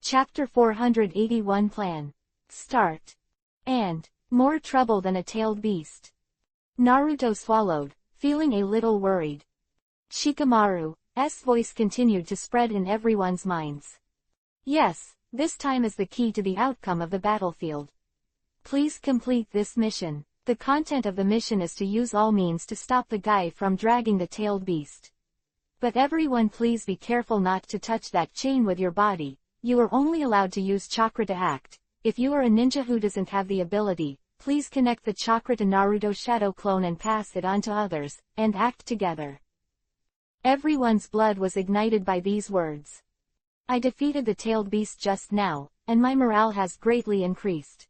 Chapter 481 Plan. Start. And, more trouble than a tailed beast. Naruto swallowed, feeling a little worried. Shikamaru's voice continued to spread in everyone's minds. Yes, this time is the key to the outcome of the battlefield. Please complete this mission. The content of the mission is to use all means to stop the guy from dragging the tailed beast. But everyone please be careful not to touch that chain with your body. You are only allowed to use chakra to act. If you are a ninja who doesn't have the ability, please connect the chakra to Naruto's shadow clone and pass it on to others, and act together. Everyone's blood was ignited by these words. I defeated the tailed beast just now, and my morale has greatly increased.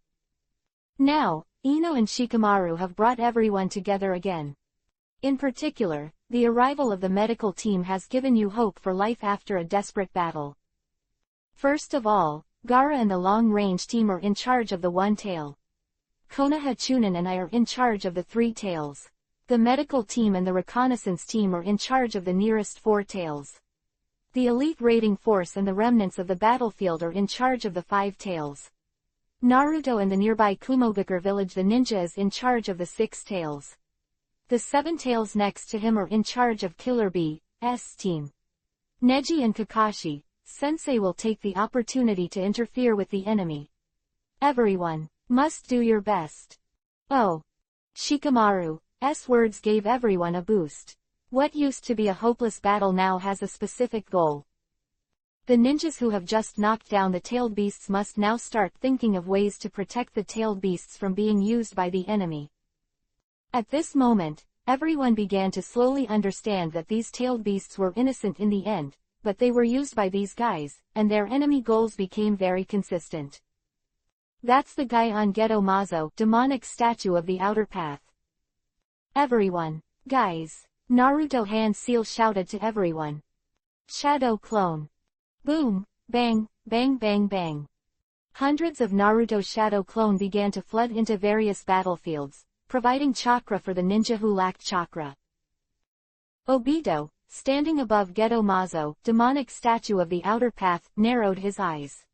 Now, Ino and Shikamaru have brought everyone together again. In particular, the arrival of the medical team has given you hope for life after a desperate battle. First of all, Gaara and the long-range team are in charge of the one tail. Konoha Chunin and I are in charge of the 3 tails. The medical team and the reconnaissance team are in charge of the nearest 4 tails. The elite raiding force and the remnants of the battlefield are in charge of the 5 tails. Naruto and the nearby Kumogakure village the ninja is in charge of the 6 tails. The 7 tails next to him are in charge of Killer Bee's team. Neji and Kakashi Sensei will take the opportunity to interfere with the enemy. Everyone must do your best. Oh. Shikamaru's words gave everyone a boost. What used to be a hopeless battle now has a specific goal. The ninjas who have just knocked down the tailed beasts must now start thinking of ways to protect the tailed beasts from being used by the enemy. At this moment, everyone began to slowly understand that these tailed beasts were innocent in the end, but they were used by these guys, and their enemy goals became very consistent. That's the guy on Geto Mazo, demonic statue of the outer path. Everyone, guys, Naruto Hand Seal shouted to everyone. Shadow clone. Boom, bang, bang bang bang. Hundreds of Naruto's shadow clone began to flood into various battlefields, providing chakra for the ninja who lacked chakra. Obito, standing above Geto Mazo, demonic statue of the outer path, narrowed his eyes.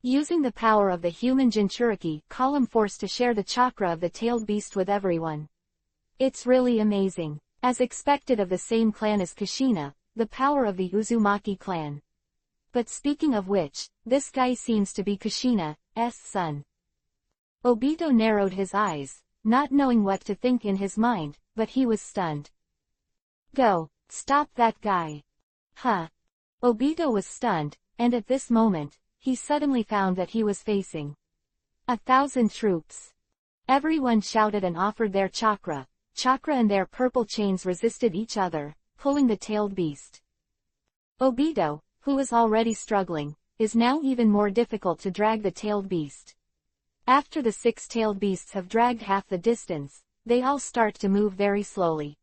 Using the power of the human Jinchuriki column force to share the chakra of the tailed beast with everyone. It's really amazing. As expected of the same clan as Kushina, the power of the Uzumaki clan. But speaking of which, this guy seems to be Kushina's son. Obito narrowed his eyes, not knowing what to think in his mind, but he was stunned. Go, stop that guy. Huh. Obito was stunned, and at this moment, he suddenly found that he was facing 1,000 troops. Everyone shouted and offered their chakra. Chakra and their purple chains resisted each other, pulling the tailed beast. Obito, who was already struggling, is now even more difficult to drag the tailed beast. After the 6 tailed beasts have dragged half the distance, they all start to move very slowly.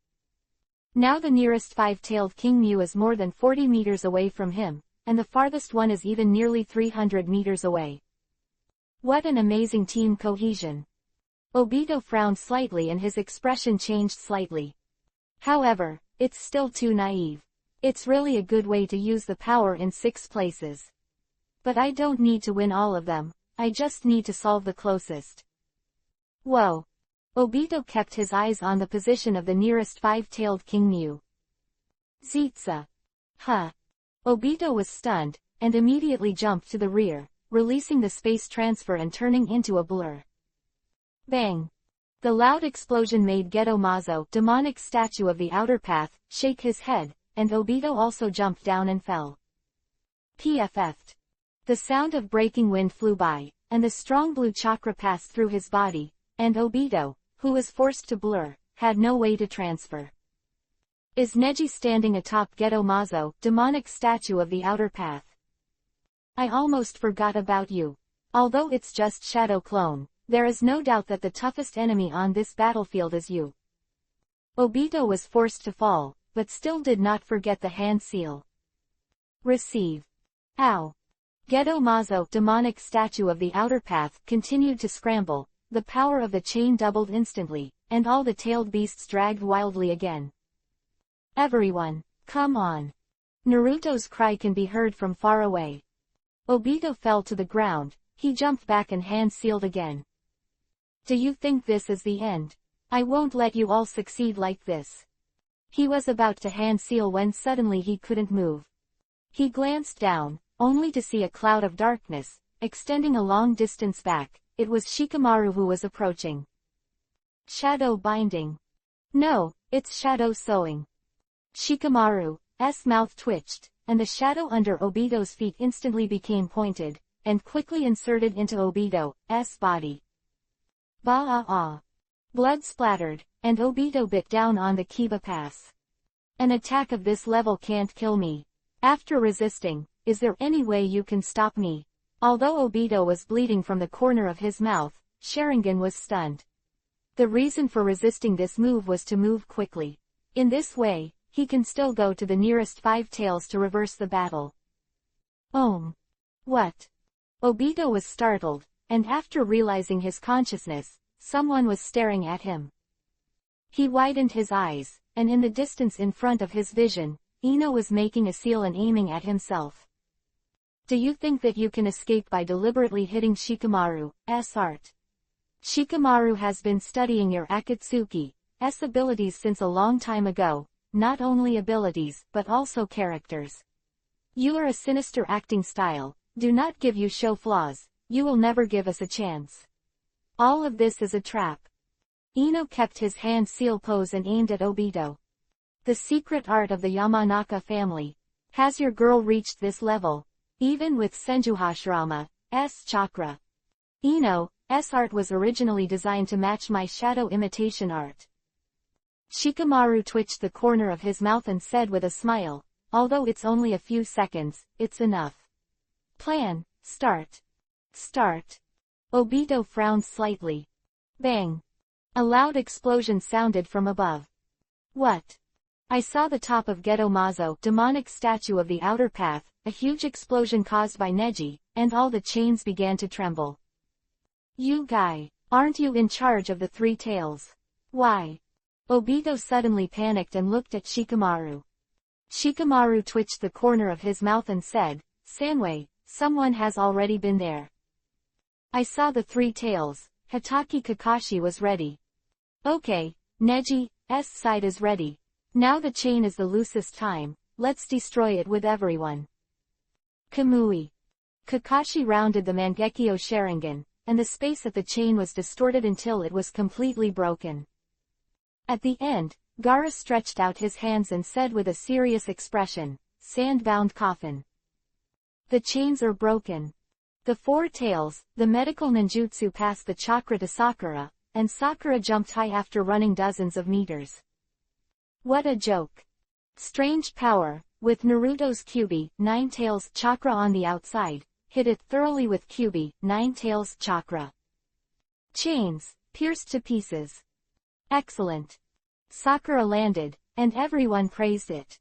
Now the nearest 5-tailed King Mew is more than 40 meters away from him, and the farthest one is even nearly 300 meters away. What an amazing team cohesion. Obito frowned slightly and his expression changed slightly. However, it's still too naive. It's really a good way to use the power in 6 places. But I don't need to win all of them, I just need to solve the closest. Whoa. Obito kept his eyes on the position of the nearest 5-tailed King Mew. Zetsu. Huh. Obito was stunned, and immediately jumped to the rear, releasing the space transfer and turning into a blur. Bang. The loud explosion made Geto Mazo, demonic statue of the outer path, shake his head, and Obito also jumped down and fell. PFF'd. The sound of breaking wind flew by, and the strong blue chakra passed through his body, and Obito, who was forced to blur, had no way to transfer. Is Neji standing atop Geto Mazo, demonic statue of the outer path? I almost forgot about you. Although it's just shadow clone, there is no doubt that the toughest enemy on this battlefield is you. Obito was forced to fall, but still did not forget the hand seal. Receive. Ow. Geto Mazo, demonic statue of the outer path, continued to scramble, the power of the chain doubled instantly, and all the tailed beasts dragged wildly again. Everyone, come on. Naruto's cry can be heard from far away. Obito fell to the ground. He jumped back and hand sealed again. Do you think this is the end? I won't let you all succeed like this. He was about to hand seal when suddenly he couldn't move. He glanced down, only to see a cloud of darkness, extending a long distance back. It was Shikamaru who was approaching. Shadow binding. No, it's shadow sewing. Shikamaru's mouth twitched, and the shadow under Obito's feet instantly became pointed, and quickly inserted into Obito's body. Ba-ah-ah. Blood splattered, and Obito bit down on the Kiba pass. An attack of this level can't kill me. After resisting, is there any way you can stop me? Although Obito was bleeding from the corner of his mouth, Sharingan was stunned. The reason for resisting this move was to move quickly. In this way, he can still go to the nearest 5 tails to reverse the battle. What? Obito was startled, and after realizing his consciousness, someone was staring at him. He widened his eyes, and in the distance in front of his vision, Ino was making a seal and aiming at himself. Do you think that you can escape by deliberately hitting Shikamaru's art? Shikamaru has been studying your Akatsuki's abilities since a long time ago, not only abilities but also characters. You are a sinister acting style, do not give you show flaws, you will never give us a chance. All of this is a trap. Ino kept his hand seal pose and aimed at Obito. The secret art of the Yamanaka family. Has your girl reached this level? Even with Senjuhashirama's chakra. Ino's art was originally designed to match my shadow imitation art. Shikamaru twitched the corner of his mouth and said with a smile, although it's only a few seconds, it's enough. Plan, start. Start. Obito frowned slightly. Bang. A loud explosion sounded from above. What? I saw the top of Geto-Mazo, demonic statue of the outer path, a huge explosion caused by Neji, and all the chains began to tremble. You guy, aren't you in charge of the 3 tails? Why? Obito suddenly panicked and looked at Shikamaru. Shikamaru twitched the corner of his mouth and said, Sanwei, someone has already been there. I saw the 3 tails, Hatake Kakashi was ready. Okay, Neji's side is ready. Now the chain is the loosest time, let's destroy it with everyone. Kamui. Kakashi rounded the Mangekyo Sharingan, and the space at the chain was distorted until it was completely broken. At the end, Gaara stretched out his hands and said with a serious expression, Sand-bound coffin. The chains are broken. The 4 tails, the medical ninjutsu passed the chakra to Sakura, and Sakura jumped high after running dozens of meters. What a joke. Strange power, with Naruto's Kyuubi, 9 tails chakra on the outside, hit it thoroughly with Kyuubi, 9 tails chakra. Chains, pierced to pieces. Excellent. Sakura landed, and everyone praised it.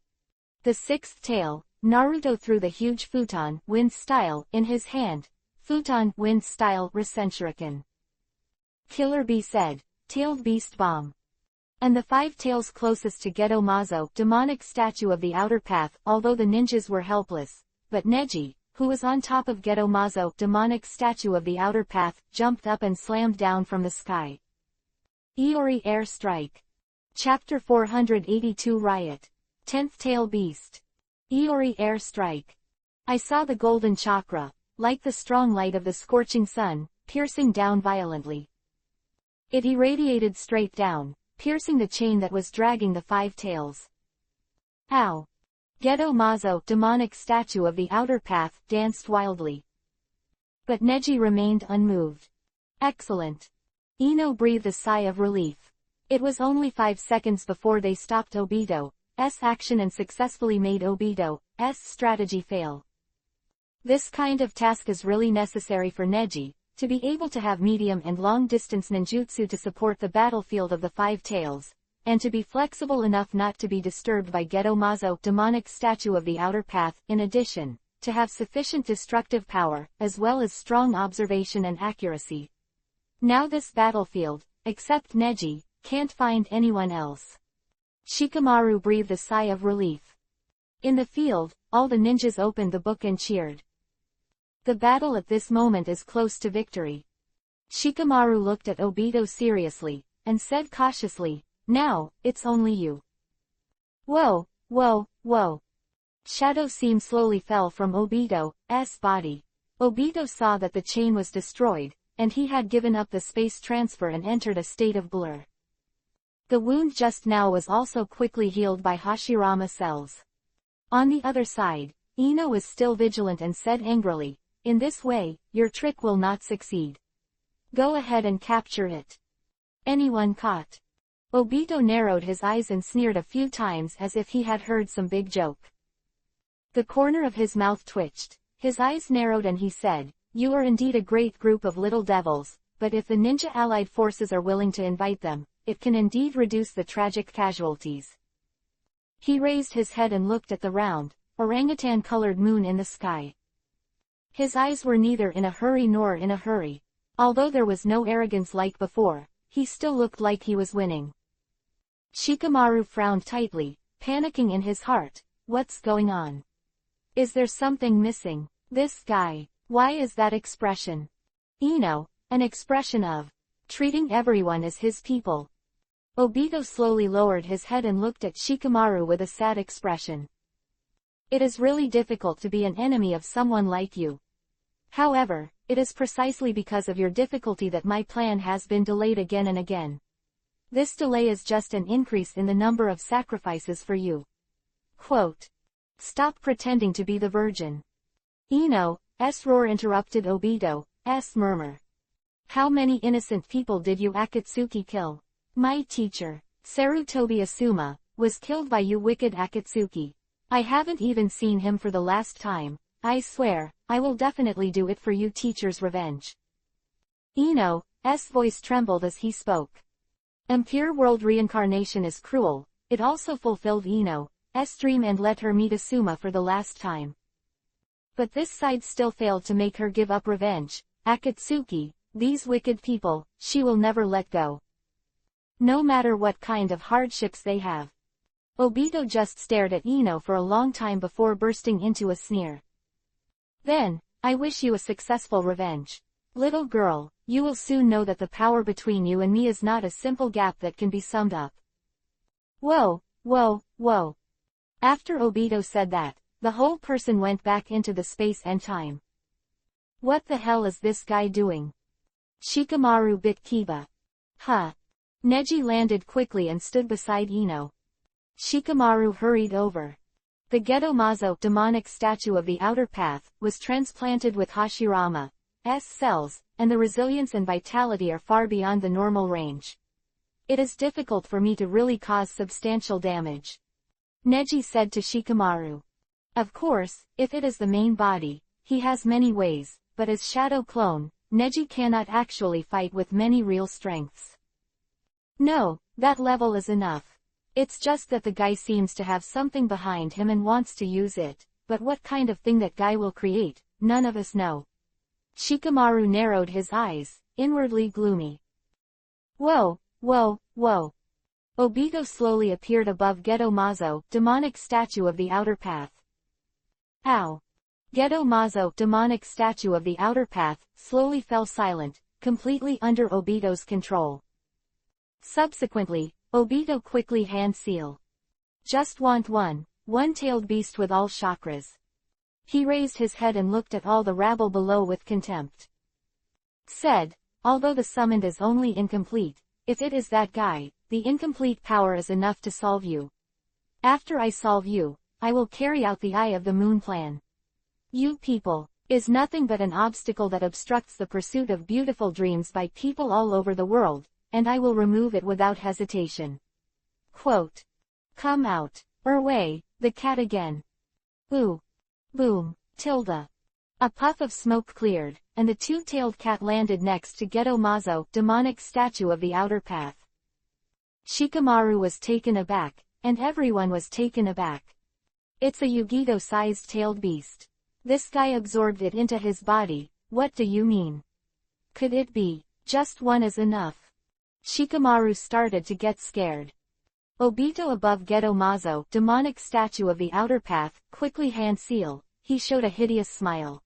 The 6th tail, Naruto threw the huge futon, wind style, in his hand. Futon, wind style, Rasenshuriken. Killer Bee said, tailed beast bomb. And the 5 tails closest to Geto-Mazo, demonic statue of the outer path, although the ninjas were helpless, but Neji, who was on top of Geto-Mazo, demonic statue of the outer path, jumped up and slammed down from the sky. Iori Air Strike. Chapter 482 Riot. 10th Tail Beast. Iori Air Strike. I saw the golden chakra, like the strong light of the scorching sun, piercing down violently. It irradiated straight down, piercing the chain that was dragging the 5 tails. Ow! Geto-Mazo, demonic statue of the outer path, danced wildly. But Neji remained unmoved. Excellent. Ino breathed a sigh of relief. It was only 5 seconds before they stopped Obito's action and successfully made Obito's strategy fail. This kind of task is really necessary for Neji, to be able to have medium and long-distance ninjutsu to support the battlefield of the 5 tails, and to be flexible enough not to be disturbed by Geto-Mazo, demonic statue of the outer path, in addition, to have sufficient destructive power, as well as strong observation and accuracy. Now this battlefield, except Neji, can't find anyone else. Shikamaru breathed a sigh of relief. In the field, all the ninjas opened the book and cheered. The battle at this moment is close to victory. Shikamaru looked at Obito seriously, and said cautiously, "Now, it's only you." Whoa, whoa, whoa. Shadow Seam slowly fell from Obito's body. Obito saw that the chain was destroyed, and he had given up the space transfer and entered a state of blur. The wound just now was also quickly healed by Hashirama cells. On the other side, Ino was still vigilant and said angrily, "In this way, your trick will not succeed. Go ahead and capture it." Anyone caught? Obito narrowed his eyes and sneered a few times as if he had heard some big joke. The corner of his mouth twitched, his eyes narrowed and he said, "You are indeed a great group of little devils, but if the ninja allied forces are willing to invite them, it can indeed reduce the tragic casualties." He raised his head and looked at the round, orangutan-colored moon in the sky. His eyes were neither in a hurry nor in a hurry. Although there was no arrogance like before, he still looked like he was winning. Shikamaru frowned tightly, panicking in his heart. What's going on? Is there something missing? This guy, why is that expression? Ino, an expression of treating everyone as his people. Obito slowly lowered his head and looked at Shikamaru with a sad expression. It is really difficult to be an enemy of someone like you. However, it is precisely because of your difficulty that my plan has been delayed again and again. This delay is just an increase in the number of sacrifices for you. Quote. Stop pretending to be the virgin. Ino's roar interrupted Obito's murmur. How many innocent people did you Akatsuki kill? My teacher, Sarutobi Asuma, was killed by you wicked Akatsuki. I haven't even seen him for the last time. I swear, I will definitely do it for you teacher's revenge. Ino's voice trembled as he spoke. Impure world reincarnation is cruel. It also fulfilled Ino's dream and let her meet Asuma for the last time. But this side still failed to make her give up revenge. Akatsuki, these wicked people, she will never let go. No matter what kind of hardships they have. Obito just stared at Ino for a long time before bursting into a sneer. Then, I wish you a successful revenge. Little girl, you will soon know that the power between you and me is not a simple gap that can be summed up. Whoa, whoa, whoa. After Obito said that, the whole person went back into the space and time. What the hell is this guy doing? Shikamaru bit Kiba. Huh. Neji landed quickly and stood beside Ino. Shikamaru hurried over. The Gedomazo demonic statue of the outer path was transplanted with Hashirama's cells, and the resilience and vitality are far beyond the normal range. It is difficult for me to really cause substantial damage. Neji said to Shikamaru. Of course, if it is the main body, he has many ways, but as shadow clone, Neji cannot actually fight with many real strengths. No, that level is enough. It's just that the guy seems to have something behind him and wants to use it, but what kind of thing that guy will create, none of us know. Shikamaru narrowed his eyes, inwardly gloomy. Whoa, whoa, whoa. Obito slowly appeared above Gedomazo, demonic statue of the outer path. Ow. Gedomazo, demonic statue of the outer path, slowly fell silent, completely under Obito's control. Subsequently, Obito quickly hand seal. Just want one-tailed beast with all chakras. He raised his head and looked at all the rabble below with contempt. Said, although the summoned is only incomplete, if it is that guy, the incomplete power is enough to solve you. After I solve you, I will carry out the Eye of the Moon plan. You people, is nothing but an obstacle that obstructs the pursuit of beautiful dreams by people all over the world, and I will remove it without hesitation. Quote. Come out, Urway, the cat again. Ooh. Boom, tilde. A puff of smoke cleared, and the two-tailed cat landed next to Gedomazo, demonic statue of the outer path. Shikamaru was taken aback, and everyone was taken aback. It's a Yugito-sized tailed beast. This guy absorbed it into his body. What do you mean? Could it be, just one is enough? Shikamaru started to get scared. Obito above Gedomazo, demonic statue of the outer path, quickly hand seal. He showed a hideous smile.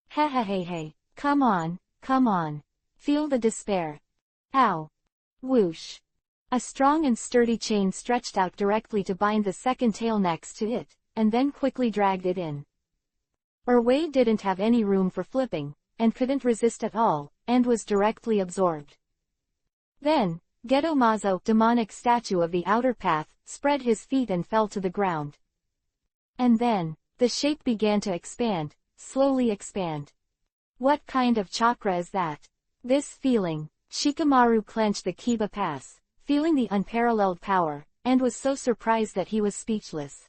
Hey, come on, come on. Feel the despair. Ow. Whoosh. A strong and sturdy chain stretched out directly to bind the second tail next to it, and then quickly dragged it in. Wei didn't have any room for flipping, and couldn't resist at all, and was directly absorbed. Then, Geto-Mazo, demonic statue of the outer path, spread his feet and fell to the ground. And then, the shape began to expand, slowly expand. What kind of chakra is that? This feeling, Shikamaru clenched the Kiba pass, feeling the unparalleled power, and was so surprised that he was speechless.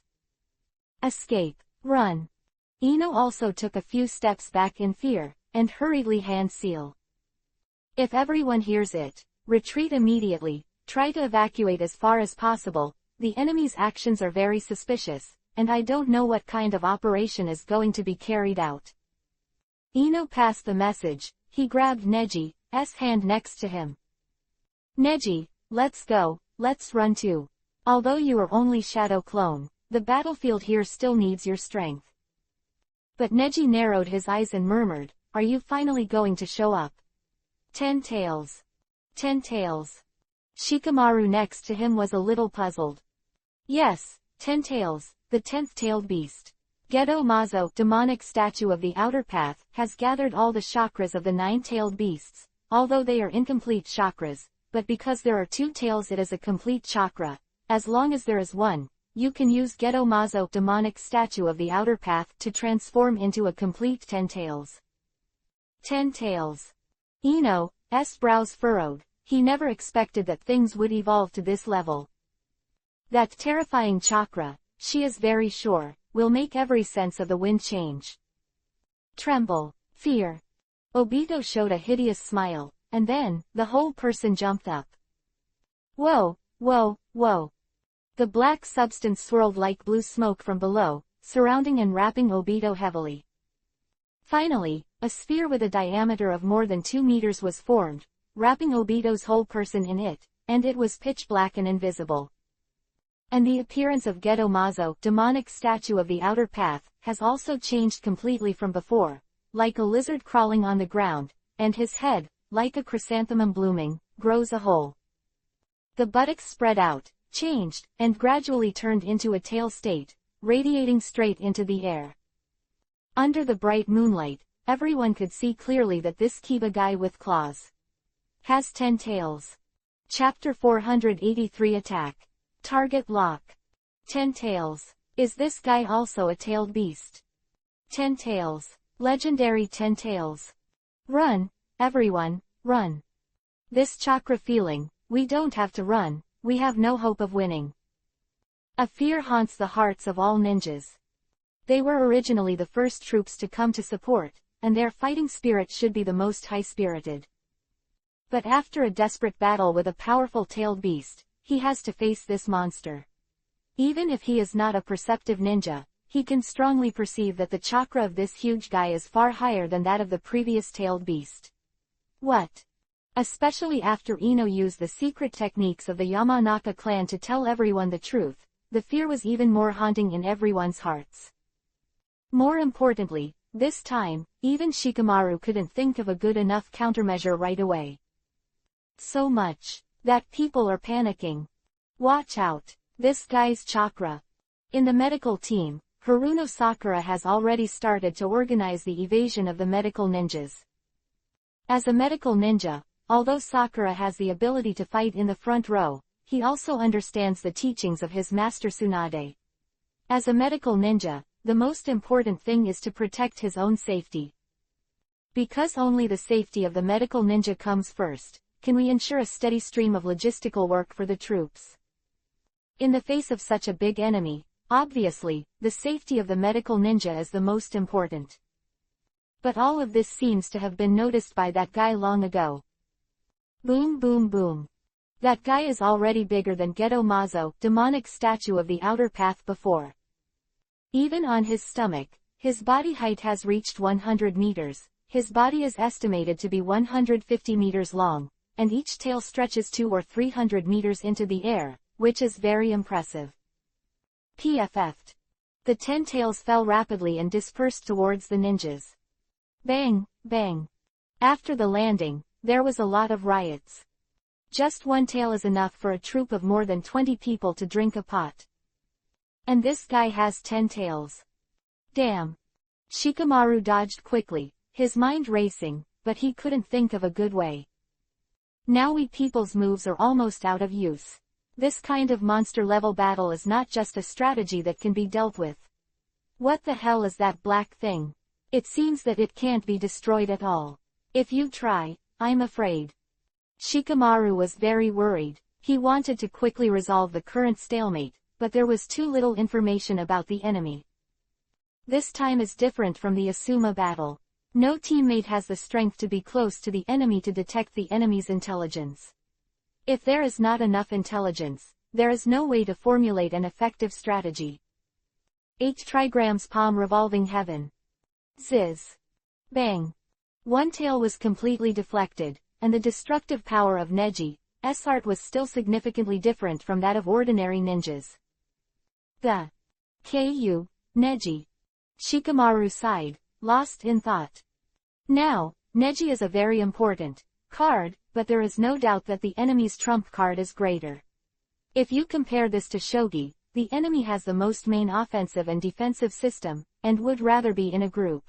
Escape, run. Ino also took a few steps back in fear, and hurriedly hand seal. If everyone hears it, retreat immediately, try to evacuate as far as possible, the enemy's actions are very suspicious, and I don't know what kind of operation is going to be carried out. Ino passed the message. He grabbed Neji's hand next to him. Neji, let's go, let's run too. Although you are only shadow clone, the battlefield here still needs your strength. But Neji narrowed his eyes and murmured, are you finally going to show up? 10 tails. 10 tails. Shikamaru next to him was a little puzzled. Yes, 10 tails, the 10th-tailed beast. Geto-Mazo, demonic statue of the outer path, has gathered all the chakras of the 9-tailed beasts, although they are incomplete chakras, but because there are 2 tails it is a complete chakra. As long as there is one, you can use Geto-Mazo, demonic statue of the outer path, to transform into a complete 10 tails. 10 tails. Ino's brows furrowed. He never expected that things would evolve to this level. That terrifying chakra, she is very sure, will make every sense of the wind change. Tremble. Fear. Obito showed a hideous smile, and then, the whole person jumped up. Whoa, whoa, whoa. The black substance swirled like blue smoke from below, surrounding and wrapping Obito heavily. Finally, a sphere with a diameter of more than 2 meters was formed, wrapping Obito's whole person in it, and it was pitch black and invisible. And the appearance of Geto-Mazo, demonic statue of the outer path, has also changed completely from before, like a lizard crawling on the ground, and his head, like a chrysanthemum blooming, grows a hole. The buttocks spread out, changed, and gradually turned into a tail state, radiating straight into the air. Under the bright moonlight, everyone could see clearly that this Kiba guy with claws has 10 tails. Chapter 483 Attack. Target lock. 10 tails. Is this guy also a tailed beast? 10 tails. Legendary 10 tails. Run, everyone, run. This chakra feeling, we don't have to run, we have no hope of winning. A fear haunts the hearts of all ninjas. They were originally the first troops to come to support, and their fighting spirit should be the most high-spirited. But after a desperate battle with a powerful tailed beast, he has to face this monster. Even if he is not a perceptive ninja, he can strongly perceive that the chakra of this huge guy is far higher than that of the previous tailed beast. What? Especially after Ino used the secret techniques of the Yamanaka clan to tell everyone the truth, the fear was even more haunting in everyone's hearts. More importantly, this time, even Shikamaru couldn't think of a good enough countermeasure right away. So much that people are panicking. Watch out, this guy's chakra. In the medical team, Haruno Sakura has already started to organize the evasion of the medical ninjas. As a medical ninja, although Sakura has the ability to fight in the front row, he also understands the teachings of his master Tsunade. As a medical ninja, the most important thing is to protect his own safety. Because only the safety of the medical ninja comes first, can we ensure a steady stream of logistical work for the troops. In the face of such a big enemy, obviously, the safety of the medical ninja is the most important. But all of this seems to have been noticed by that guy long ago. Boom boom boom. That guy is already bigger than Geto-Mazo, demonic statue of the outer path before. Even on his stomach, his body height has reached 100 meters, his body is estimated to be 150 meters long, and each tail stretches 200 or 300 meters into the air, which is very impressive. PFF'd. The 10 tails fell rapidly and dispersed towards the ninjas. Bang, bang. After the landing, there was a lot of riots. Just one tail is enough for a troop of more than 20 people to drink a pot. And this guy has 10 tails. Damn. Shikamaru dodged quickly, his mind racing, but he couldn't think of a good way. Now we people's moves are almost out of use. This kind of monster-level battle is not just a strategy that can be dealt with. What the hell is that black thing? It seems that it can't be destroyed at all. If you try, I'm afraid. Shikamaru was very worried. He wanted to quickly resolve the current stalemate, but there was too little information about the enemy. This time is different from the Asuma battle. No teammate has the strength to be close to the enemy to detect the enemy's intelligence. If there is not enough intelligence, there is no way to formulate an effective strategy. 8 trigrams palm revolving heaven. Ziz. Bang. One tail was completely deflected, and the destructive power of Neji's art was still significantly different from that of ordinary ninjas. The Ku, Neji. Shikamaru sighed, lost in thought. Now, Neji is a very important card, but there is no doubt that the enemy's trump card is greater. If you compare this to Shogi, the enemy has the most main offensive and defensive system, and would rather be in a group.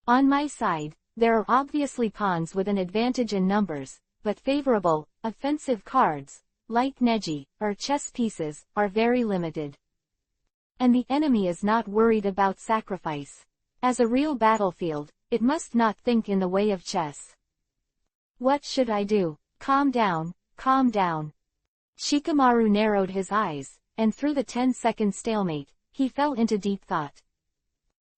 On my side, there are obviously pawns with an advantage in numbers, but favorable, offensive cards, like Neji, or chess pieces, are very limited. And the enemy is not worried about sacrifice. As a real battlefield, it must not think in the way of chess. What should I do? Calm down, calm down. Shikamaru narrowed his eyes, and through the 10-second stalemate, he fell into deep thought.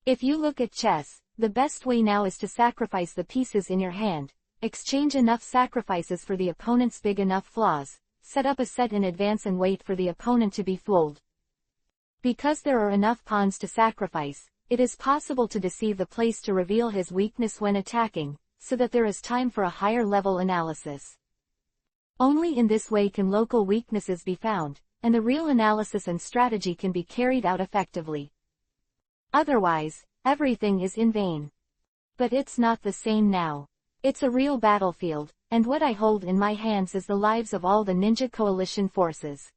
If you look at chess, the best way now is to sacrifice the pieces in your hand, exchange enough sacrifices for the opponent's big enough flaws, set up a set in advance and wait for the opponent to be fooled. Because there are enough pawns to sacrifice, it is possible to deceive the place to reveal his weakness when attacking, so that there is time for a higher level analysis. Only in this way can local weaknesses be found, and the real analysis and strategy can be carried out effectively. Otherwise, everything is in vain. But it's not the same now. It's a real battlefield, and what I hold in my hands is the lives of all the ninja coalition forces.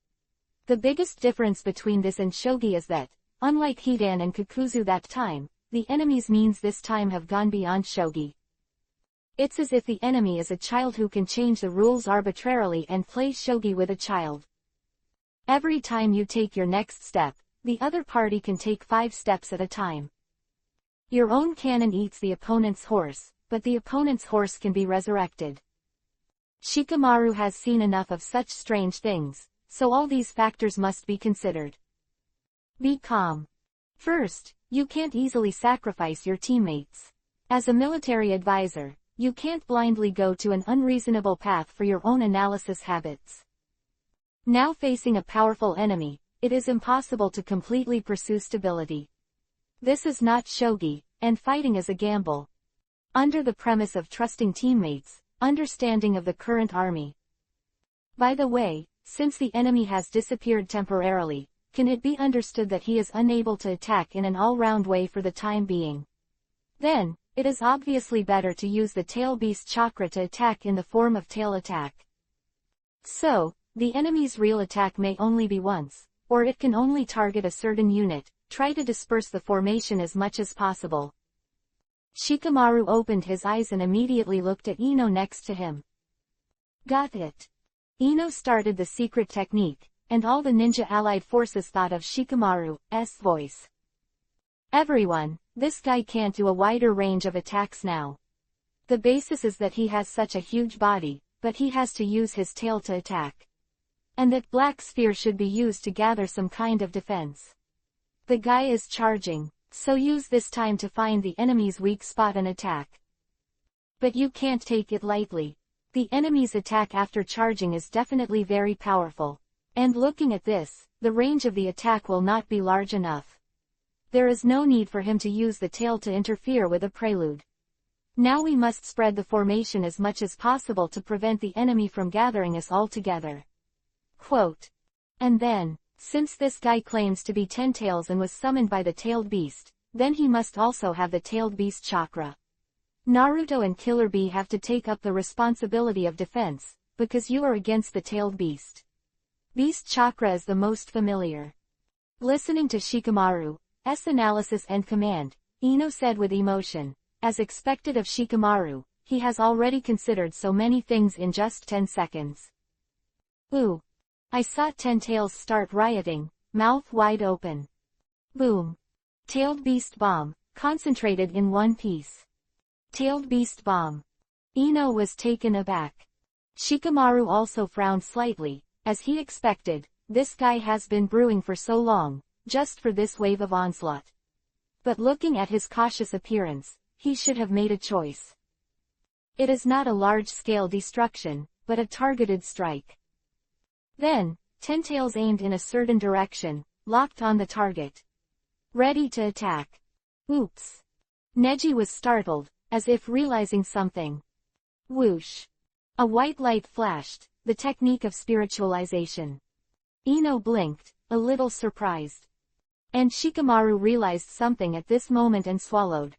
The biggest difference between this and Shogi is that, unlike Hidan and Kakuzu that time, the enemy's means this time have gone beyond Shogi. It's as if the enemy is a child who can change the rules arbitrarily and play Shogi with a child. Every time you take your next step, the other party can take 5 steps at a time. Your own cannon eats the opponent's horse, but the opponent's horse can be resurrected. Shikamaru has seen enough of such strange things, so all these factors must be considered. Be calm. First, you can't easily sacrifice your teammates. As a military advisor, you can't blindly go to an unreasonable path for your own analysis habits. Now facing a powerful enemy, it is impossible to completely pursue stability. This is not Shogi, and fighting is a gamble. Under the premise of trusting teammates, understanding of the current army. By the way, since the enemy has disappeared temporarily, can it be understood that he is unable to attack in an all-round way for the time being? Then, it is obviously better to use the tail beast chakra to attack in the form of tail attack. So, the enemy's real attack may only be once, or it can only target a certain unit. Try to disperse the formation as much as possible. Shikamaru opened his eyes and immediately looked at Ino next to him. Got it. Ino started the secret technique, and all the ninja allied forces thought of Shikamaru's voice. Everyone, this guy can't do a wider range of attacks now. The basis is that he has such a huge body, but he has to use his tail to attack. And that black sphere should be used to gather some kind of defense. The guy is charging, so use this time to find the enemy's weak spot and attack. But you can't take it lightly. The enemy's attack after charging is definitely very powerful. And looking at this, the range of the attack will not be large enough. There is no need for him to use the tail to interfere with a prelude. Now we must spread the formation as much as possible to prevent the enemy from gathering us all together. Quote. And then, since this guy claims to be 10 tails and was summoned by the tailed beast, then he must also have the tailed beast chakra. Naruto and Killer Bee have to take up the responsibility of defense, because you are against the tailed beast. Beast chakra is the most familiar. Listening to Shikamaru's analysis and command, Ino said with emotion, as expected of Shikamaru, he has already considered so many things in just 10 seconds. Ooh. I saw 10 tails start rioting, mouth wide open. Boom. Tailed beast bomb, concentrated in one piece. Tailed beast bomb. Ino was taken aback. Shikamaru also frowned slightly, as he expected. This guy has been brewing for so long, just for this wave of onslaught. But looking at his cautious appearance, he should have made a choice. It is not a large-scale destruction, but a targeted strike. Then, 10 tails aimed in a certain direction, locked on the target. Ready to attack. Oops. Neji was startled, as if realizing something. Whoosh. A white light flashed, the technique of spiritualization. Ino blinked, a little surprised. And Shikamaru realized something at this moment and swallowed.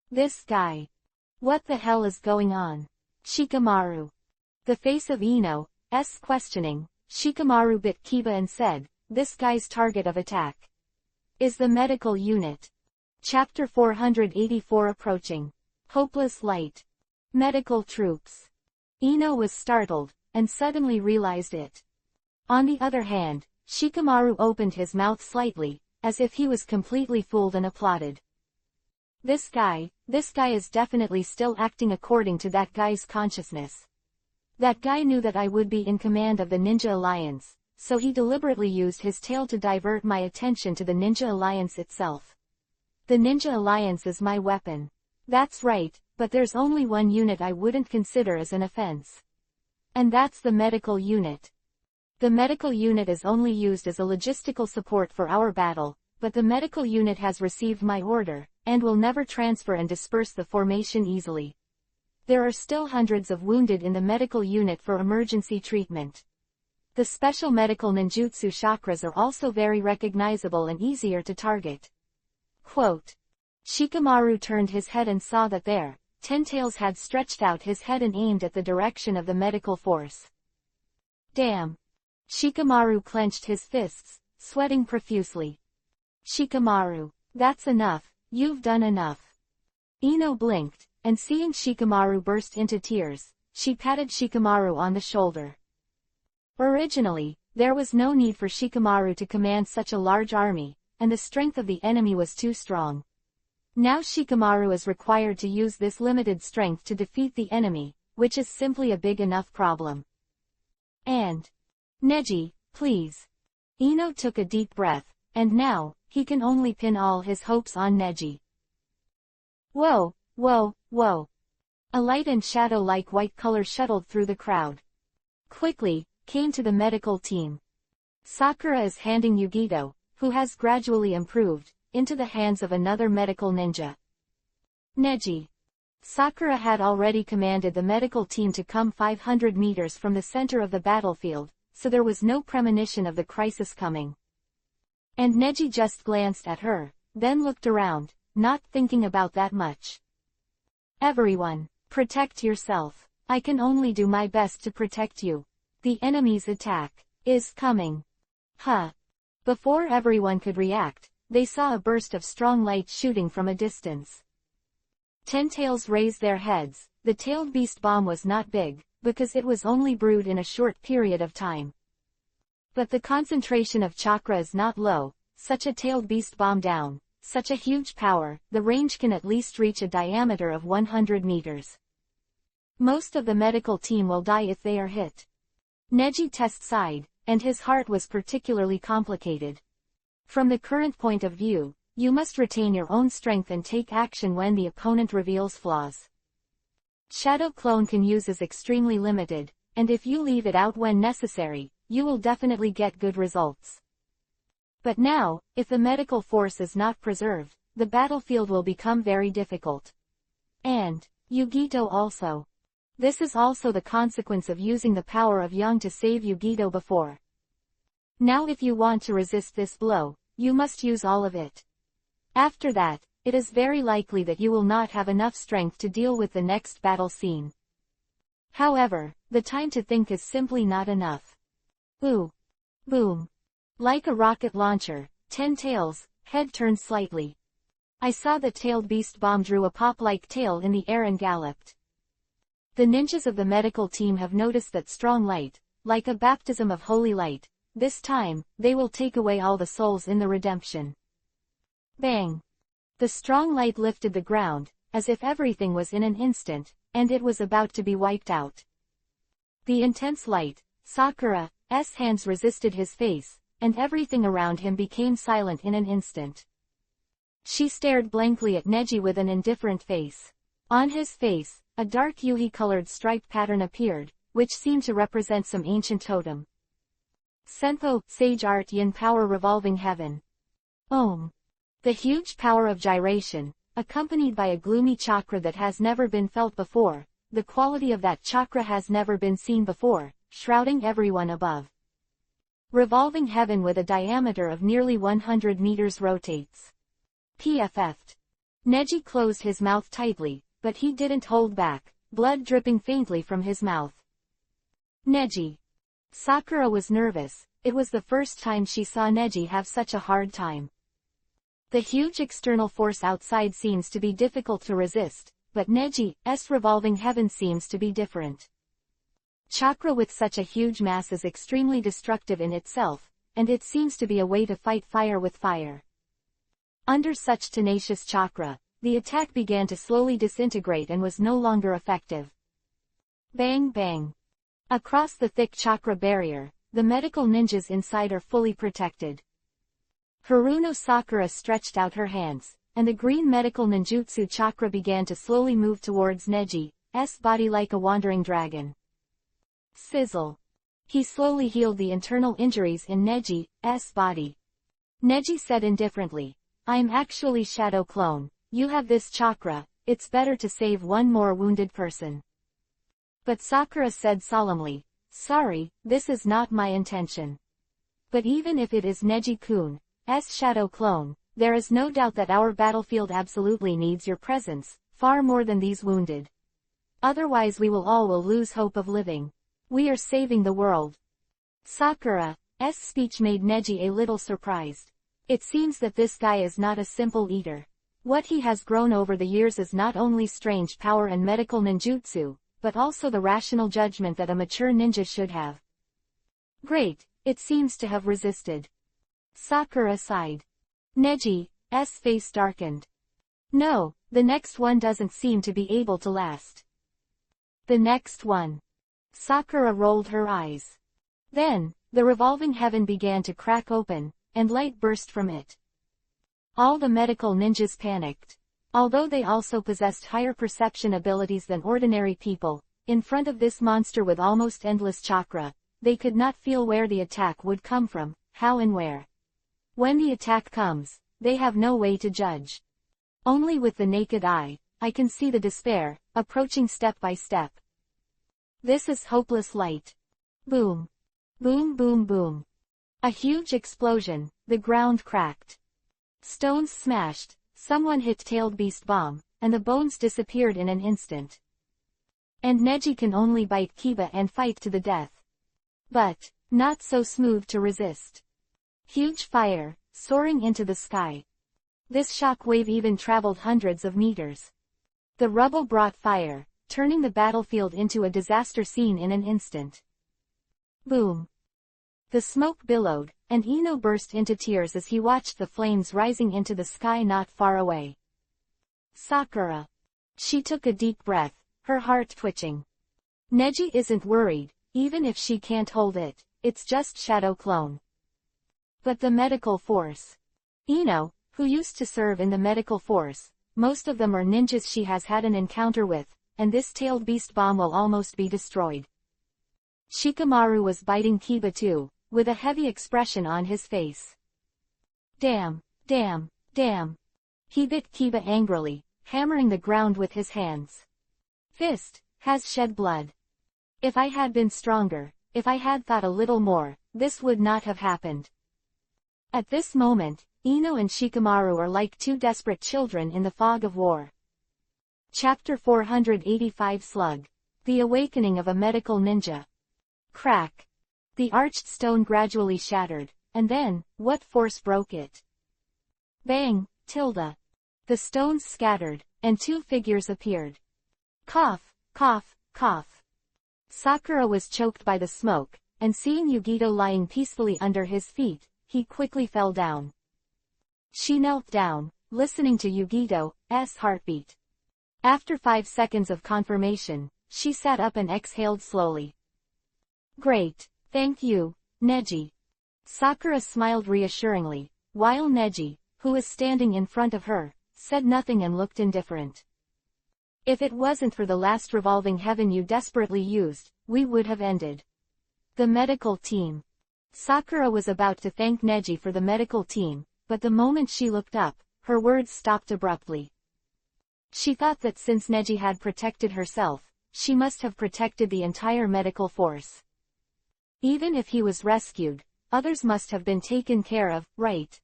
This guy. What the hell is going on? Shikamaru. The face of Ino's questioning, Shikamaru bit Kiba and said, this guy's target of attack is the medical unit. Chapter 484 approaching. Hopeless light. Medical troops. Ino was startled, and suddenly realized it. On the other hand, Shikamaru opened his mouth slightly, as if he was completely fooled and applauded. This guy is definitely still acting according to that guy's consciousness. That guy knew that I would be in command of the Ninja Alliance, so he deliberately used his tail to divert my attention to the Ninja Alliance itself. The Ninja Alliance is my weapon. That's right, but there's only one unit I wouldn't consider as an offense. And that's the medical unit. The medical unit is only used as a logistical support for our battle, but the medical unit has received my order, and will never transfer and disperse the formation easily. There are still hundreds of wounded in the medical unit for emergency treatment. The special medical ninjutsu chakras are also very recognizable and easier to target. Quote. Shikamaru turned his head and saw that there, 10 tails had stretched out his head and aimed at the direction of the medical force. Damn. Shikamaru clenched his fists, sweating profusely. Shikamaru. That's enough, you've done enough. Ino blinked, and seeing Shikamaru burst into tears, she patted Shikamaru on the shoulder. Originally, there was no need for Shikamaru to command such a large army, and the strength of the enemy was too strong. Now Shikamaru is required to use this limited strength to defeat the enemy, which is simply a big enough problem. And Neji, please. Ino took a deep breath, and now, he can only pin all his hopes on Neji. Whoa, whoa, whoa. A light and shadow-like white color shuttled through the crowd. Quickly, came to the medical team. Sakura is handing Yugito, who has gradually improved, into the hands of another medical ninja. Neji. Sakura had already commanded the medical team to come 500 meters from the center of the battlefield, so there was no premonition of the crisis coming. And Neji just glanced at her, then looked around, not thinking about that much. Everyone, protect yourself. I can only do my best to protect you. The enemy's attack is coming. Huh. Before everyone could react, they saw a burst of strong light shooting from a distance. 10 tails raised their heads. The tailed beast bomb was not big, because it was only brewed in a short period of time. But the concentration of chakra is not low. Such a tailed beast bomb down, such a huge power, the range can at least reach a diameter of 100 meters. Most of the medical team will die if they are hit. Neji sighed, and his heart was particularly complicated. From the current point of view, you must retain your own strength and take action when the opponent reveals flaws. Shadow Clone can use is extremely limited, and if you leave it out when necessary, you will definitely get good results. But now, if the medical force is not preserved, the battlefield will become very difficult. And Yugito also. This is also the consequence of using the power of Yang to save Yugito before. Now if you want to resist this blow, you must use all of it. After that, it is very likely that you will not have enough strength to deal with the next battle scene. However, the time to think is simply not enough. Ooh. Boom. Like a rocket launcher, 10 tails, head turned slightly. I saw the tailed beast bomb drew a pop-like tail in the air and galloped. The ninjas of the medical team have noticed that strong light, like a baptism of holy light, this time, they will take away all the souls in the redemption. Bang! The strong light lifted the ground, as if everything was in an instant, and it was about to be wiped out. The intense light, Sakura's hands resisted his face, and everything around him became silent in an instant. She stared blankly at Neji with an indifferent face. On his face, a dark yuhi-colored striped pattern appeared, which seemed to represent some ancient totem. Senpo, Sage Art Yin Power Revolving Heaven. Om. The huge power of gyration, accompanied by a gloomy chakra that has never been felt before, the quality of that chakra has never been seen before, shrouding everyone above. Revolving heaven with a diameter of nearly 100 meters rotates. PFF'd. Neji closed his mouth tightly, but he didn't hold back, blood dripping faintly from his mouth. Neji. Sakura was nervous, it was the first time she saw Neji have such a hard time. The huge external force outside seems to be difficult to resist, but Neji's revolving heaven seems to be different. Chakra with such a huge mass is extremely destructive in itself, and it seems to be a way to fight fire with fire. Under such tenacious chakra, the attack began to slowly disintegrate and was no longer effective. Bang bang. Across the thick chakra barrier, the medical ninjas inside are fully protected. Haruno Sakura stretched out her hands, and the green medical ninjutsu chakra began to slowly move towards Neji's body like a wandering dragon. Sizzle. He slowly healed the internal injuries in Neji's body. Neji said indifferently, "I'm actually Shadow Clone, you have this chakra, it's better to save one more wounded person." But Sakura said solemnly, "Sorry, this is not my intention. But even if it is Neji-kun's Shadow Clone, there is no doubt that our battlefield absolutely needs your presence, far more than these wounded. Otherwise we will lose hope of living. We are saving the world." Sakura's speech made Neji a little surprised. It seems that this guy is not a simple eater. What he has grown over the years is not only strange power and medical ninjutsu, but also the rational judgment that a mature ninja should have. Great, it seems to have resisted. Sakura sighed. Neji's face darkened. No, the next one doesn't seem to be able to last. The next one. Sakura rolled her eyes. Then, the revolving heaven began to crack open, and light burst from it. All the medical ninjas panicked. Although they also possessed higher perception abilities than ordinary people, in front of this monster with almost endless chakra, they could not feel where the attack would come from, how and where. When the attack comes, they have no way to judge. Only with the naked eye, I can see the despair, approaching step by step. This is hopeless light. Boom. Boom boom boom. A huge explosion, the ground cracked. Stones smashed, someone hit tailed beast bomb, and the bones disappeared in an instant. And Neji can only bite Kiba and fight to the death. But, not so smooth to resist. Huge fire, soaring into the sky. This shock wave even traveled hundreds of meters. The rubble brought fire, turning the battlefield into a disaster scene in an instant. Boom. The smoke billowed, and Ino burst into tears as he watched the flames rising into the sky not far away. Sakura. She took a deep breath, her heart twitching. Neji isn't worried, even if she can't hold it, it's just Shadow Clone. But the medical force. Ino, who used to serve in the medical force, most of them are ninjas she has had an encounter with, and this tailed beast bomb will almost be destroyed. Shikamaru was biting Kiba too, with a heavy expression on his face. Damn, damn, damn. He bit Kiba angrily, hammering the ground with his hands. Fist has shed blood. If I had been stronger, if I had thought a little more, this would not have happened. At this moment, Ino and Shikamaru are like two desperate children in the fog of war. Chapter 485 Slug. The Awakening of a Medical Ninja. Crack. The arched stone gradually shattered, and then, what force broke it? Bang, tilde. The stones scattered, and two figures appeared. Cough, cough, cough. Sakura was choked by the smoke, and seeing Yugito lying peacefully under his feet, he quickly fell down. She knelt down, listening to Yugito's heartbeat. After 5 seconds of confirmation, she sat up and exhaled slowly. Great, thank you, Neji. Sakura smiled reassuringly, while Neji, who was standing in front of her, said nothing and looked indifferent. If it wasn't for the last revolving heaven you desperately used, we would have ended. The medical team. Sakura was about to thank Neji for the medical team, but the moment she looked up, her words stopped abruptly. She thought that since Neji had protected herself, she must have protected the entire medical force. Even if he was rescued, others must have been taken care of, right?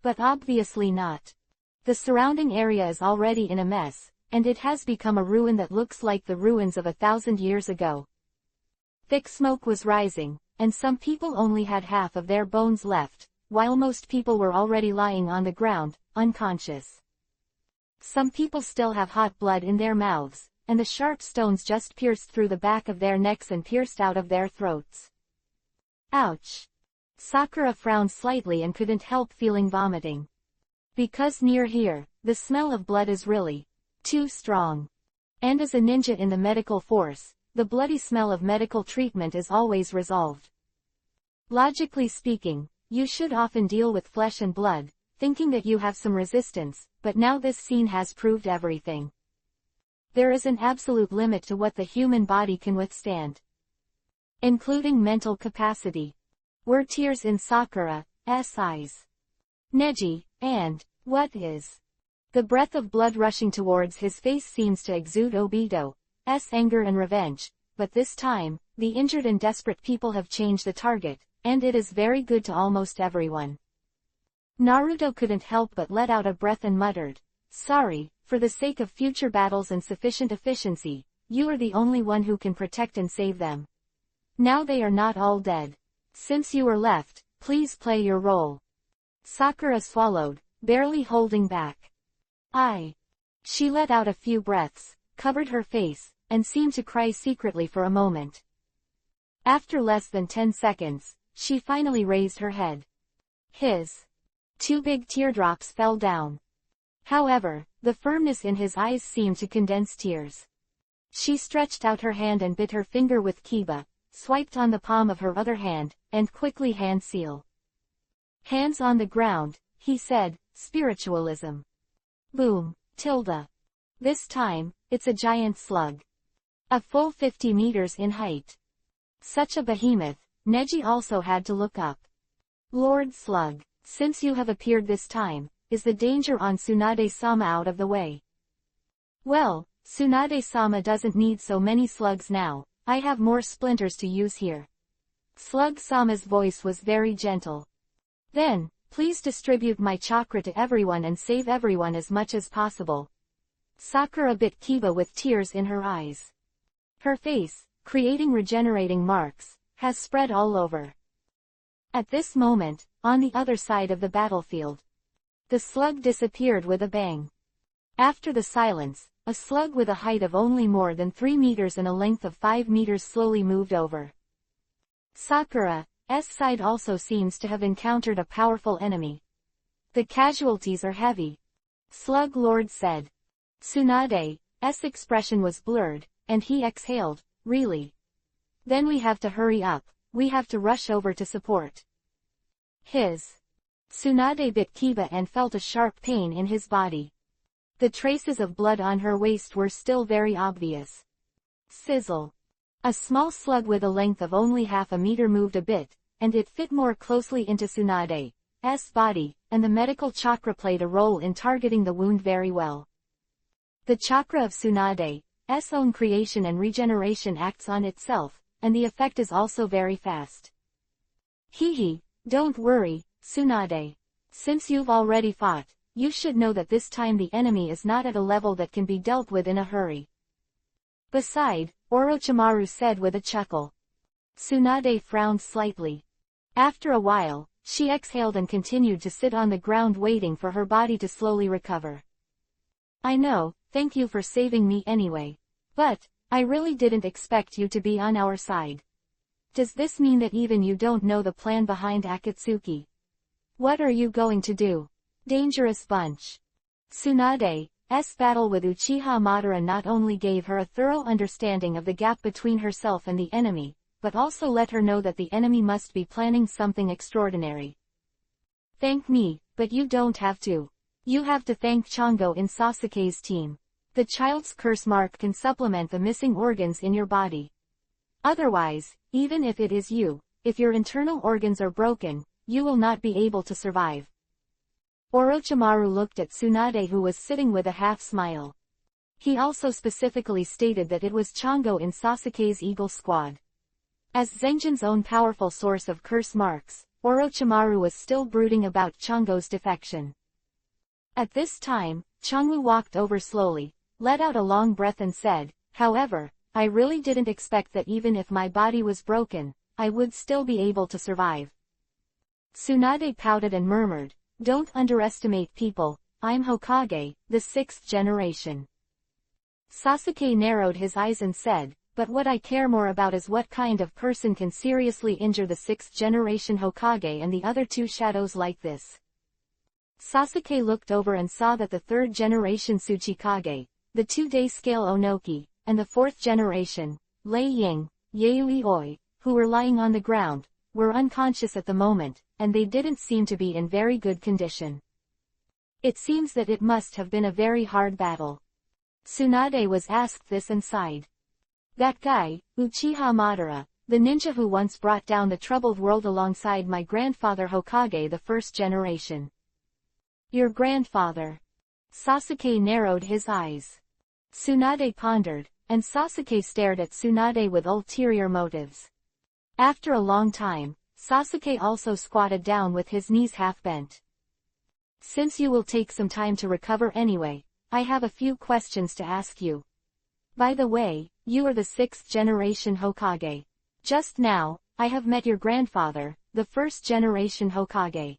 But obviously not. The surrounding area is already in a mess, and it has become a ruin that looks like the ruins of 1,000 years ago. Thick smoke was rising, and some people only had half of their bones left, while most people were already lying on the ground, unconscious. Some people still have hot blood in their mouths, and the sharp stones just pierced through the back of their necks and pierced out of their throats. Ouch! Sakura frowned slightly and couldn't help feeling vomiting. Because near here, the smell of blood is really too strong. And as a ninja in the medical force, the bloody smell of medical treatment is always resolved. Logically speaking, you should often deal with flesh and blood, thinking that you have some resistance, but now this scene has proved everything. There is an absolute limit to what the human body can withstand. Including mental capacity. Were tears in Sakura's eyes. Neji, and, what is? The breath of blood rushing towards his face seems to exude Obito's anger and revenge, but this time, the injured and desperate people have changed the target, and it is very good to almost everyone. Naruto couldn't help but let out a breath and muttered, "Sorry, for the sake of future battles and sufficient efficiency, you are the only one who can protect and save them. Now they are not all dead. Since you are left, please play your role." Sakura swallowed, barely holding back. She let out a few breaths, covered her face, and seemed to cry secretly for a moment. After less than 10 seconds, she finally raised her head. His 2 big teardrops fell down. However, the firmness in his eyes seemed to condense tears. She stretched out her hand and bit her finger with kiba, swiped on the palm of her other hand, and quickly hand seal. Hands on the ground, he said, spiritualism. Boom, tilde. This time, it's a giant slug. A full 50 meters in height. Such a behemoth, Neji also had to look up. Lord Slug, since you have appeared this time, is the danger on Tsunade-sama out of the way? Well, Tsunade-sama doesn't need so many slugs now, I have more splinters to use here. Slug-sama's voice was very gentle. Then, please distribute my chakra to everyone and save everyone as much as possible. Sakura bit Kiba with tears in her eyes. Her face, creating regenerating marks, has spread all over. At this moment, on the other side of the battlefield, the slug disappeared with a bang. After the silence, a slug with a height of only more than 3 meters and a length of 5 meters slowly moved over. Sakura's side also seems to have encountered a powerful enemy. The casualties are heavy. Slug Lord said. Tsunade's expression was blurred, and he exhaled, really? Then we have to hurry up, we have to rush over to support. Tsunade bit Kiba and felt a sharp pain in his body. The traces of blood on her waist were still very obvious. Sizzle. A small slug with a length of only half a meter moved a bit, and it fit more closely into Tsunade's body, and the medical chakra played a role in targeting the wound very well. The chakra of Tsunade's own creation and regeneration acts on itself, and the effect is also very fast. Don't worry, Tsunade. Since you've already fought, you should know that this time the enemy is not at a level that can be dealt with in a hurry. Beside, Orochimaru said with a chuckle. Tsunade frowned slightly. After a while, she exhaled and continued to sit on the ground waiting for her body to slowly recover. I know, thank you for saving me anyway. But, I really didn't expect you to be on our side. Does this mean that even you don't know the plan behind Akatsuki? What are you going to do? Dangerous bunch. Tsunade's battle with Uchiha Madara not only gave her a thorough understanding of the gap between herself and the enemy, but also let her know that the enemy must be planning something extraordinary. Thank me, but you don't have to. You have to thank Chango in Sasuke's team. The child's curse mark can supplement the missing organs in your body. Otherwise, even if it is you, if your internal organs are broken, you will not be able to survive. Orochimaru looked at Tsunade, who was sitting with a half-smile. He also specifically stated that it was Chango in Sasuke's Eagle Squad. As Zenjin's own powerful source of curse marks, Orochimaru was still brooding about Chango's defection. At this time, Changwu walked over slowly, let out a long breath and said, however, I really didn't expect that even if my body was broken, I would still be able to survive. Tsunade pouted and murmured, don't underestimate people, I'm Hokage, the 6th generation. Sasuke narrowed his eyes and said, but what I care more about is what kind of person can seriously injure the 6th generation Hokage and the other 2 shadows like this. Sasuke looked over and saw that the 3rd generation Tsuchikage, the 2-day scale Onoki, and the 4th generation, Lei Ying, Yayoi, who were lying on the ground, were unconscious at the moment, and they didn't seem to be in very good condition. It seems that it must have been a very hard battle. Tsunade was asked this and sighed. That guy, Uchiha Madara, the ninja who once brought down the troubled world alongside my grandfather Hokage the 1st generation. Your grandfather. Sasuke narrowed his eyes. Tsunade pondered, and Sasuke stared at Tsunade with ulterior motives. After a long time, Sasuke also squatted down with his knees half bent. Since you will take some time to recover anyway, I have a few questions to ask you. By the way, you are the 6th generation Hokage. Just now, I have met your grandfather, the 1st generation Hokage.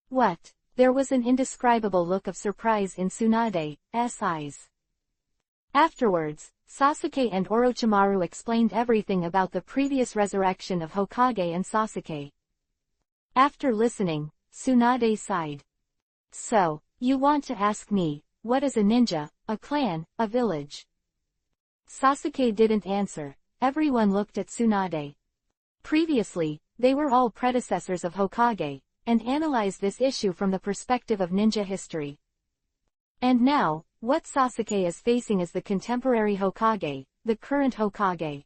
What? There was an indescribable look of surprise in Tsunade's eyes. Afterwards, Sasuke and Orochimaru explained everything about the previous resurrection of Hokage and Sasuke. After listening, Tsunade sighed. So, you want to ask me, what is a ninja, a clan, a village? Sasuke didn't answer. Everyone looked at Tsunade. Previously, they were all predecessors of Hokage, and analyzed this issue from the perspective of ninja history. And now, what Sasuke is facing is the contemporary Hokage, the current Hokage.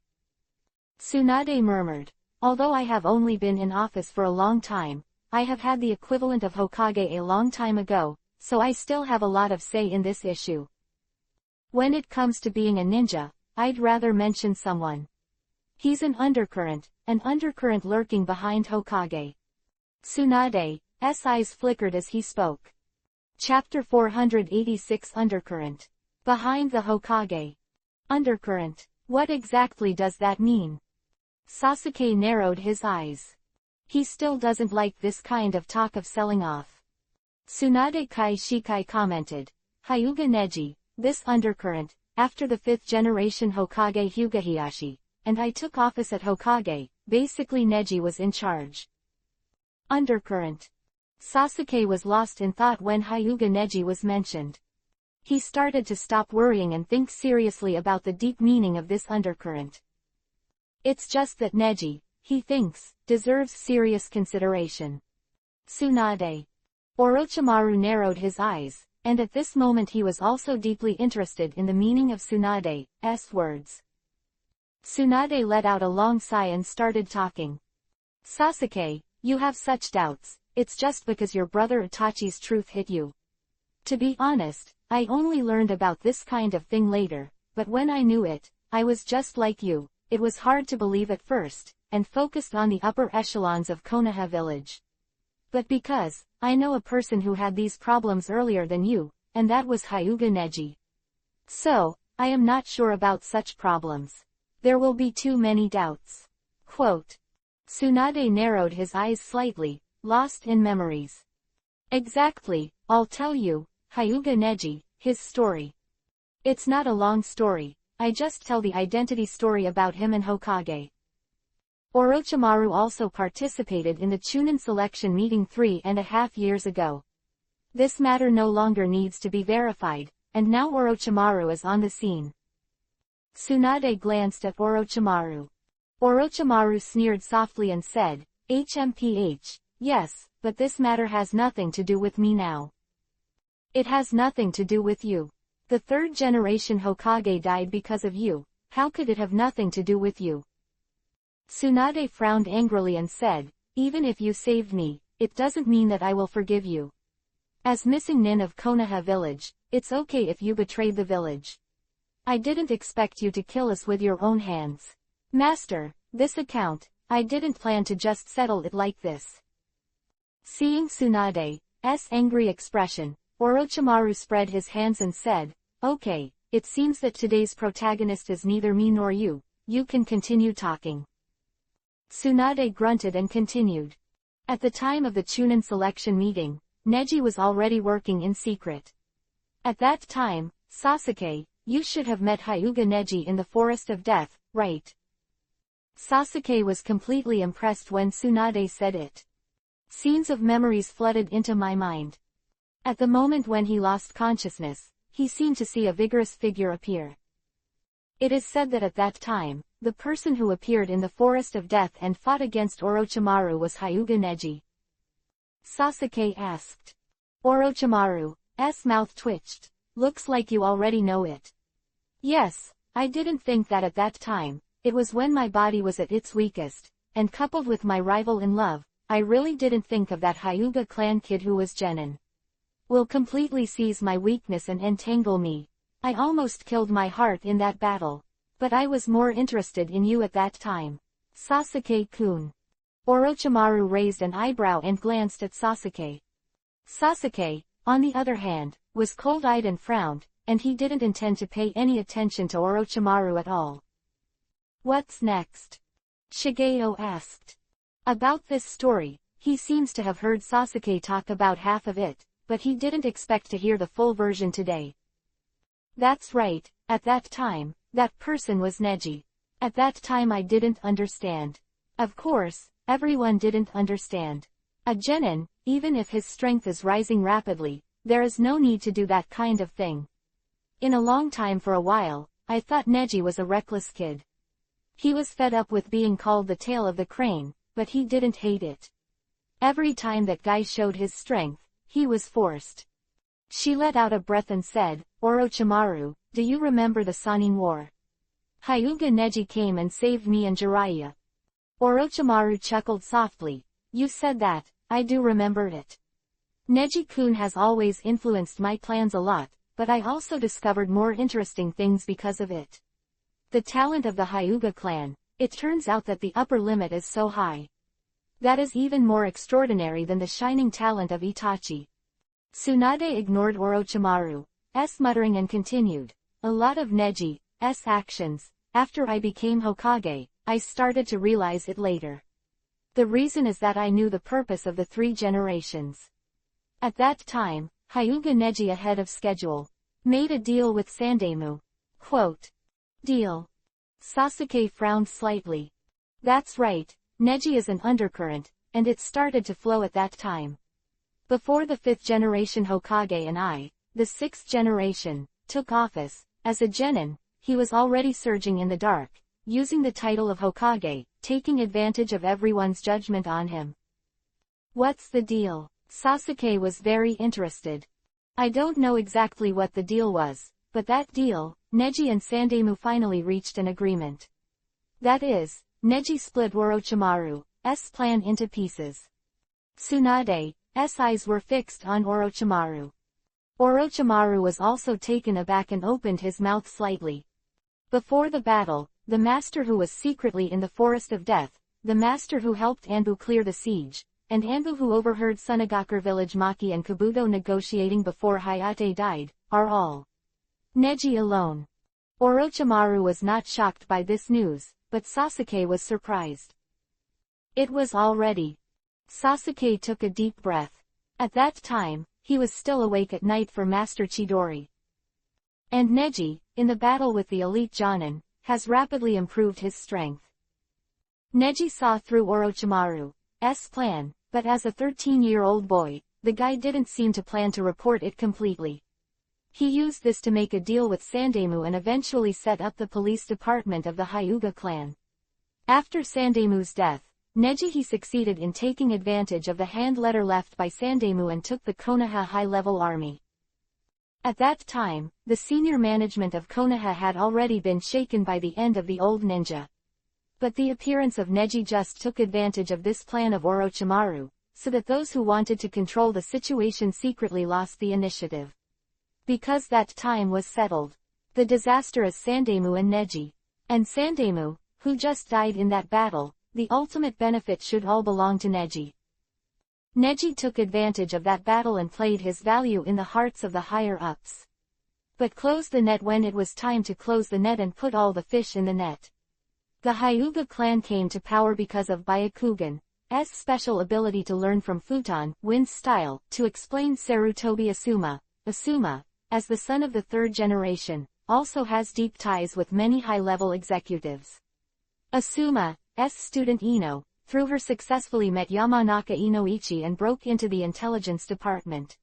Tsunade murmured, although I have only been in office for a long time, I have had the equivalent of Hokage a long time ago, so I still have a lot of say in this issue. When it comes to being a ninja, I'd rather mention someone. He's an undercurrent lurking behind Hokage. Tsunade's eyes flickered as he spoke. Chapter 486 Undercurrent. Behind the Hokage. Undercurrent. What exactly does that mean? Sasuke narrowed his eyes. He still doesn't like this kind of talk of selling off. Tsunade Kai Shikai commented. Hyuga Neji, this undercurrent, after the 5th generation Hokage Hyuga Hiyashi, and I took office at Hokage, basically Neji was in charge. Undercurrent. Sasuke was lost in thought when Hyuga Neji was mentioned. He started to stop worrying and think seriously about the deep meaning of this undercurrent. It's just that Neji, he thinks, deserves serious consideration. Tsunade. Orochimaru narrowed his eyes, and at this moment he was also deeply interested in the meaning of Tsunade's words. Tsunade let out a long sigh and started talking. Sasuke, you have such doubts, it's just because your brother Itachi's truth hit you. To be honest, I only learned about this kind of thing later, but when I knew it, I was just like you, it was hard to believe at first, and focused on the upper echelons of Konoha village. but because, I know a person who had these problems earlier than you, and that was Hyuga Neji. So, I am not sure about such problems. There will be too many doubts. Quote. Tsunade narrowed his eyes slightly, lost in memories. Exactly, I'll tell you, Hyuga Neji, his story. It's not a long story, I just tell the identity story about him and Hokage. Orochimaru also participated in the Chunin selection meeting 3.5 years ago. This matter no longer needs to be verified, and now Orochimaru is on the scene. Tsunade glanced at Orochimaru. Orochimaru sneered softly and said, HMPH, yes, but this matter has nothing to do with me now. It has nothing to do with you. The third generation Hokage died because of you, how could it have nothing to do with you? Tsunade frowned angrily and said, even if you saved me, it doesn't mean that I will forgive you. As missing nin of Konoha village, it's okay if you betrayed the village. I didn't expect you to kill us with your own hands. Master, this account, I didn't plan to just settle it like this. Seeing Tsunade's angry expression, Orochimaru spread his hands and said, okay, it seems that today's protagonist is neither me nor you can continue talking. Tsunade grunted and continued. At the time of the Chunin selection meeting, Neji was already working in secret. At that time, Sasuke, you should have met Hyuga Neji in the Forest of Death, right? Sasuke was completely impressed when Tsunade said it. Scenes of memories flooded into my mind. At the moment when he lost consciousness, he seemed to see a vigorous figure appear. It is said that at that time, the person who appeared in the Forest of Death and fought against Orochimaru was Hyuga Neji. Sasuke asked. Orochimaru's mouth twitched. Looks like you already know it. Yes, I didn't think that at that time, it was when my body was at its weakest, and coupled with my rival in love, I really didn't think of that Hyuga clan kid who was Genin. Will completely seize my weakness and entangle me. I almost killed my heart in that battle. But I was more interested in you at that time. Sasuke-kun. Orochimaru raised an eyebrow and glanced at Sasuke. Sasuke, on the other hand, was cold-eyed and frowned, and he didn't intend to pay any attention to Orochimaru at all. What's next? Shigeo asked. About this story, he seems to have heard Sasuke talk about half of it, but he didn't expect to hear the full version today. That's right, at that time, that person was Neji. At that time I didn't understand. Of course, everyone didn't understand. A Genin, even if his strength is rising rapidly, there is no need to do that kind of thing. In a long time for a while, I thought Neji was a reckless kid. He was fed up with being called the tail of the crane, but he didn't hate it. Every time that guy showed his strength, he was forced. She let out a breath and said, Orochimaru, do you remember the Sannin War? Hyuga Neji came and saved me and Jiraiya. Orochimaru chuckled softly. You said that, I do remember it. Neji-kun has always influenced my plans a lot, but I also discovered more interesting things because of it. The talent of the Hyuga clan, it turns out that the upper limit is so high. That is even more extraordinary than the shining talent of Itachi. Tsunade ignored Orochimaru's muttering and continued. A lot of Neji's actions, after I became Hokage, I started to realize it later. The reason is that I knew the purpose of the 3 generations. At that time, Hyuga Neji ahead of schedule, made a deal with Sandemu. Quote. Deal. Sasuke frowned slightly. That's right, Neji is an undercurrent, and it started to flow at that time. Before the 5th generation Hokage and I, the 6th generation, took office, as a Genin, he was already surging in the dark, using the title of Hokage, taking advantage of everyone's judgment on him. What's the deal? Sasuke was very interested. I don't know exactly what the deal was, but that deal, Neji and Sandemu finally reached an agreement. That is, Neji split Orochimaru's plan into pieces. Tsunade's eyes were fixed on Orochimaru. Orochimaru was also taken aback and opened his mouth slightly. Before the battle, the master who was secretly in the Forest of Death, the master who helped Anbu clear the siege, and Anbu, who overheard Sunagakure village Maki and Kabuto negotiating before Hayate died, are all. Neji alone. Orochimaru was not shocked by this news, but Sasuke was surprised. It was all ready. Sasuke took a deep breath. At that time, he was still awake at night for Master Chidori. And Neji, in the battle with the elite Jonin, has rapidly improved his strength. Neji saw through Orochimaru's plan, but as a 13-year-old boy, the guy didn't seem to plan to report it completely. He used this to make a deal with Sandemu and eventually set up the police department of the Hyuga clan. After Sandemu's death, Neji succeeded in taking advantage of the hand letter left by Sandemu and took the Konoha high-level army. At that time, the senior management of Konoha had already been shaken by the end of the old ninja. But the appearance of Neji just took advantage of this plan of Orochimaru, so that those who wanted to control the situation secretly lost the initiative. Because that time was settled. The disaster is Sandemu and Neji. And Sandemu, who just died in that battle, the ultimate benefit should all belong to Neji. Neji took advantage of that battle and played his value in the hearts of the higher-ups. But closed the net when it was time to close the net and put all the fish in the net. The Hyuga clan came to power because of Byakugan's special ability to learn from Futon, Wind's style, to explain Sarutobi Asuma. Asuma, as the son of the third generation, also has deep ties with many high-level executives. Asuma's student Ino, through her successfully met Yamanaka Inoichi and broke into the intelligence department.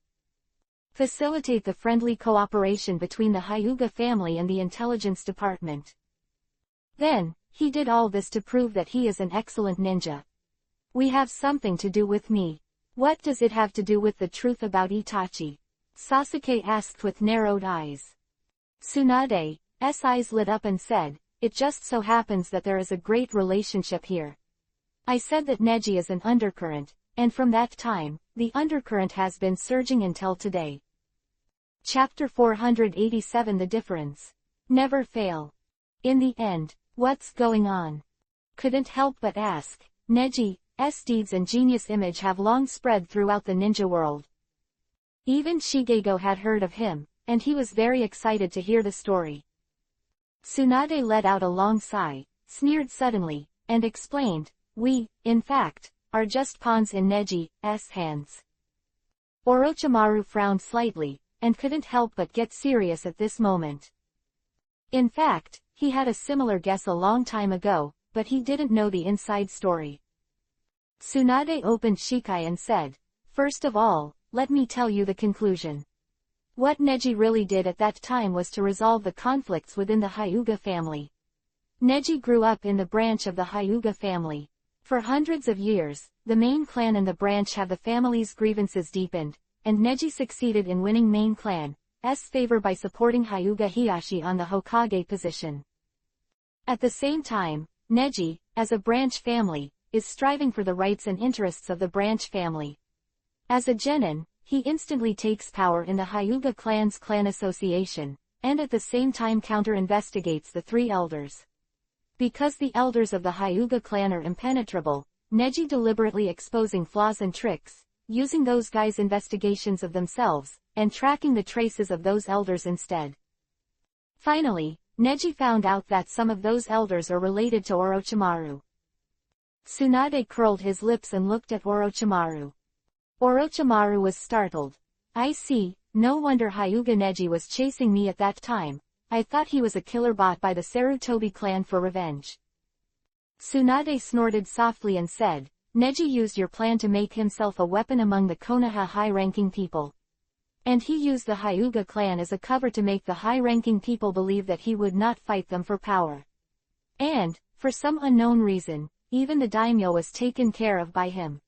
Facilitate the friendly cooperation between the Hyuga family and the intelligence department. Then, he did all this to prove that he is an excellent ninja. We have something to do with me. What does it have to do with the truth about Itachi? Sasuke asked with narrowed eyes. Tsunade's eyes lit up and said, it just so happens that there is a great relationship here. I said that Neji is an undercurrent, and from that time, the undercurrent has been surging until today. Chapter 487 The Difference. Never fail. In the end, what's going on? Couldn't help but ask. Neji's deeds and genius image have long spread throughout the ninja world. Even Shigego had heard of him, and he was very excited to hear the story. Tsunade let out a long sigh, sneered suddenly, and explained, we, in fact, are just pawns in Neji's hands. Orochimaru frowned slightly, and couldn't help but get serious at this moment. In fact, he had a similar guess a long time ago, but he didn't know the inside story. Tsunade opened Shikai and said, first of all, let me tell you the conclusion. What Neji really did at that time was to resolve the conflicts within the Hyuga family. Neji grew up in the branch of the Hyuga family. For hundreds of years, the main clan and the branch have the family's grievances deepened, and Neji succeeded in winning main clan's favor by supporting Hyuga Hiyashi on the Hokage position. At the same time, Neji, as a branch family, is striving for the rights and interests of the branch family. As a genin, he instantly takes power in the Hyuga clan's clan association, and at the same time counter-investigates the three elders. Because the elders of the Hyuga clan are impenetrable, Neji deliberately exposing flaws and tricks, using those guys' investigations of themselves, and tracking the traces of those elders instead. Finally, Neji found out that some of those elders are related to Orochimaru. Tsunade curled his lips and looked at Orochimaru. Orochimaru was startled. I see, no wonder Hyuga Neji was chasing me at that time. I thought he was a killer bought by the Sarutobi clan for revenge. Tsunade snorted softly and said, Neji used your plan to make himself a weapon among the Konoha high-ranking people. And he used the Hyuga clan as a cover to make the high-ranking people believe that he would not fight them for power. And, for some unknown reason, even the daimyo was taken care of by him.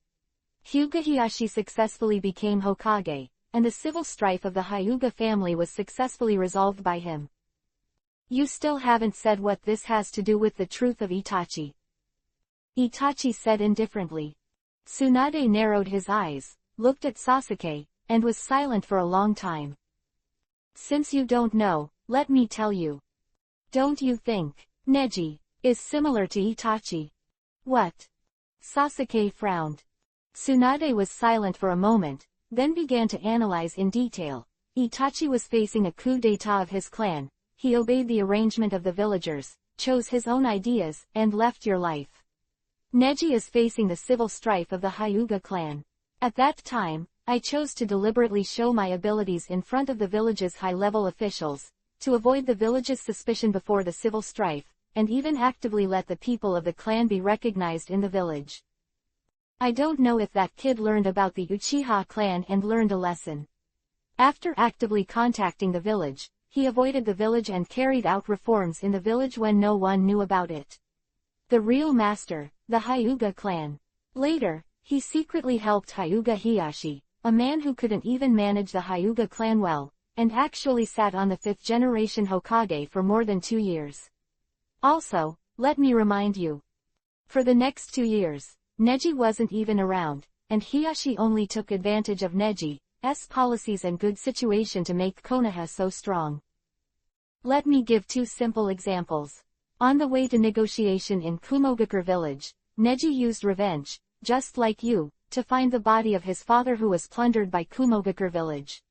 Hyuga Hiyashi successfully became Hokage, and the civil strife of the Hyuga family was successfully resolved by him. You still haven't said what this has to do with the truth of Itachi. Itachi said indifferently. Tsunade narrowed his eyes, looked at Sasuke, and was silent for a long time. Since you don't know, let me tell you. Don't you think Neji is similar to Itachi? What? Sasuke frowned. Tsunade was silent for a moment, then began to analyze in detail. Itachi was facing a coup d'état of his clan. He obeyed the arrangement of the villagers, chose his own ideas, and left your life. Neji is facing the civil strife of the Hyuga clan. At that time, I chose to deliberately show my abilities in front of the village's high-level officials, to avoid the village's suspicion before the civil strife, and even actively let the people of the clan be recognized in the village. I don't know if that kid learned about the Uchiha clan and learned a lesson. After actively contacting the village, he avoided the village and carried out reforms in the village when no one knew about it. The real master, the Hyuga clan. Later, he secretly helped Hyuga Hiyashi, a man who couldn't even manage the Hyuga clan well, and actually sat on the 5th generation Hokage for more than 2 years. Also, let me remind you. For the next 2 years, Neji wasn't even around, and Hiyashi only took advantage of Neji's policies and good situation to make Konoha so strong. Let me give 2 simple examples. On the way to negotiation in Kumogakure village, Neji used revenge, just like you, to find the body of his father who was plundered by Kumogakure village.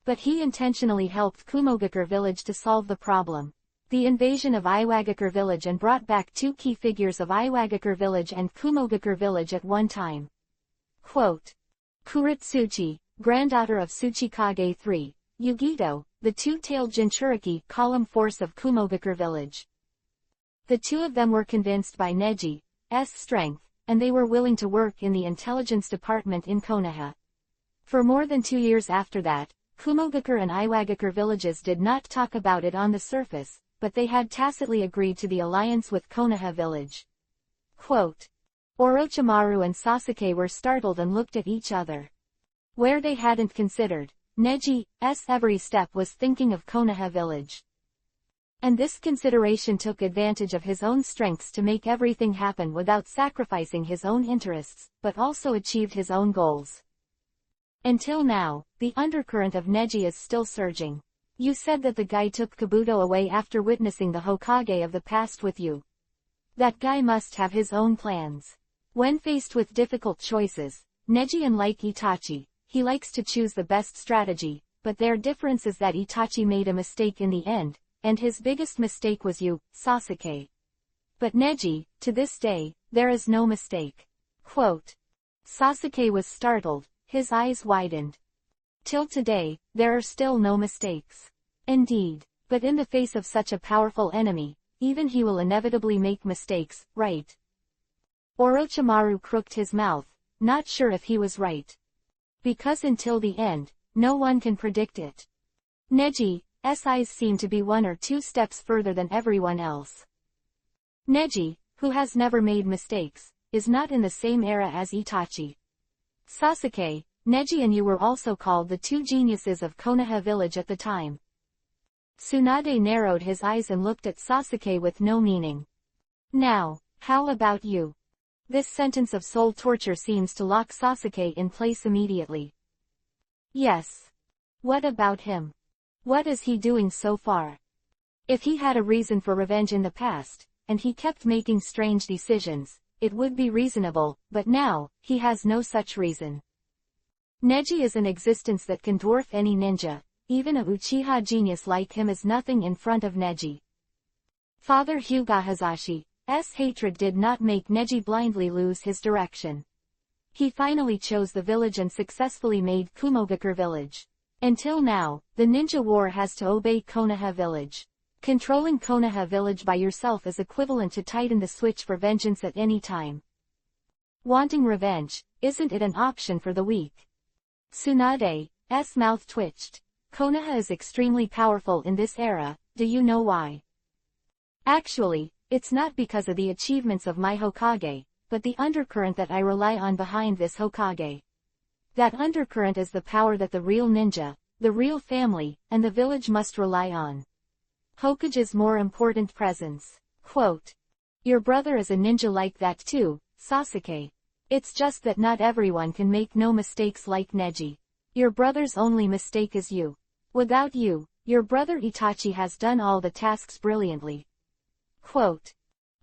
But he intentionally helped Kumogakure village to solve the problem. The invasion of Iwagakure village and brought back 2 key figures of Iwagakure village and Kumogakure village at one time. Quote. Kuritsuchi, granddaughter of Tsuchikage III, Yugito, the 2-tailed Jinchuriki column force of Kumogakure village. The 2 of them were convinced by Neji's strength, and they were willing to work in the intelligence department in Konoha. For more than 2 years after that, Kumogakure and Iwagakure villages did not talk about it on the surface, but they had tacitly agreed to the alliance with Konoha village. Quote. Orochimaru and Sasuke were startled and looked at each other. Where they hadn't considered, Neji's every step was thinking of Konoha village. And this consideration took advantage of his own strengths to make everything happen without sacrificing his own interests, but also achieved his own goals. Until now, the undercurrent of Neji is still surging. You said that the guy took Kabuto away after witnessing the Hokage of the past with you. That guy must have his own plans. When faced with difficult choices, Neji, unlike Itachi, he likes to choose the best strategy, but their difference is that Itachi made a mistake in the end, and his biggest mistake was you, Sasuke. But Neji, to this day, there is no mistake. Quote. Sasuke was startled, his eyes widened. Till today, there are still no mistakes. Indeed, but in the face of such a powerful enemy, even he will inevitably make mistakes, right? Orochimaru crooked his mouth, not sure if he was right. Because until the end, no one can predict it. Neji's eyes seem to be 1 or 2 steps further than everyone else. Neji, who has never made mistakes, is not in the same era as Itachi. Sasuke, Neji and you were also called the 2 geniuses of Konoha village at the time. Tsunade narrowed his eyes and looked at Sasuke with no meaning. Now, how about you? This sentence of soul torture seems to lock Sasuke in place immediately. Yes. What about him? What is he doing so far? If he had a reason for revenge in the past, and he kept making strange decisions, it would be reasonable, but now, he has no such reason. Neji is an existence that can dwarf any ninja, even a Uchiha genius like him is nothing in front of Neji. Father Hyuga Hazashi's hatred did not make Neji blindly lose his direction. He finally chose the village and successfully made Kumogakure village. Until now, the ninja war has to obey Konoha village. Controlling Konoha village by yourself is equivalent to tighten the switch for vengeance at any time. Wanting revenge, isn't it an option for the weak? Tsunade's mouth twitched. Konoha is extremely powerful in this era, do you know why? Actually, it's not because of the achievements of my Hokage, but the undercurrent that I rely on behind this Hokage. That undercurrent is the power that the real ninja, the real family, and the village must rely on. Hokage's more important presence. Quote. Your brother is a ninja like that too, Sasuke. It's just that not everyone can make no mistakes like Neji. Your brother's only mistake is you. Without you, your brother Itachi has done all the tasks brilliantly. Quote.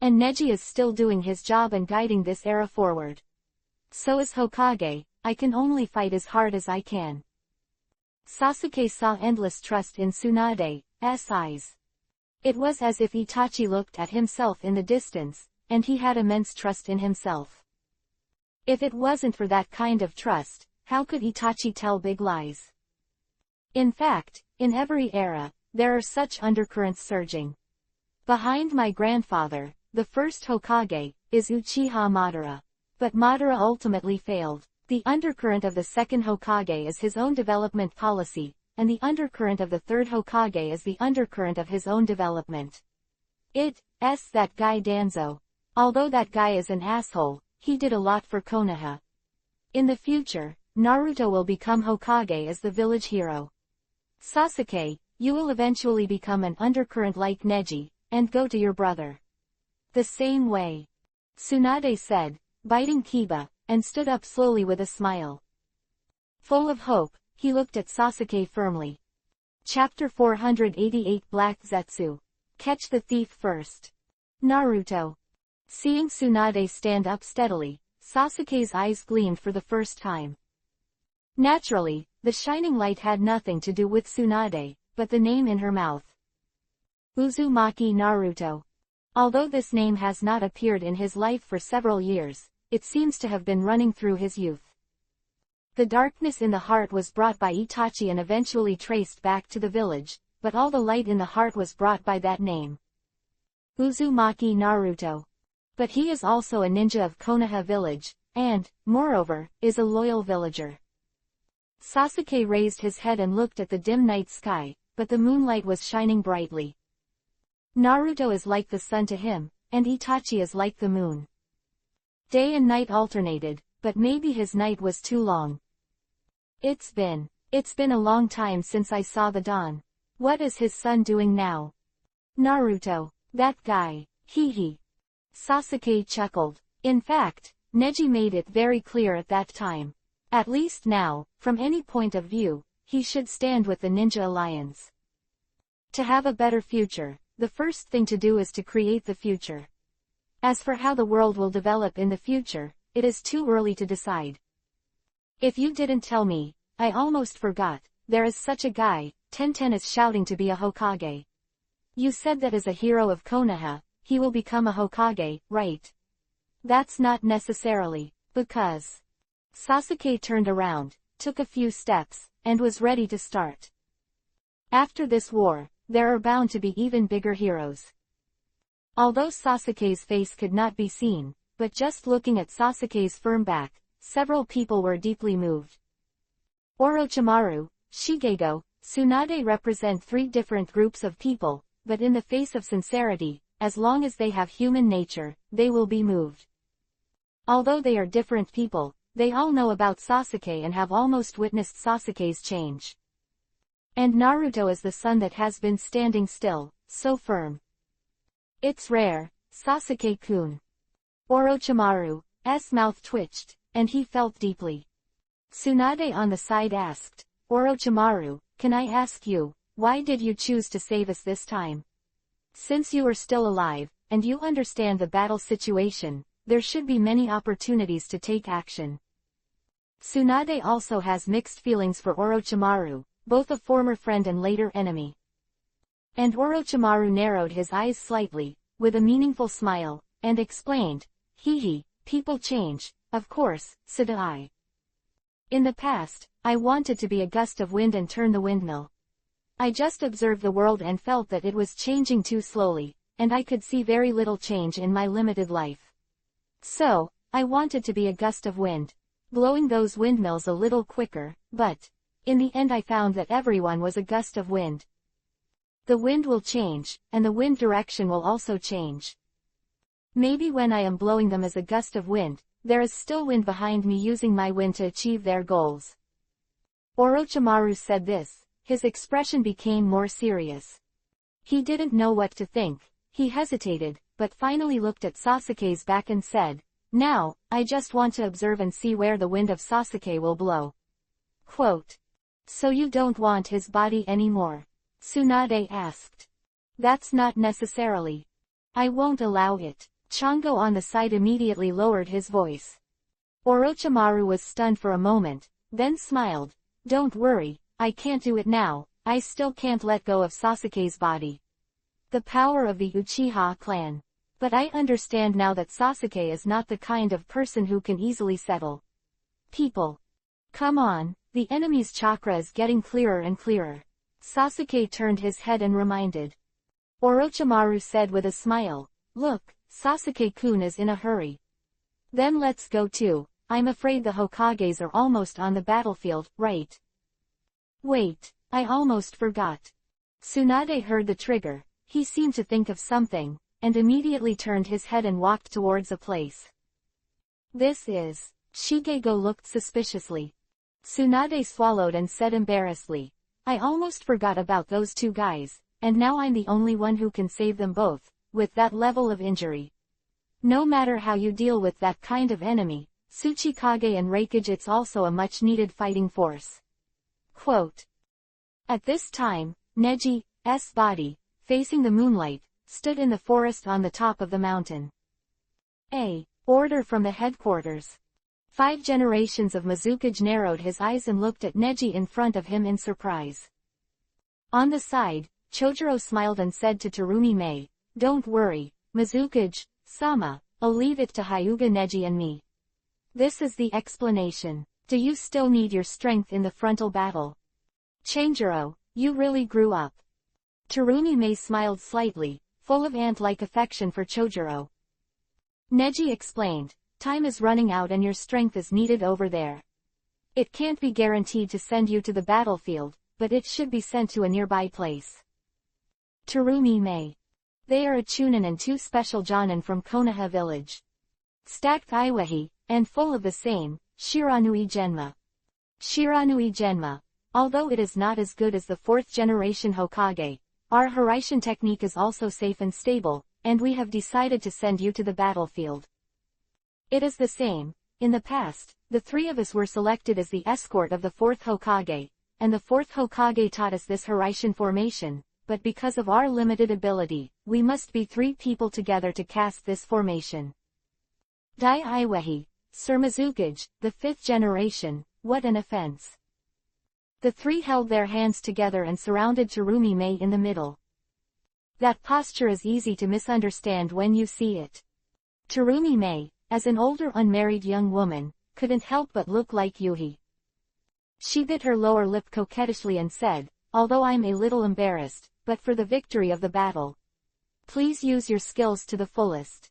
And Neji is still doing his job and guiding this era forward. So as Hokage, I can only fight as hard as I can. Sasuke saw endless trust in Tsunade's eyes. It was as if Itachi looked at himself in the distance, and he had immense trust in himself. If it wasn't for that kind of trust, how could Itachi tell big lies? In fact, in every era, there are such undercurrents surging. Behind my grandfather, the first Hokage, is Uchiha Madara. But Madara ultimately failed. The undercurrent of the second Hokage is his own development policy, and the undercurrent of the third Hokage is the undercurrent of his own development. It's that guy Danzo. Although that guy is an asshole, he did a lot for Konoha. In the future, Naruto will become Hokage as the village hero. Sasuke, you will eventually become an undercurrent like Neji, and go to your brother. The same way. Tsunade said, biting Kiba, and stood up slowly with a smile. Full of hope, he looked at Sasuke firmly. Chapter 488 Black Zetsu. Catch the thief first. Naruto. Seeing Tsunade stand up steadily, Sasuke's eyes gleamed for the first time. Naturally, the shining light had nothing to do with Tsunade, but the name in her mouth. Uzumaki Naruto. Although this name has not appeared in his life for several years, it seems to have been running through his youth. The darkness in the heart was brought by Itachi and eventually traced back to the village, but all the light in the heart was brought by that name. Uzumaki Naruto. But he is also a ninja of Konoha village, and, moreover, is a loyal villager. Sasuke raised his head and looked at the dim night sky, but the moonlight was shining brightly. Naruto is like the sun to him, and Itachi is like the moon. Day and night alternated, but maybe his night was too long. It's been a long time since I saw the dawn. What is his son doing now? Naruto, that guy, hee. Sasuke chuckled. In fact, Neji made it very clear at that time. At least now, from any point of view, he should stand with the Ninja Alliance. To have a better future, the first thing to do is to create the future. As for how the world will develop in the future, it is too early to decide. If you didn't tell me, I almost forgot, there is such a guy. Tenten is shouting to be a Hokage. You said that as a hero of Konoha, he will become a Hokage, right? That's not necessarily, because... Sasuke turned around, took a few steps, and was ready to start. After this war, there are bound to be even bigger heroes. Although Sasuke's face could not be seen, but just looking at Sasuke's firm back, several people were deeply moved. Orochimaru, Shigego, Tsunade represent three different groups of people, but in the face of sincerity, as long as they have human nature, they will be moved. Although they are different people, they all know about Sasuke and have almost witnessed Sasuke's change. And Naruto is the sun that has been standing still, so firm. It's rare, Sasuke-kun. Orochimaru's mouth twitched, and he felt deeply. Tsunade on the side asked, Orochimaru, can I ask you, why did you choose to save us this time? Since you are still alive, and you understand the battle situation, there should be many opportunities to take action. Tsunade also has mixed feelings for Orochimaru, both a former friend and later enemy. And Orochimaru narrowed his eyes slightly, with a meaningful smile, and explained, hee, people change, of course, so do I. In the past, I wanted to be a gust of wind and turn the windmill. I just observed the world and felt that it was changing too slowly, and I could see very little change in my limited life. So, I wanted to be a gust of wind, blowing those windmills a little quicker, but, in the end I found that everyone was a gust of wind. The wind will change, and the wind direction will also change. Maybe when I am blowing them as a gust of wind, there is still wind behind me using my wind to achieve their goals. Orochimaru said this, his expression became more serious. He didn't know what to think, he hesitated, but finally looked at Sasuke's back and said, now, I just want to observe and see where the wind of Sasuke will blow. Quote. So you don't want his body anymore? Tsunade asked. That's not necessarily. I won't allow it. Chongo on the side immediately lowered his voice. Orochimaru was stunned for a moment, then smiled. Don't worry, I can't do it now, I still can't let go of Sasuke's body. The power of the Uchiha clan. But I understand now that Sasuke is not the kind of person who can easily settle people. Come on, the enemy's chakra is getting clearer and clearer. Sasuke turned his head and reminded. Orochimaru said with a smile, look, Sasuke-kun is in a hurry. Then let's go too. I'm afraid the Hokages are almost on the battlefield, right? Wait, I almost forgot. Tsunade heard the trigger. He seemed to think of something, and immediately turned his head and walked towards a place. This is... Shigego looked suspiciously. Tsunade swallowed and said embarrassedly, I almost forgot about those two guys, and now I'm the only one who can save them both, with that level of injury. No matter how you deal with that kind of enemy, Tsuchikage and Raikage, it's also a much-needed fighting force. Quote. At this time, Neji's body, facing the moonlight, stood in the forest on the top of the mountain. A order from the headquarters. 5 generations of Mizukage narrowed his eyes and looked at Neji in front of him in surprise. On the side, Chojuro smiled and said to Terumi-Mei, don't worry, Mizukage-sama, I'll leave it to Hyuga Neji and me. This is the explanation. Do you still need your strength in the frontal battle? Chojuro, you really grew up. Terumi-Mei smiled slightly, full of ant-like affection for Chojuro. Neji explained, time is running out and your strength is needed over there. It can't be guaranteed to send you to the battlefield, but it should be sent to a nearby place. Terumi-Mei. They are a Chunin and 2 special Jonin from Konoha village. Stacked Iwahi, and full of the same, Shiranui Genma. Shiranui Genma. Although it is not as good as the 4th generation Hokage, our Hiraishin technique is also safe and stable, and we have decided to send you to the battlefield. It is the same. In the past, the 3 of us were selected as the escort of the 4th Hokage, and the 4th Hokage taught us this Hiraishin formation, but because of our limited ability, we must be 3 people together to cast this formation. Dai Iwahi, Sir Mizukage, the 5th generation, what an offense. The 3 held their hands together and surrounded Terumi-Mei in the middle. That posture is easy to misunderstand when you see it. Terumi-Mei, as an older unmarried young woman, couldn't help but look like Yuhi. She bit her lower lip coquettishly and said, although I'm a little embarrassed, but for the victory of the battle. Please use your skills to the fullest.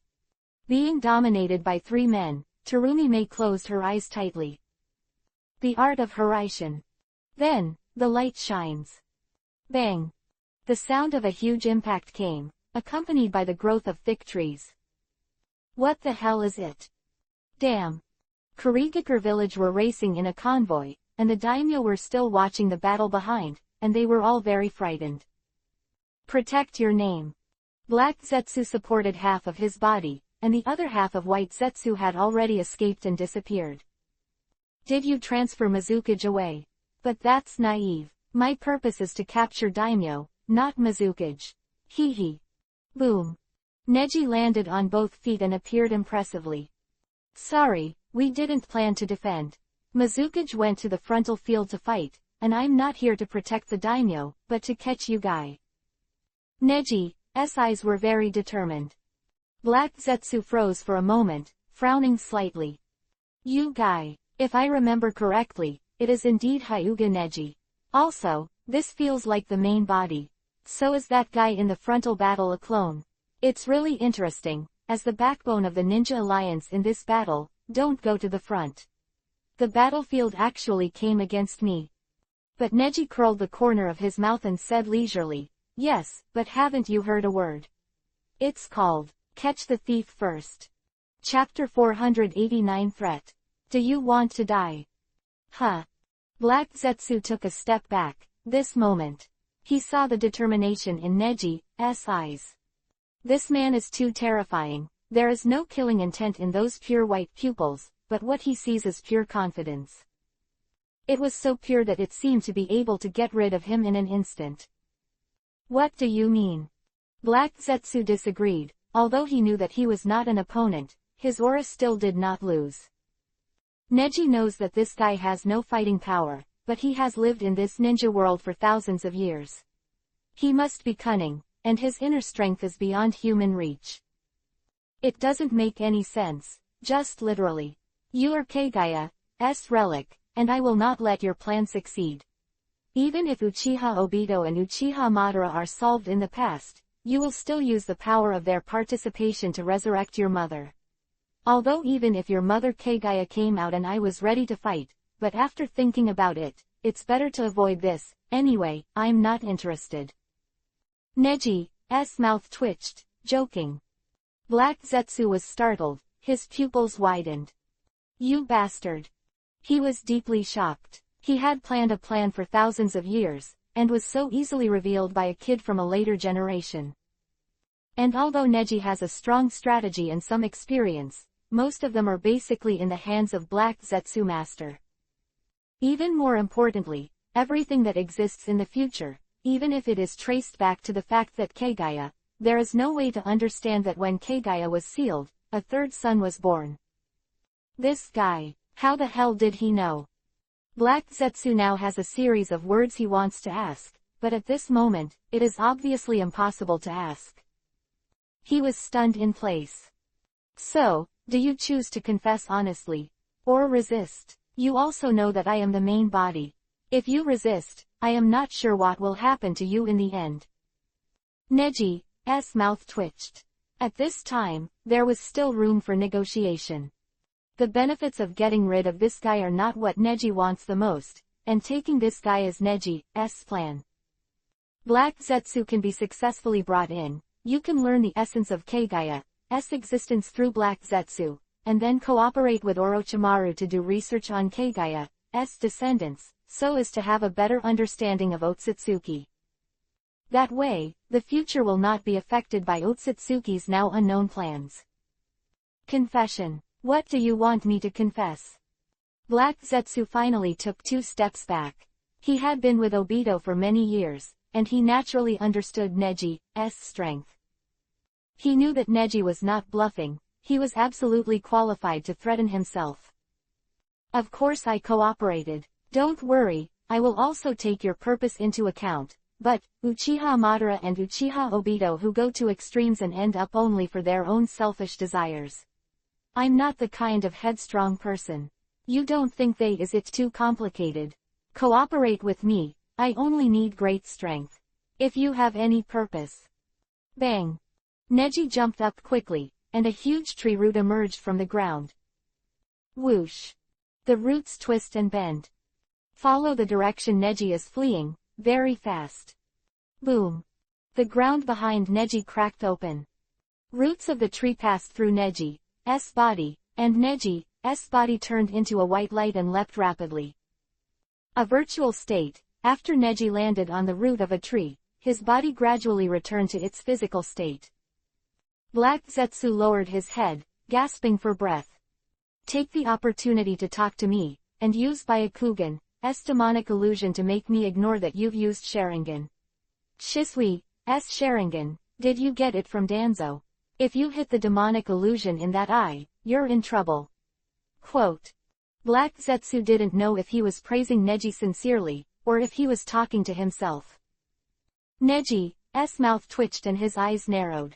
Being dominated by 3 men, Terumi-Mei closed her eyes tightly. The art of Hiraishin. Then, the light shines. Bang! The sound of a huge impact came, accompanied by the growth of thick trees. What the hell is it? Damn! Kurigakure village were racing in a convoy, and the daimyo were still watching the battle behind, and they were all very frightened. Protect your name. Black Zetsu supported half of his body, and the other half of White Zetsu had already escaped and disappeared. Did you transfer Mizukage away? But that's naive. My purpose is to capture daimyo, not Mizukage. Hee hee. Boom. Neji landed on both feet and appeared impressively. Sorry, we didn't plan to defend. Mizukage went to the frontal field to fight, and I'm not here to protect the daimyo, but to catch you guy. Neji's eyes were very determined. Black Zetsu froze for a moment, frowning slightly. You guy, if I remember correctly, it is indeed Hyuga Neji. Also, this feels like the main body. So is that guy in the frontal battle a clone? It's really interesting, as the backbone of the Ninja Alliance in this battle, don't go to the front. The battlefield actually came against me. But Neji curled the corner of his mouth and said leisurely, yes, but haven't you heard a word? It's called, Catch the Thief First. Chapter 489 Threat. Do you want to die? Huh. Black Zetsu took a step back, this moment. He saw the determination in Neji's eyes. This man is too terrifying. There is no killing intent in those pure white pupils, but what he sees is pure confidence. It was so pure that it seemed to be able to get rid of him in an instant. What do you mean? Black Zetsu disagreed. Although he knew that he was not an opponent, his aura still did not lose. Neji knows that this guy has no fighting power, but he has lived in this ninja world for thousands of years. He must be cunning, and his inner strength is beyond human reach. It doesn't make any sense, just literally. You are Kagaya's relic, and I will not let your plan succeed. Even if Uchiha Obito and Uchiha Madara are solved in the past, you will still use the power of their participation to resurrect your mother. Although even if your mother Kagaya came out and I was ready to fight, but after thinking about it, it's better to avoid this. Anyway, I'm not interested. Neji's mouth twitched, joking. Black Zetsu was startled, his pupils widened. You bastard. He was deeply shocked. He had planned a plan for thousands of years, and was so easily revealed by a kid from a later generation. And although Neji has a strong strategy and some experience, most of them are basically in the hands of Black Zetsu Master. Even more importantly, everything that exists in the future, even if it is traced back to the fact that Kagaya, there is no way to understand that when Kagaya was sealed, a third son was born. This guy, how the hell did he know? Black Zetsu now has a series of words he wants to ask, but at this moment, it is obviously impossible to ask. He was stunned in place. So, do you choose to confess honestly? Or resist? You also know that I am the main body. If you resist, I am not sure what will happen to you in the end. Neji's mouth twitched. At this time, there was still room for negotiation. The benefits of getting rid of this guy are not what Neji wants the most, and taking this guy is Neji's plan. Black Zetsu can be successfully brought in. You can learn the essence of Kagaya's existence through Black Zetsu, and then cooperate with Orochimaru to do research on Kagaya's descendants, so as to have a better understanding of Otsutsuki. That way, the future will not be affected by Otsutsuki's now unknown plans. Confession. What do you want me to confess? Black Zetsu finally took 2 steps back. He had been with Obito for many years, and he naturally understood Neji's strength. He knew that Neji was not bluffing, he was absolutely qualified to threaten himself. Of course I cooperated. Don't worry, I will also take your purpose into account, but, Uchiha Madara and Uchiha Obito who go to extremes and end up only for their own selfish desires. I'm not the kind of headstrong person. You don't think is it too complicated? Cooperate with me, I only need great strength. If you have any purpose. Bang! Neji jumped up quickly, and a huge tree root emerged from the ground. Whoosh! The roots twist and bend. Follow the direction Neji is fleeing, very fast. Boom! The ground behind Neji cracked open. Roots of the tree passed through Neji's body, and Neji's body turned into a white light and leapt rapidly. A virtual state. After Neji landed on the root of a tree, his body gradually returned to its physical state. Black Zetsu lowered his head, gasping for breath. Take the opportunity to talk to me, and use Byakugan's demonic illusion to make me ignore that you've used Sharingan. Shisui's Sharingan, did you get it from Danzo? If you hit the demonic illusion in that eye, you're in trouble. Quote. Black Zetsu didn't know if he was praising Neji sincerely, or if he was talking to himself. Neji's mouth twitched and his eyes narrowed.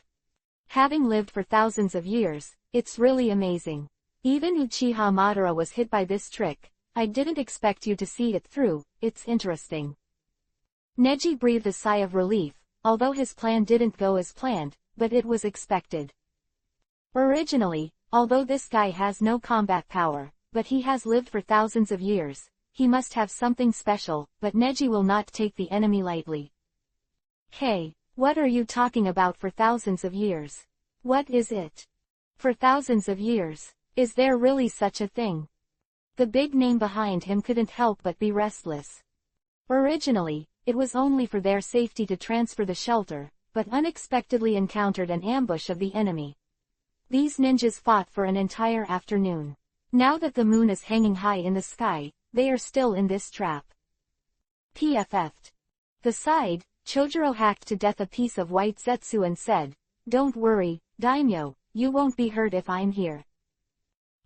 Having lived for thousands of years, it's really amazing. Even Uchiha Madara was hit by this trick. I didn't expect you to see it through, it's interesting. Neji breathed a sigh of relief, although his plan didn't go as planned, but it was expected. Originally, although this guy has no combat power, but he has lived for thousands of years, he must have something special, but Neji will not take the enemy lightly. Hey, what are you talking about for thousands of years? What is it? For thousands of years, is there really such a thing? The big name behind him couldn't help but be restless. Originally, it was only for their safety to transfer the shelter, but unexpectedly encountered an ambush of the enemy. These ninjas fought for an entire afternoon. Now that the moon is hanging high in the sky, they are still in this trap. PFF'd. The side, Chojuro hacked to death a piece of white Zetsu and said, "Don't worry, Daimyo, you won't be hurt if I'm here."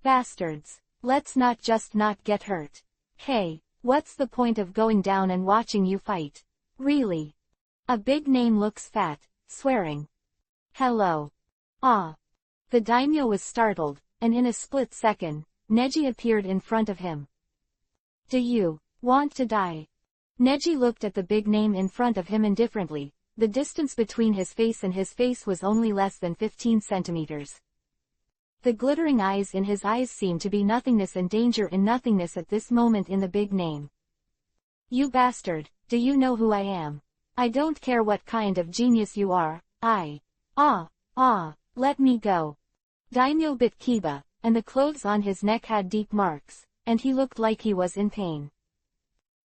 Bastards. Let's not just not get hurt. Hey, what's the point of going down and watching you fight? Really? A big name looks fat, swearing. Hello. Ah. The daimyo was startled, and in a split second, Neji appeared in front of him. Do you want to die? Neji looked at the big name in front of him indifferently. The distance between his face and his face was only less than 15 centimeters. The glittering eyes in his eyes seemed to be nothingness and danger in nothingness at this moment in the big name. You bastard, do you know who I am? I don't care what kind of genius you are, let me go. Daimyo bit Kiba, and the clothes on his neck had deep marks, and he looked like he was in pain.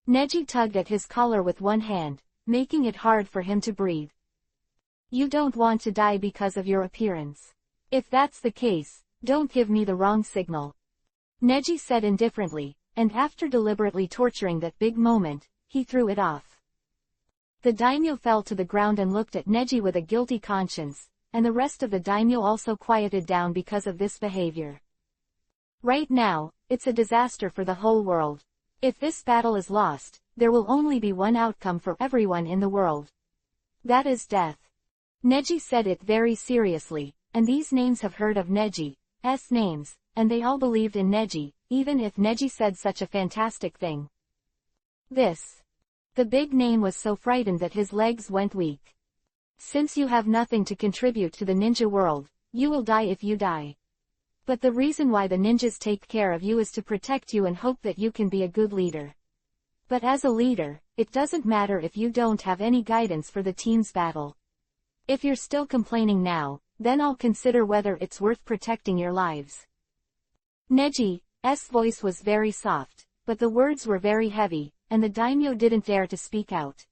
Neji tugged at his collar with one hand, making it hard for him to breathe. You don't want to die because of your appearance. If that's the case, don't give me the wrong signal. Neji said indifferently, and after deliberately torturing that big moment, he threw it off. The daimyo fell to the ground and looked at Neji with a guilty conscience, and the rest of the daimyo also quieted down because of this behavior. Right now, it's a disaster for the whole world. If this battle is lost, there will only be one outcome for everyone in the world. That is death. Neji said it very seriously, and these names have heard of Neji's names, and they all believed in Neji, even if Neji said such a fantastic thing. The big name was so frightened that his legs went weak. Since you have nothing to contribute to the ninja world, you will die if you die. But the reason why the ninjas take care of you is to protect you and hope that you can be a good leader. But as a leader, it doesn't matter if you don't have any guidance for the team's battle. If you're still complaining now, then I'll consider whether it's worth protecting your lives. Neji's voice was very soft, but the words were very heavy, and the daimyo didn't dare to speak out.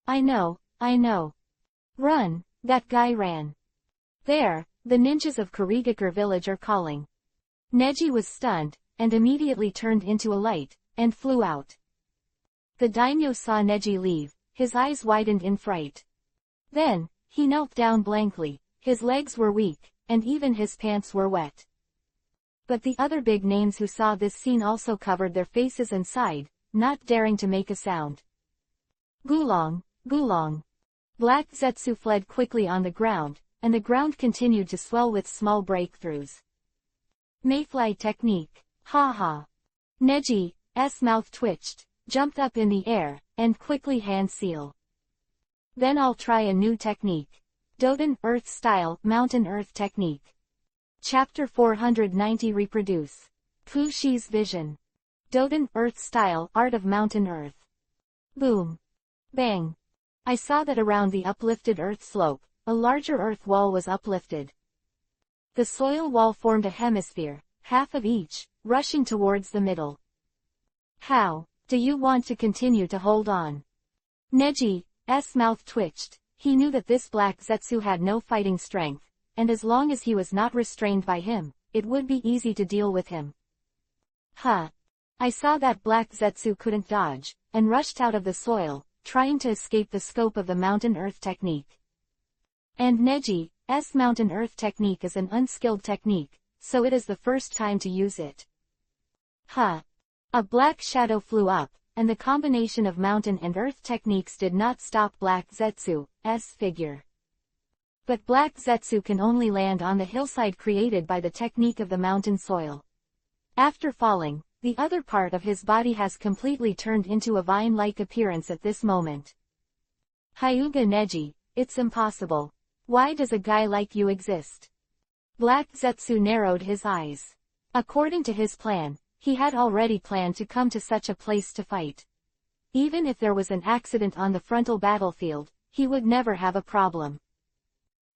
I know. Run, that guy ran. There, the ninjas of Kurigakure village are calling. Neji was stunned, and immediately turned into a light, and flew out. The daimyo saw Neji leave, his eyes widened in fright. Then, he knelt down blankly, his legs were weak, and even his pants were wet. But the other big names who saw this scene also covered their faces and sighed, not daring to make a sound. Gulong. Black Zetsu fled quickly on the ground, and the ground continued to swell with small breakthroughs. Mayfly technique. Ha. Neji's mouth twitched, jumped up in the air, and quickly hand seal. Then I'll try a new technique. Doden Earth Style Mountain Earth Technique. Chapter 490 Reproduce. Fushi's Vision. Doden Earth Style Art of Mountain Earth. Boom. Bang. I saw that around the uplifted earth slope, a larger earth wall was uplifted. The soil wall formed a hemisphere, half of each, rushing towards the middle. How do you want to continue to hold on? Neji's mouth twitched. He knew that this black Zetsu had no fighting strength, and as long as he was not restrained by him, it would be easy to deal with him. I saw that black Zetsu couldn't dodge, and rushed out of the soil, trying to escape the scope of the Mountain Earth technique. And Neji's Mountain Earth technique is an unskilled technique, so it is the first time to use it. A black shadow flew up, and the combination of mountain and earth techniques did not stop Black Zetsu's figure. But Black Zetsu can only land on the hillside created by the technique of the mountain soil. After falling, the other part of his body has completely turned into a vine-like appearance at this moment. Hyuga Neji, it's impossible. Why does a guy like you exist? Black Zetsu narrowed his eyes. According to his plan, he had already planned to come to such a place to fight. Even if there was an accident on the frontal battlefield, he would never have a problem.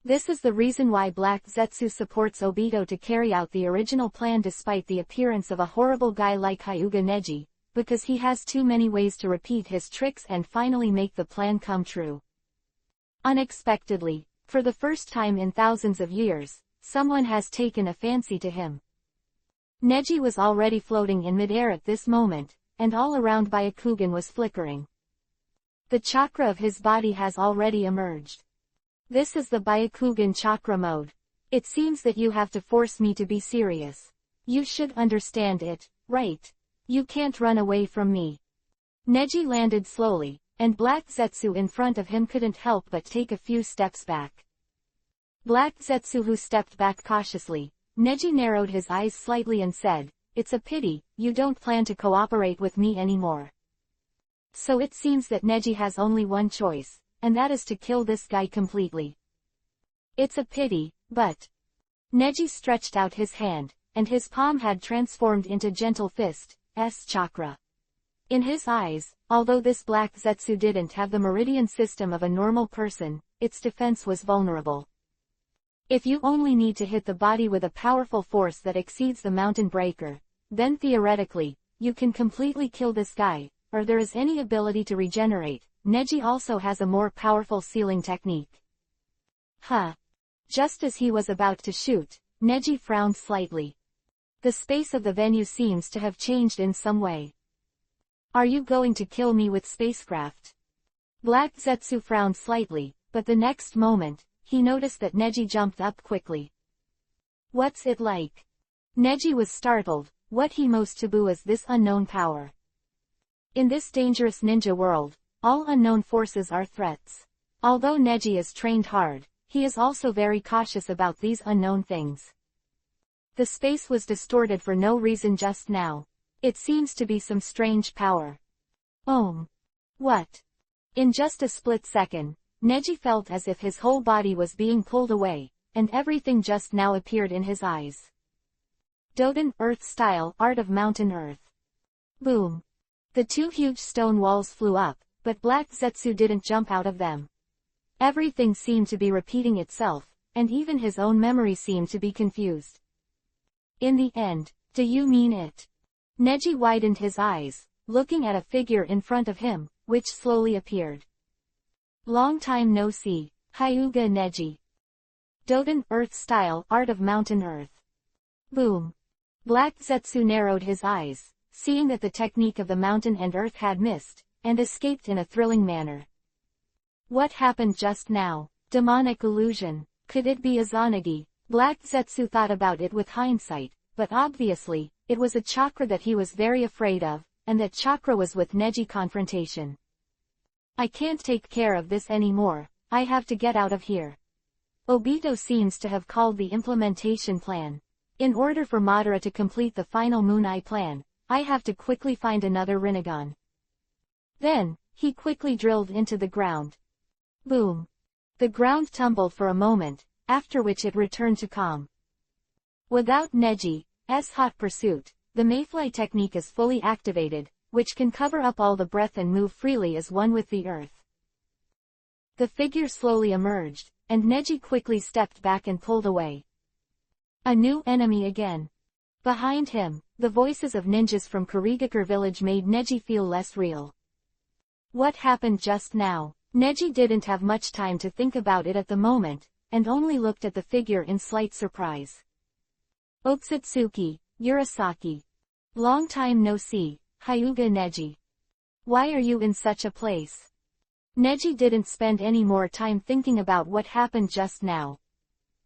This is the reason why Black Zetsu supports Obito to carry out the original plan despite the appearance of a horrible guy like Hyuga Neji, because he has too many ways to repeat his tricks and finally make the plan come true. Unexpectedly, for the first time in thousands of years, someone has taken a fancy to him. Neji was already floating in midair at this moment, and all around Byakugan was flickering. The chakra of his body has already emerged. This is the Byakugan chakra mode. It seems that you have to force me to be serious. You should understand it, right? You can't run away from me. Neji landed slowly, and Black Zetsu in front of him couldn't help but take a few steps back. Black Zetsu who stepped back cautiously. Neji narrowed his eyes slightly and said, "It's a pity, you don't plan to cooperate with me anymore." So it seems that Neji has only one choice, and that is to kill this guy completely. It's a pity, but... Neji stretched out his hand, and his palm had transformed into Gentle Fist, S chakra. In his eyes, although this Black Zetsu didn't have the meridian system of a normal person, its defense was vulnerable. If you only need to hit the body with a powerful force that exceeds the mountain breaker, then theoretically, you can completely kill this guy, or there is any ability to regenerate. Neji also has a more powerful sealing technique. Huh. Just as he was about to shoot, Neji frowned slightly. The space of the venue seems to have changed in some way. Are you going to kill me with spacecraft? Black Zetsu frowned slightly, but the next moment, he noticed that Neji jumped up quickly. What's it like? Neji was startled. What he most taboo is this unknown power. In this dangerous ninja world, all unknown forces are threats. Although Neji is trained hard, he is also very cautious about these unknown things. The space was distorted for no reason just now. It seems to be some strange power. What? In just a split second, Neji felt as if his whole body was being pulled away, and everything just now appeared in his eyes. Doden Earth-style Art of Mountain Earth. Boom. The two huge stone walls flew up, but Black Zetsu didn't jump out of them. Everything seemed to be repeating itself, and even his own memory seemed to be confused. In the end, do you mean it? Neji widened his eyes, looking at a figure in front of him, which slowly appeared. Long time no see, Hyuga Neji. Doden Earth-style Art of Mountain Earth. Boom. Black Zetsu narrowed his eyes, seeing that the technique of the mountain and earth had missed, and escaped in a thrilling manner. What happened just now? Demonic illusion. Could it be Izanagi? Black Zetsu thought about it with hindsight, but obviously, it was a chakra that he was very afraid of, and that chakra was with Neji confrontation. I can't take care of this anymore, I have to get out of here. Obito seems to have called the implementation plan. In order for Madara to complete the final Moon Eye plan, I have to quickly find another Rinnegan. Then, he quickly drilled into the ground. Boom. The ground tumbled for a moment, after which it returned to calm. Without Neji's hot pursuit, the Mayfly technique is fully activated, which can cover up all the breath and move freely as one with the earth. The figure slowly emerged, and Neji quickly stepped back and pulled away. A new enemy again. Behind him, the voices of ninjas from Kurigakure village made Neji feel less real. What happened just now? Neji didn't have much time to think about it at the moment, and only looked at the figure in slight surprise. Otsutsuki, Urasaki. Long time no see, Hyuga Neji. Why are you in such a place? Neji didn't spend any more time thinking about what happened just now.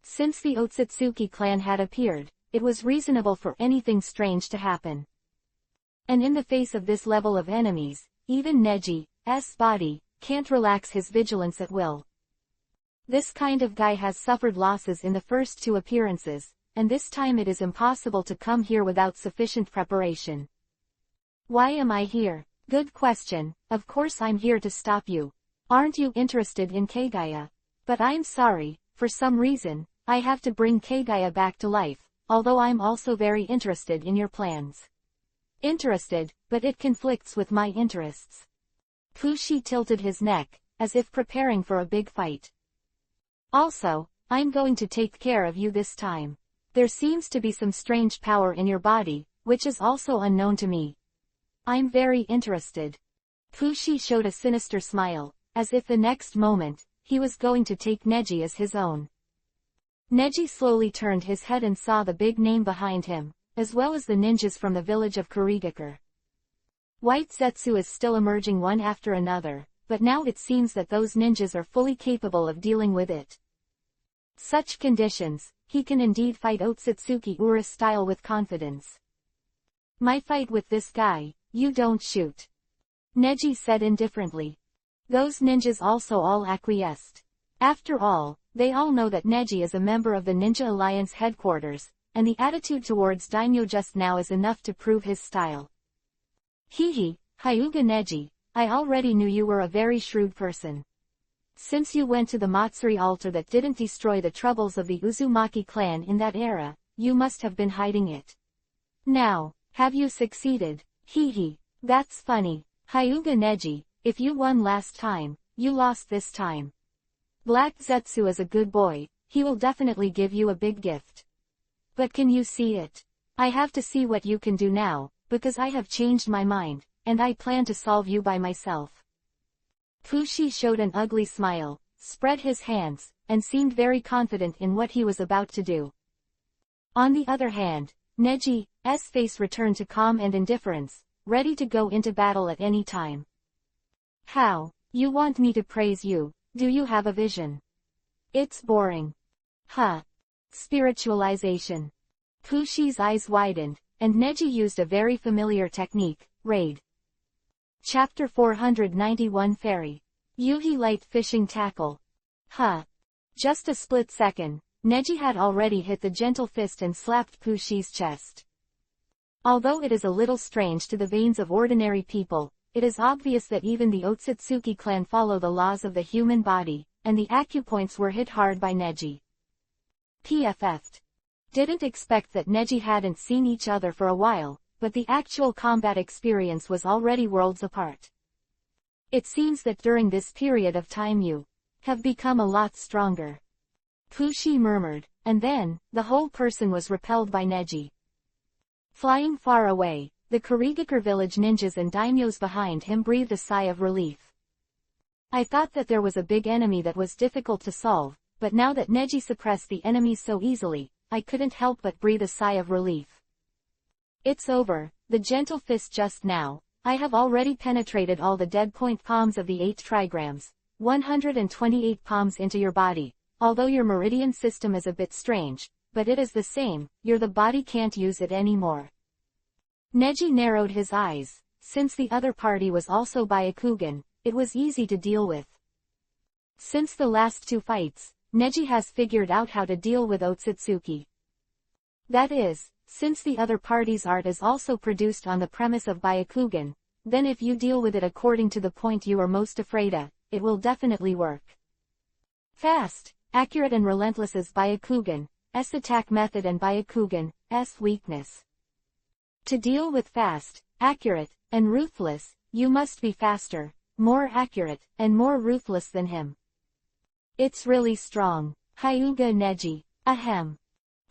Since the Otsutsuki clan had appeared, it was reasonable for anything strange to happen. And in the face of this level of enemies, even Neji's body can't relax his vigilance at will. This kind of guy has suffered losses in the first two appearances, and this time it is impossible to come here without sufficient preparation. Why am I here? Good question. Of course I'm here to stop you. Aren't you interested in Kagaya? But I'm sorry, for some reason, I have to bring Kagaya back to life, although I'm also very interested in your plans. Interested, but it conflicts with my interests. Fushi tilted his neck, as if preparing for a big fight. Also, I'm going to take care of you this time. There seems to be some strange power in your body, which is also unknown to me. I'm very interested. Fushi showed a sinister smile, as if the next moment, he was going to take Neji as his own. Neji slowly turned his head and saw the big name behind him, as well as the ninjas from the village of Kurigakure. White Zetsu is still emerging one after another, but now it seems that those ninjas are fully capable of dealing with it. Such conditions, he can indeed fight Otsutsuki Ura style with confidence. My fight with this guy, you don't shoot. Neji said indifferently. Those ninjas also all acquiesced. After all, they all know that Neji is a member of the Ninja Alliance headquarters, and the attitude towards daimyo just now is enough to prove his style. Hihi, Hyuga Neji, I already knew you were a very shrewd person. Since you went to the Matsuri altar that didn't destroy the troubles of the Uzumaki clan in that era, you must have been hiding it. Now, have you succeeded? Hihi, that's funny. Hyuga Neji, if you won last time, you lost this time. Black Zetsu is a good boy, he will definitely give you a big gift. But can you see it? I have to see what you can do now, because I have changed my mind, and I plan to solve you by myself. Fushi showed an ugly smile, spread his hands, and seemed very confident in what he was about to do. On the other hand, Neji's face returned to calm and indifference, ready to go into battle at any time. How? You want me to praise you? Do you have a vision? It's boring. Huh. Spiritualization. Fushi's eyes widened, and Neji used a very familiar technique, raid. Chapter 491 Fairy. Yuhi Light Fishing Tackle. Huh. Just a split second, Neji had already hit the gentle fist and slapped Fushi's chest. Although it is a little strange to the veins of ordinary people, it is obvious that even the Otsutsuki clan follow the laws of the human body, and the acupoints were hit hard by Neji. PFF'd. Didn't expect that Neji hadn't seen each other for a while, but the actual combat experience was already worlds apart. It seems that during this period of time you have become a lot stronger. Fushi murmured, and then, the whole person was repelled by Neji. Flying far away, the Kurigakure village ninjas and daimyos behind him breathed a sigh of relief. I thought that there was a big enemy that was difficult to solve, but now that Neji suppressed the enemies so easily, I couldn't help but breathe a sigh of relief. It's over, the gentle fist just now. I have already penetrated all the dead point palms of the 8 trigrams, 128 palms into your body. Although your meridian system is a bit strange, but it is the same, the body can't use it anymore. Neji narrowed his eyes. Since the other party was also Byakugan, it was easy to deal with. Since the last 2 fights, Neji has figured out how to deal with Otsutsuki. That is, since the other party's art is also produced on the premise of Byakugan, then if you deal with it according to the point you are most afraid of, it will definitely work. Fast, accurate and relentless is Byakugan's attack method and Byakugan's weakness. To deal with fast, accurate, and ruthless, you must be faster, more accurate, and more ruthless than him. It's really strong. Hyuga Neji. Ahem.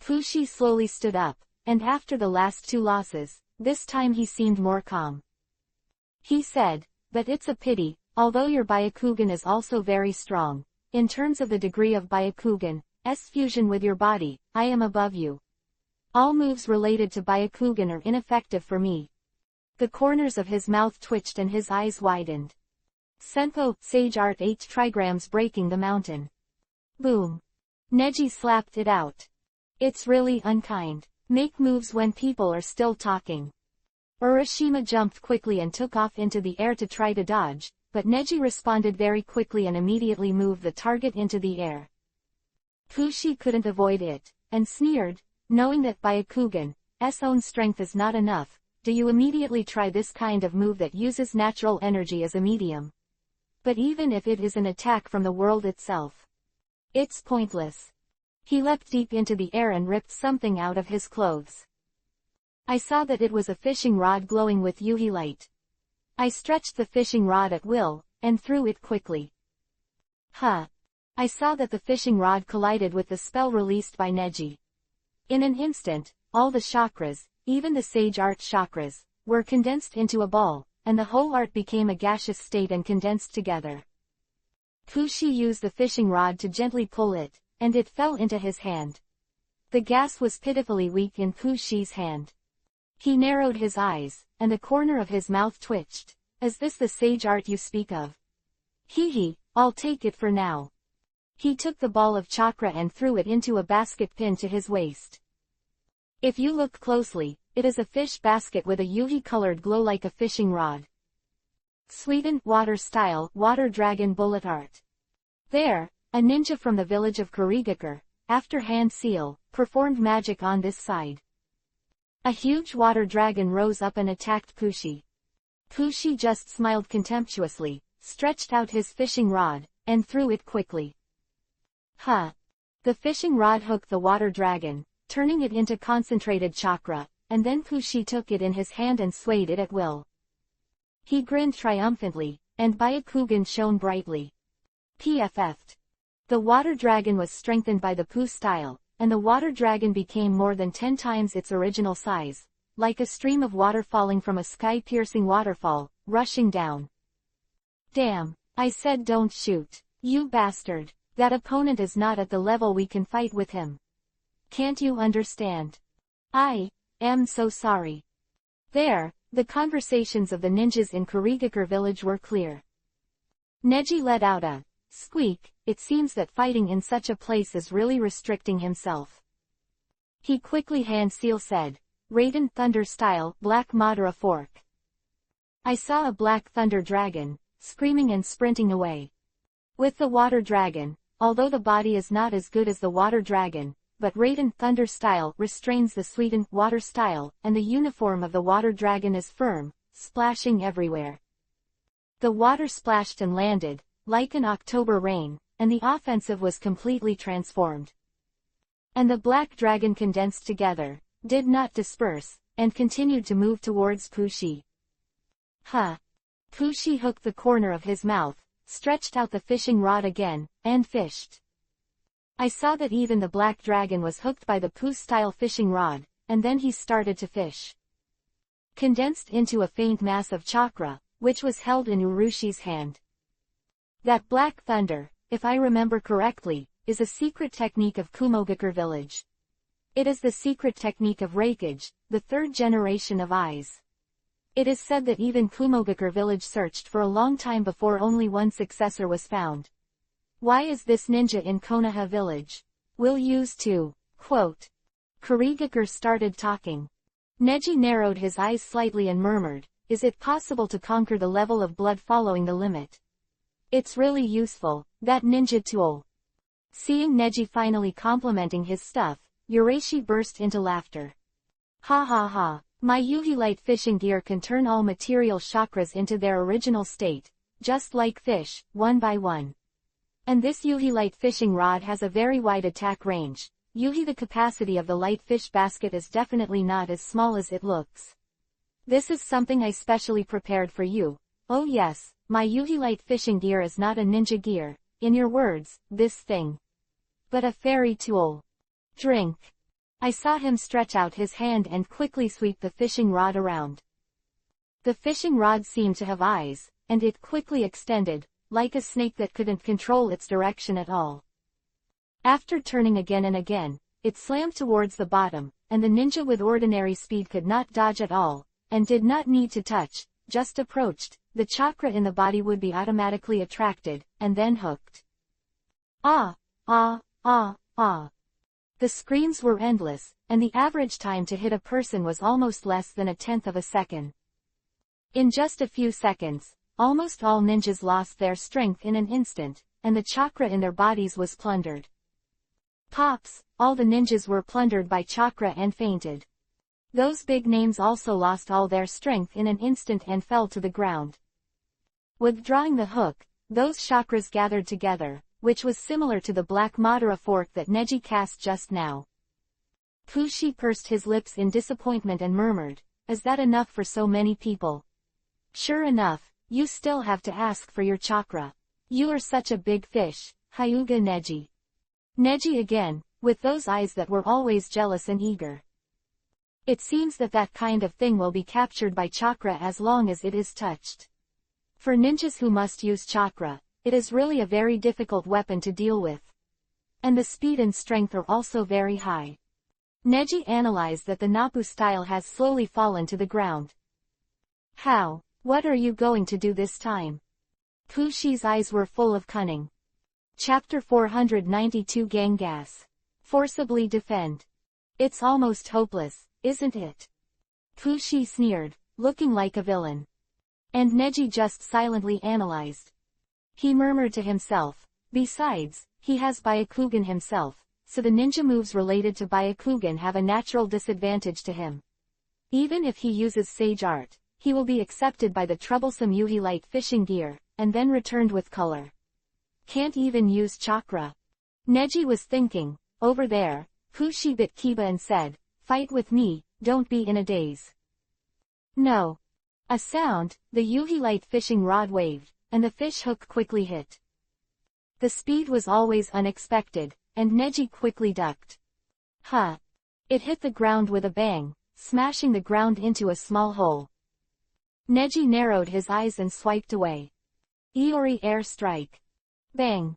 Fushi slowly stood up, and after the last 2 losses, this time he seemed more calm. He said, but it's a pity, although your Byakugan is also very strong. In terms of the degree of Byakugan's fusion with your body, I am above you. All moves related to Byakugan are ineffective for me. The corners of his mouth twitched and his eyes widened. Senpo, Sage Art 8 trigrams breaking the mountain. Boom. Neji slapped it out. It's really unkind. Make moves when people are still talking. Urashima jumped quickly and took off into the air to try to dodge, but Neji responded very quickly and immediately moved the target into the air. Fushi couldn't avoid it, and sneered, knowing that Byakugan's own strength is not enough. Do you immediately try this kind of move that uses natural energy as a medium? But even if it is an attack from the world itself, it's pointless. He leapt deep into the air and ripped something out of his clothes. I saw that it was a fishing rod glowing with Yuhi light. I stretched the fishing rod at will, and threw it quickly. I saw that the fishing rod collided with the spell released by Neji. In an instant, all the chakras, even the Sage Art chakras, were condensed into a ball, and the whole art became a gaseous state and condensed together. Fushi used the fishing rod to gently pull it, and it fell into his hand. The gas was pitifully weak in Fushi's hand. He narrowed his eyes, and the corner of his mouth twitched. Is this the Sage Art you speak of? I'll take it for now. He took the ball of chakra and threw it into a basket pinned to his waist. If you look closely, it is a fish basket with a yuhi-colored glow like a fishing rod. Sweden, water style, water dragon bullet art. There, a ninja from the village of Kurigakure, after hand seal, performed magic on this side. A huge water dragon rose up and attacked Pushi. Pushi just smiled contemptuously, stretched out his fishing rod, and threw it quickly. Huh! The fishing rod hooked the water dragon, turning it into concentrated chakra, and then Pushi took it in his hand and swayed it at will. He grinned triumphantly, and Byakugan shone brightly. PFF'd. The water dragon was strengthened by the Pooh style, and the water dragon became more than 10 times its original size, like a stream of water falling from a sky-piercing waterfall, rushing down. Damn, I said don't shoot, you bastard. That opponent is not at the level we can fight with him. Can't you understand? I am so sorry. There, the conversations of the ninjas in Kurigakure village were clear. Neji let out a squeak. It seems that fighting in such a place is really restricting himself. He quickly hand seal said, Raiden Thunder style, Black Madara fork. I saw a black thunder dragon, screaming and sprinting away. With the water dragon, although the body is not as good as the water dragon, but Raiden Thunder style restrains the Sweden water style, and the uniform of the water dragon is firm, splashing everywhere. The water splashed and landed, like an October rain, and the offensive was completely transformed. And the black dragon condensed together, did not disperse, and continued to move towards Pushi. Huh! Pushi hooked the corner of his mouth, stretched out the fishing rod again, and fished. I saw that even the black dragon was hooked by the Pooh-style fishing rod, and then he started to fish. Condensed into a faint mass of chakra, which was held in Urushi's hand. That black thunder, if I remember correctly, is a secret technique of Kumogakure village. It is the secret technique of Reikage, the third generation of eyes. It is said that even Kumogakure village searched for a long time before only one successor was found. Why is this ninja in Konoha village? Will use to, quote. Kurigakure started talking. Neji narrowed his eyes slightly and murmured, is it possible to conquer the level of blood following the limit? It's really useful, that ninja tool. Seeing Neji finally complimenting his stuff, Urashi burst into laughter. Ha ha ha, my Yuhi light fishing gear can turn all material chakras into their original state, just like fish, one by one. And this Yuhi light fishing rod has a very wide attack range. Yuhi, the capacity of the light fish basket is definitely not as small as it looks. This is something I specially prepared for you. Oh yes, my Yuhi light fishing gear is not a ninja gear, in your words, this thing. But a fairy tool. Drink. I saw him stretch out his hand and quickly sweep the fishing rod around. The fishing rod seemed to have eyes, and it quickly extended, like a snake that couldn't control its direction at all. After turning again and again, it slammed towards the bottom, and the ninja with ordinary speed could not dodge at all, and did not need to touch, just approached, the chakra in the body would be automatically attracted, and then hooked. Ah, ah, ah, ah. The screams were endless, and the average time to hit a person was almost less than 1/10 of a second. In just a few seconds, almost all ninjas lost their strength in an instant, and the chakra in their bodies was plundered. Pops, all the ninjas were plundered by chakra and fainted. Those big names also lost all their strength in an instant and fell to the ground. Withdrawing the hook, those chakras gathered together, which was similar to the black Madara fork that Neji cast just now. Pushi pursed his lips in disappointment and murmured, is that enough for so many people? Sure enough, you still have to ask for your chakra. You are such a big fish, Hyuga Neji. Neji again, with those eyes that were always jealous and eager. It seems that that kind of thing will be captured by chakra as long as it is touched. For ninjas who must use chakra, it is really a very difficult weapon to deal with. And the speed and strength are also very high. Neji analyzed that the Nappu style has slowly fallen to the ground. How? What are you going to do this time? Pushi's eyes were full of cunning. Chapter 492 Gangas. Forcibly defend. It's almost hopeless, isn't it? Kushi sneered, looking like a villain. And Neji just silently analyzed. He murmured to himself, besides, he has Byakugan himself, so the ninja moves related to Byakugan have a natural disadvantage to him. Even if he uses Sage Art, he will be accepted by the troublesome Yuhi light fishing gear, and then returned with color. Can't even use chakra. Neji was thinking, over there. Kushi bit Kiba and said, fight with me, don't be in a daze. No. A sound, the Yuhi light fishing rod waved, and the fish hook quickly hit. The speed was always unexpected, and Neji quickly ducked. Huh. It hit the ground with a bang, smashing the ground into a small hole. Neji narrowed his eyes and swiped away. Iori air strike. Bang.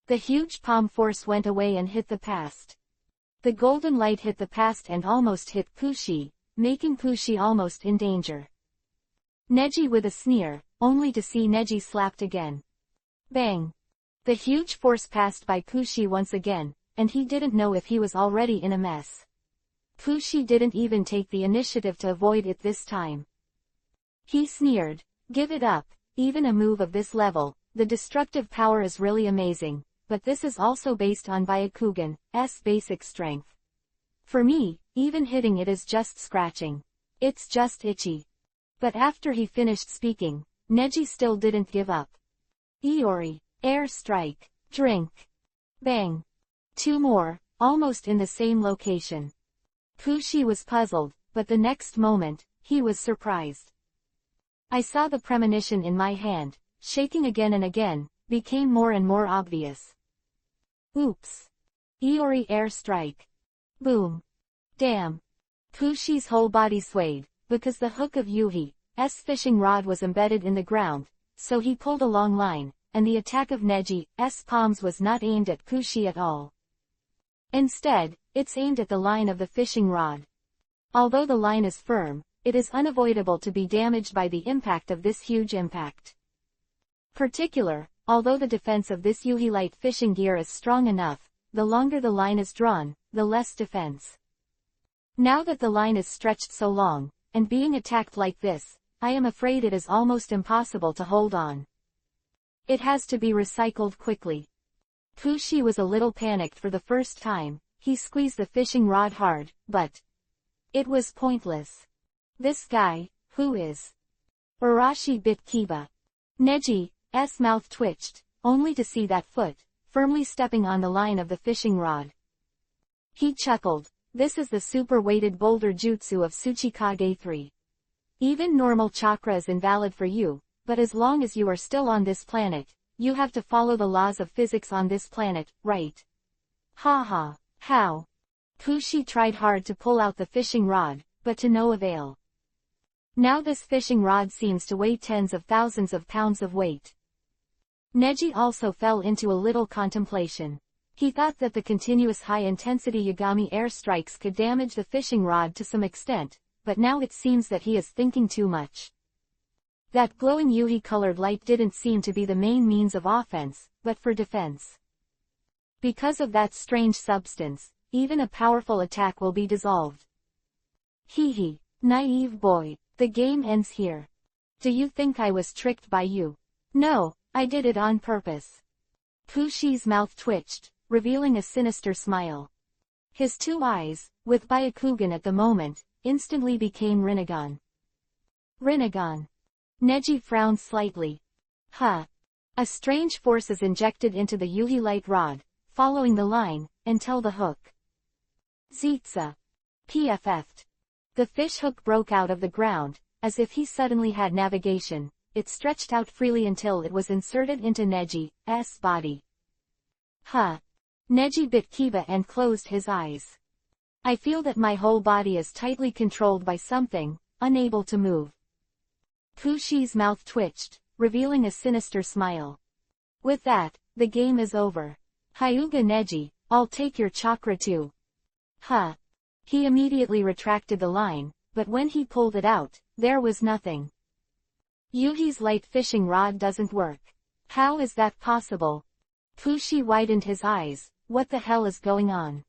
The huge palm force went away and hit the past. The golden light hit the past and almost hit Kushi, making Kushi almost in danger. Neji with a sneer, only to see Neji slapped again. Bang. The huge force passed by Kushi once again, and he didn't know if he was already in a mess. Kushi didn't even take the initiative to avoid it this time. He sneered, give it up, even a move of this level, the destructive power is really amazing, but this is also based on Byakugan's basic strength. For me, even hitting it is just scratching. It's just itchy. But after he finished speaking, Neji still didn't give up. Iori, air strike, drink. Bang. Two more, almost in the same location. Kushi was puzzled, but the next moment, he was surprised. I saw the premonition in my hand, shaking again and again, became more and more obvious. Oops. Iori air strike. Boom. Damn. Kushi's whole body swayed, because the hook of Yuhi's fishing rod was embedded in the ground, so he pulled a long line, and the attack of Neji's palms was not aimed at Kushi at all. Instead, it's aimed at the line of the fishing rod. Although the line is firm, it is unavoidable to be damaged by the impact of this huge impact. Although the defense of this Yuhi light fishing gear is strong enough, the longer the line is drawn, the less defense. Now that the line is stretched so long, and being attacked like this, I am afraid it is almost impossible to hold on. It has to be recycled quickly. Kushi was a little panicked for the first time, he squeezed the fishing rod hard, but it was pointless. This guy, who is? Urashi bit Kiba. Neji's mouth twitched, only to see that foot, firmly stepping on the line of the fishing rod. He chuckled, this is the super-weighted boulder jutsu of Tsuchikage 3. Even normal chakra is invalid for you, but as long as you are still on this planet, you have to follow the laws of physics on this planet, right? Haha, how? Kushi tried hard to pull out the fishing rod, but to no avail. Now this fishing rod seems to weigh tens of thousands of pounds of weight. Neji also fell into a little contemplation. He thought that the continuous high-intensity Yagami airstrikes could damage the fishing rod to some extent, but now it seems that he is thinking too much. That glowing Yuhi-colored light didn't seem to be the main means of offense, but for defense. Because of that strange substance, even a powerful attack will be dissolved. Hee, naive boy, the game ends here. Do you think I was tricked by you? No, I did it on purpose. Kushi's mouth twitched, revealing a sinister smile. His two eyes, with Byakugan at the moment, instantly became Rinnegan. Rinnegan. Neji frowned slightly. Huh. A strange force is injected into the Yuhi light rod, following the line, until the hook. Zitsa. PFF'd. The fish hook broke out of the ground, as if he suddenly had navigation. It stretched out freely until it was inserted into Neji's body. Huh. Neji bit Kiba and closed his eyes. I feel that my whole body is tightly controlled by something, unable to move. Kushi's mouth twitched, revealing a sinister smile. With that, the game is over. Hyuga Neji, I'll take your chakra too. Huh. He immediately retracted the line, but when he pulled it out, there was nothing. Yuhi's light fishing rod doesn't work. How is that possible? Fushi widened his eyes. What the hell is going on?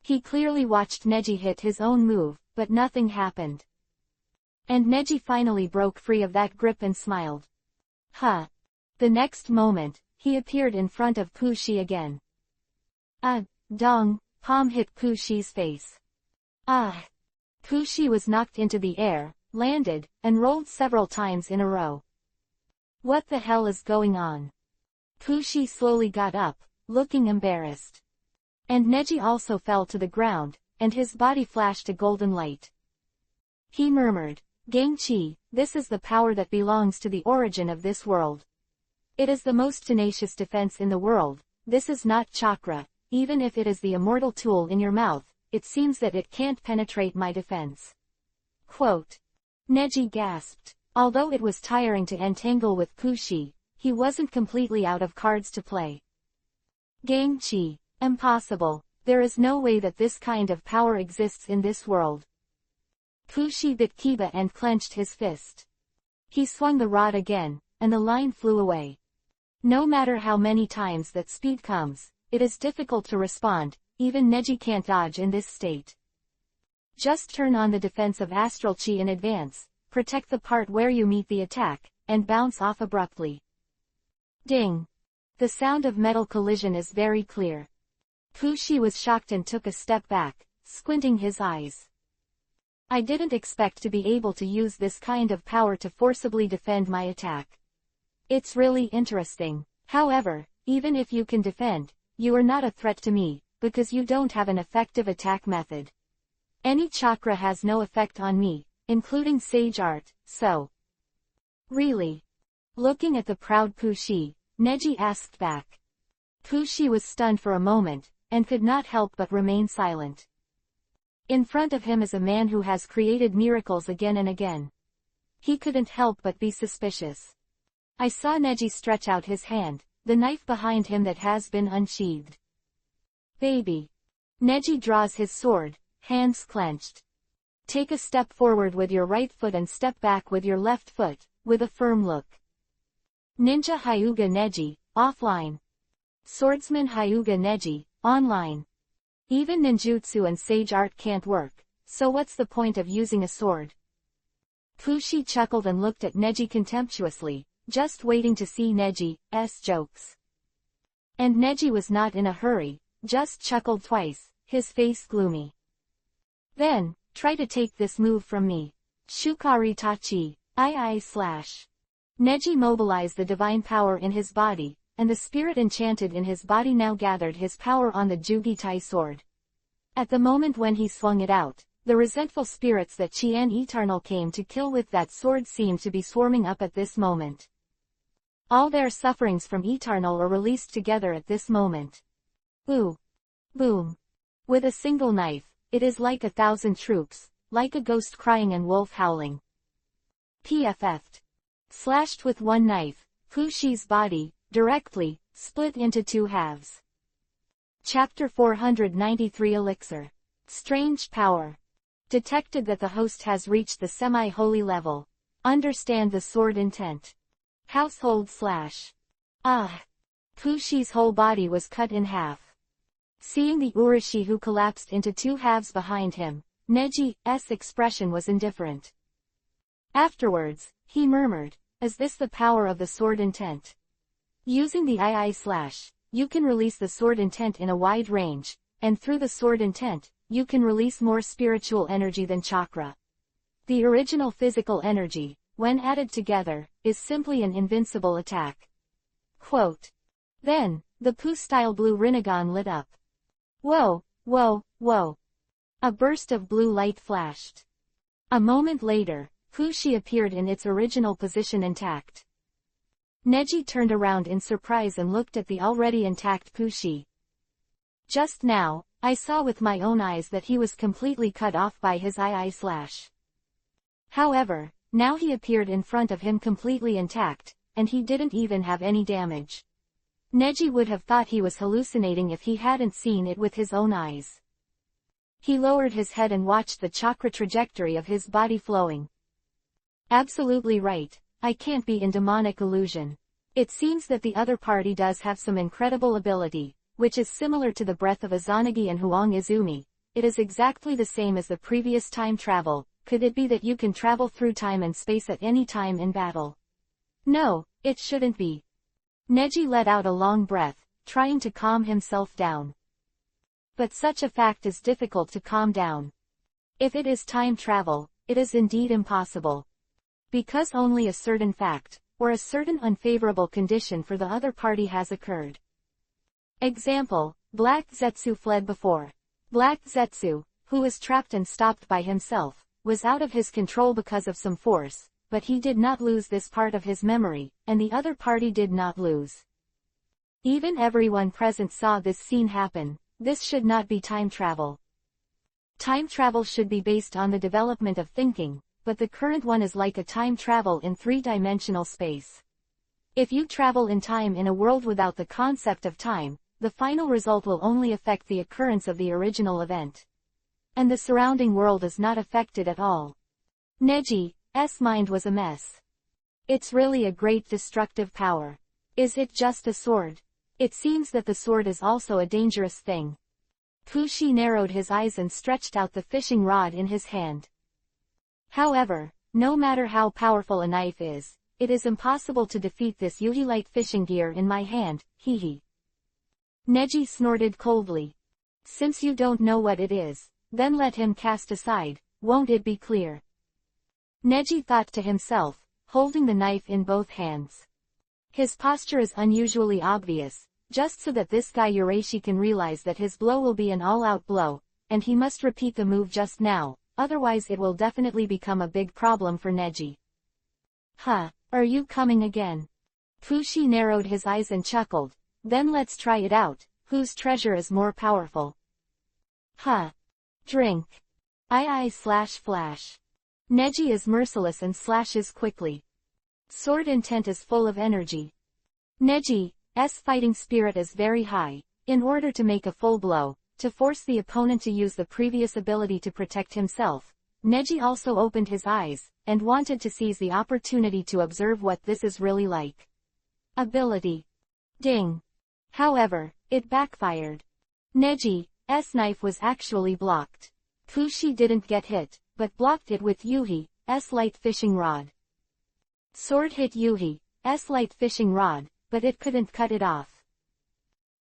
He clearly watched Neji hit his own move, but nothing happened. And Neji finally broke free of that grip and smiled. Huh. The next moment, he appeared in front of Fushi again. Dong, palm hit Fushi's face. Fushi was knocked into the air, landed, and rolled several times in a row. What the hell is going on? Fushi slowly got up, looking embarrassed. And Neji also fell to the ground, and his body flashed a golden light. He murmured, Gangchi, this is the power that belongs to the origin of this world. It is the most tenacious defense in the world. This is not chakra, even if it is the immortal tool in your mouth, it seems that it can't penetrate my defense. Quote. Neji gasped. Although it was tiring to entangle with Fushi, he wasn't completely out of cards to play. Gangchi. Impossible. There is no way that this kind of power exists in this world. Fushi bit Kiba and clenched his fist. He swung the rod again, and the line flew away. No matter how many times that speed comes, it is difficult to respond, even Neji can't dodge in this state. Just turn on the defense of Astral Chi in advance, protect the part where you meet the attack, and bounce off abruptly. Ding! The sound of metal collision is very clear. Fushi was shocked and took a step back, squinting his eyes. I didn't expect to be able to use this kind of power to forcibly defend my attack. It's really interesting. However, even if you can defend, you are not a threat to me, because you don't have an effective attack method. Any chakra has no effect on me, including sage art, so. Really? Looking at the proud Fushi, Neji asked back. Fushi was stunned for a moment, and could not help but remain silent. In front of him is a man who has created miracles again and again. He couldn't help but be suspicious. I saw Neji stretch out his hand, the knife behind him that has been unsheathed. Baby. Neji draws his sword, hands clenched. Take a step forward with your right foot and step back with your left foot, with a firm look. Ninja Hyuga Neji, offline. Swordsman Hyuga Neji, online. Even ninjutsu and sage art can't work, so what's the point of using a sword? Fushi chuckled and looked at Neji contemptuously, just waiting to see Neji's jokes. And Neji was not in a hurry, just chuckled twice, his face gloomy. Then, try to take this move from me. Shukari Tachi, I/. Neji mobilized the divine power in his body, and the spirit enchanted in his body now gathered his power on the Jugitai sword. At the moment when he swung it out, the resentful spirits that Qian Eternal came to kill with that sword seemed to be swarming up at this moment. All their sufferings from Eternal are released together at this moment. Ooh! Boom! With a single knife, it is like 1,000 troops, like a ghost crying and wolf howling. PFF'd. Slashed with one knife, Fushi's body, directly, split into two halves. Chapter 493 Elixir. Strange power. Detected that the host has reached the semi-holy level. Understand the sword intent. Household / Fushi's whole body was cut in half. Seeing the Urashi who collapsed into two halves behind him, Neji's expression was indifferent. Afterwards, he murmured, is this the power of the sword intent? Using the II/, you can release the sword intent in a wide range, and through the sword intent, you can release more spiritual energy than chakra. The original physical energy, when added together, is simply an invincible attack. Quote. Then, the Poo-style blue Rinnegan lit up. Whoa, whoa, whoa. A burst of blue light flashed. A moment later, Fushi appeared in its original position intact. Neji turned around in surprise and looked at the already intact Fushi. Just now, I saw with my own eyes that he was completely cut off by his II/. However, now he appeared in front of him completely intact, and he didn't even have any damage. Neji would have thought he was hallucinating if he hadn't seen it with his own eyes. He lowered his head and watched the chakra trajectory of his body flowing. Absolutely right, I can't be in demonic illusion. It seems that the other party does have some incredible ability, which is similar to the breath of Izanagi and Huang Izumi. It is exactly the same as the previous time travel. Could it be that you can travel through time and space at any time in battle? No, it shouldn't be. Neji let out a long breath, trying to calm himself down. But such a fact is difficult to calm down. If it is time travel, it is indeed impossible. Because only a certain fact, or a certain unfavorable condition for the other party has occurred. Example, Black Zetsu fled before. Black Zetsu, who was trapped and stopped by himself, was out of his control because of some force, but he did not lose this part of his memory, and the other party did not lose. Even everyone present saw this scene happen. This should not be time travel. Time travel should be based on the development of thinking, but the current one is like a time travel in three-dimensional space. If you travel in time in a world without the concept of time, the final result will only affect the occurrence of the original event. And the surrounding world is not affected at all. Neji's mind was a mess. It's really a great destructive power. Is it just a sword? It seems that the sword is also a dangerous thing. Fushi narrowed his eyes and stretched out the fishing rod in his hand. However, no matter how powerful a knife is, it is impossible to defeat this Yuhi-light fishing gear in my hand, hee. Neji snorted coldly. Since you don't know what it is, then let him cast aside, won't it be clear? Neji thought to himself, holding the knife in both hands. His posture is unusually obvious, just so that this guy Urashi can realize that his blow will be an all-out blow, and he must repeat the move just now, otherwise it will definitely become a big problem for Neji. Huh, are you coming again? Fushi narrowed his eyes and chuckled. Then let's try it out, whose treasure is more powerful? Huh. Drink. Flash. Neji is merciless and slashes quickly. Sword intent is full of energy. Neji's fighting spirit is very high. In order to make a full blow, to force the opponent to use the previous ability to protect himself, Neji also opened his eyes, and wanted to seize the opportunity to observe what this is really like. Ability. Ding. However, it backfired. Neji's knife was actually blocked. Fushi didn't get hit, but blocked it with Yuhi's light fishing rod. Sword hit Yuhi's light fishing rod, but it couldn't cut it off.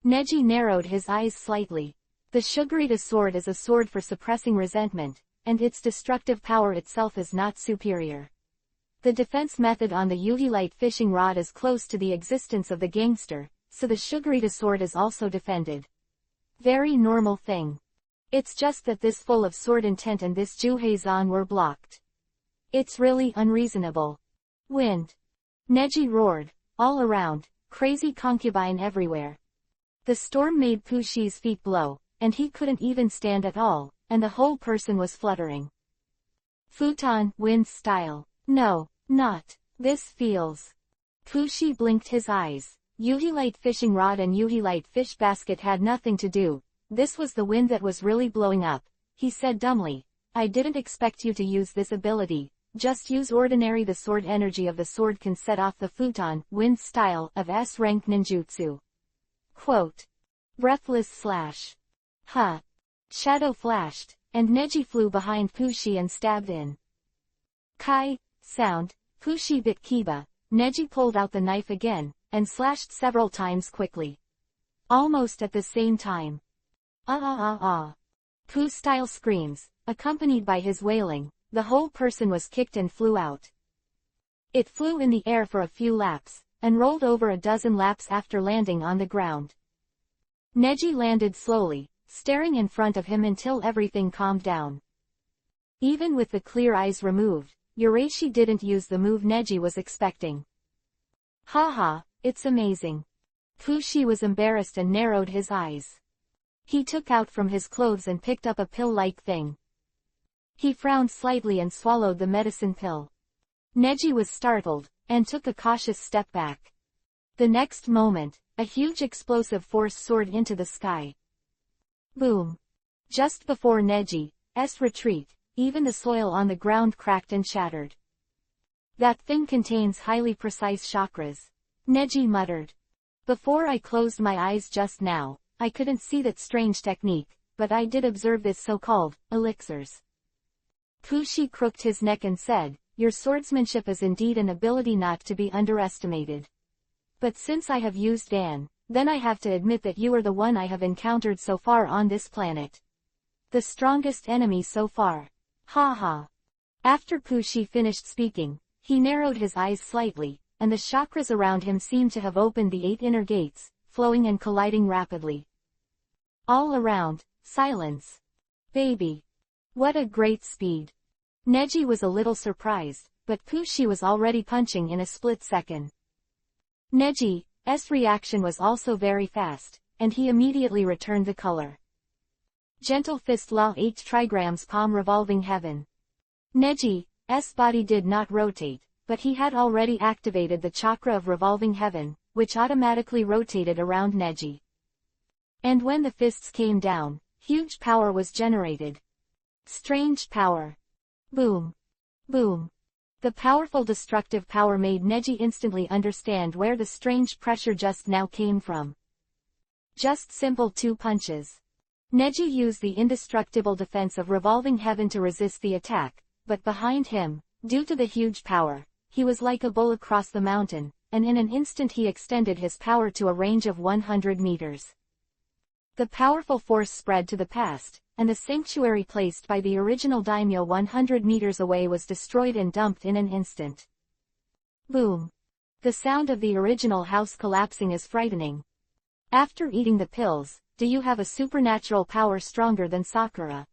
Neji narrowed his eyes slightly. The Sugurita sword is a sword for suppressing resentment, and its destructive power itself is not superior. The defense method on the Yuhi light fishing rod is close to the existence of the gangster, so the Sugurita sword is also defended. Very normal thing. It's just that this full of sword intent and this Juhei-zan were blocked. It's really unreasonable. Wind. Neji roared, all around, crazy concubine everywhere. The storm made Fushi's feet blow, and he couldn't even stand at all, and the whole person was fluttering. Futon, wind style. No, not. This feels. Fushi blinked his eyes. Yuhi light fishing rod and Yuhi light fish basket had nothing to do. This was the wind that was really blowing up. He said dumbly, I didn't expect you to use this ability. Just use ordinary. The sword energy of the sword can set off the futon, wind style, of S-rank ninjutsu. Quote. Breathless slash. Huh. Shadow flashed, and Neji flew behind Fushi and stabbed in. Kai, sound, Fushi bit Kiba. Neji pulled out the knife again, and slashed several times quickly. Almost at the same time. Fu-style screams, accompanied by his wailing, the whole person was kicked and flew out. It flew in the air for a few laps, and rolled over a dozen laps after landing on the ground. Neji landed slowly, staring in front of him until everything calmed down. Even with the clear eyes removed, Urashi didn't use the move Neji was expecting. Haha, it's amazing. Fushi was embarrassed and narrowed his eyes. He took out from his clothes and picked up a pill-like thing. He frowned slightly and swallowed the medicine pill. Neji was startled, and took a cautious step back. The next moment, a huge explosive force soared into the sky. Boom. Just before Neji's retreat, even the soil on the ground cracked and shattered. That thing contains highly precise chakras. Neji muttered. Before I closed my eyes just now, I couldn't see that strange technique, but I did observe this so-called elixirs. Kushi crooked his neck and said, your swordsmanship is indeed an ability not to be underestimated. But since I have used Dan, then I have to admit that you are the one I have encountered so far on this planet. The strongest enemy so far. Ha ha. After Kushi finished speaking, he narrowed his eyes slightly, and the chakras around him seemed to have opened the 8 inner gates, flowing and colliding rapidly. All around, silence. Baby. What a great speed. Neji was a little surprised, but Kushi was already punching in a split second. Neji's reaction was also very fast, and he immediately returned the color. Gentle fist law 8 trigrams palm revolving heaven. Neji's body did not rotate, but he had already activated the chakra of revolving heaven, which automatically rotated around Neji. And when the fists came down, huge power was generated. Strange power. Boom. Boom. The powerful destructive power made Neji instantly understand where the strange pressure just now came from. Just simple 2 punches. Neji used the indestructible defense of revolving heaven to resist the attack, but behind him, due to the huge power, he was like a bull across the mountain, and in an instant he extended his power to a range of 100 meters. The powerful force spread to the past, and the sanctuary placed by the original daimyo 100 meters away was destroyed and dumped in an instant. Boom. The sound of the original house collapsing is frightening. After eating the pills, do you have a supernatural power stronger than Sakura?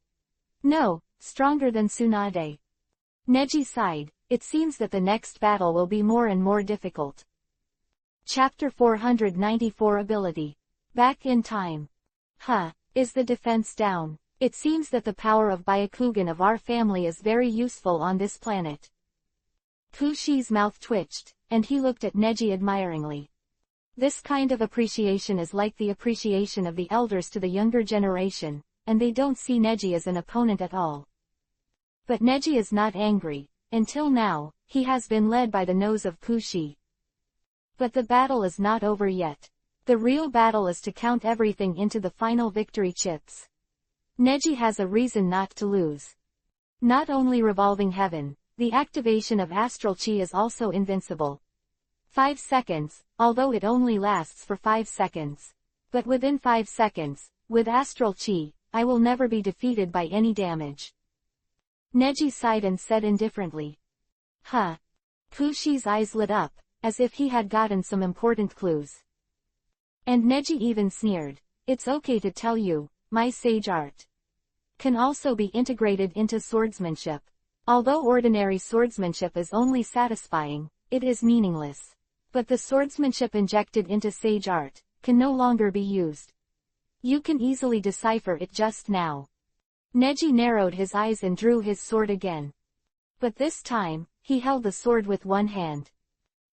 No, stronger than Tsunade. Neji sighed, it seems that the next battle will be more and more difficult. Chapter 494 Ability. Back in time. Is the defense down? It seems that the power of Byakugan of our family is very useful on this planet. Kushi's mouth twitched, and he looked at Neji admiringly. This kind of appreciation is like the appreciation of the elders to the younger generation, and they don't see Neji as an opponent at all. But Neji is not angry. Until now, he has been led by the nose of Kushi. But the battle is not over yet. The real battle is to count everything into the final victory chips. Neji has a reason not to lose. Not only revolving heaven, the activation of astral chi is also invincible. 5 seconds, although it only lasts for 5 seconds. But within 5 seconds, with astral chi, I will never be defeated by any damage. Neji sighed and said indifferently. Kushi's eyes lit up, as if he had gotten some important clues. And Neji even sneered, it's okay to tell you, my sage art can also be integrated into swordsmanship. Although ordinary swordsmanship is only satisfying, it is meaningless. But the swordsmanship injected into sage art can no longer be used. You can easily decipher it just now. Neji narrowed his eyes and drew his sword again. But this time, he held the sword with one hand.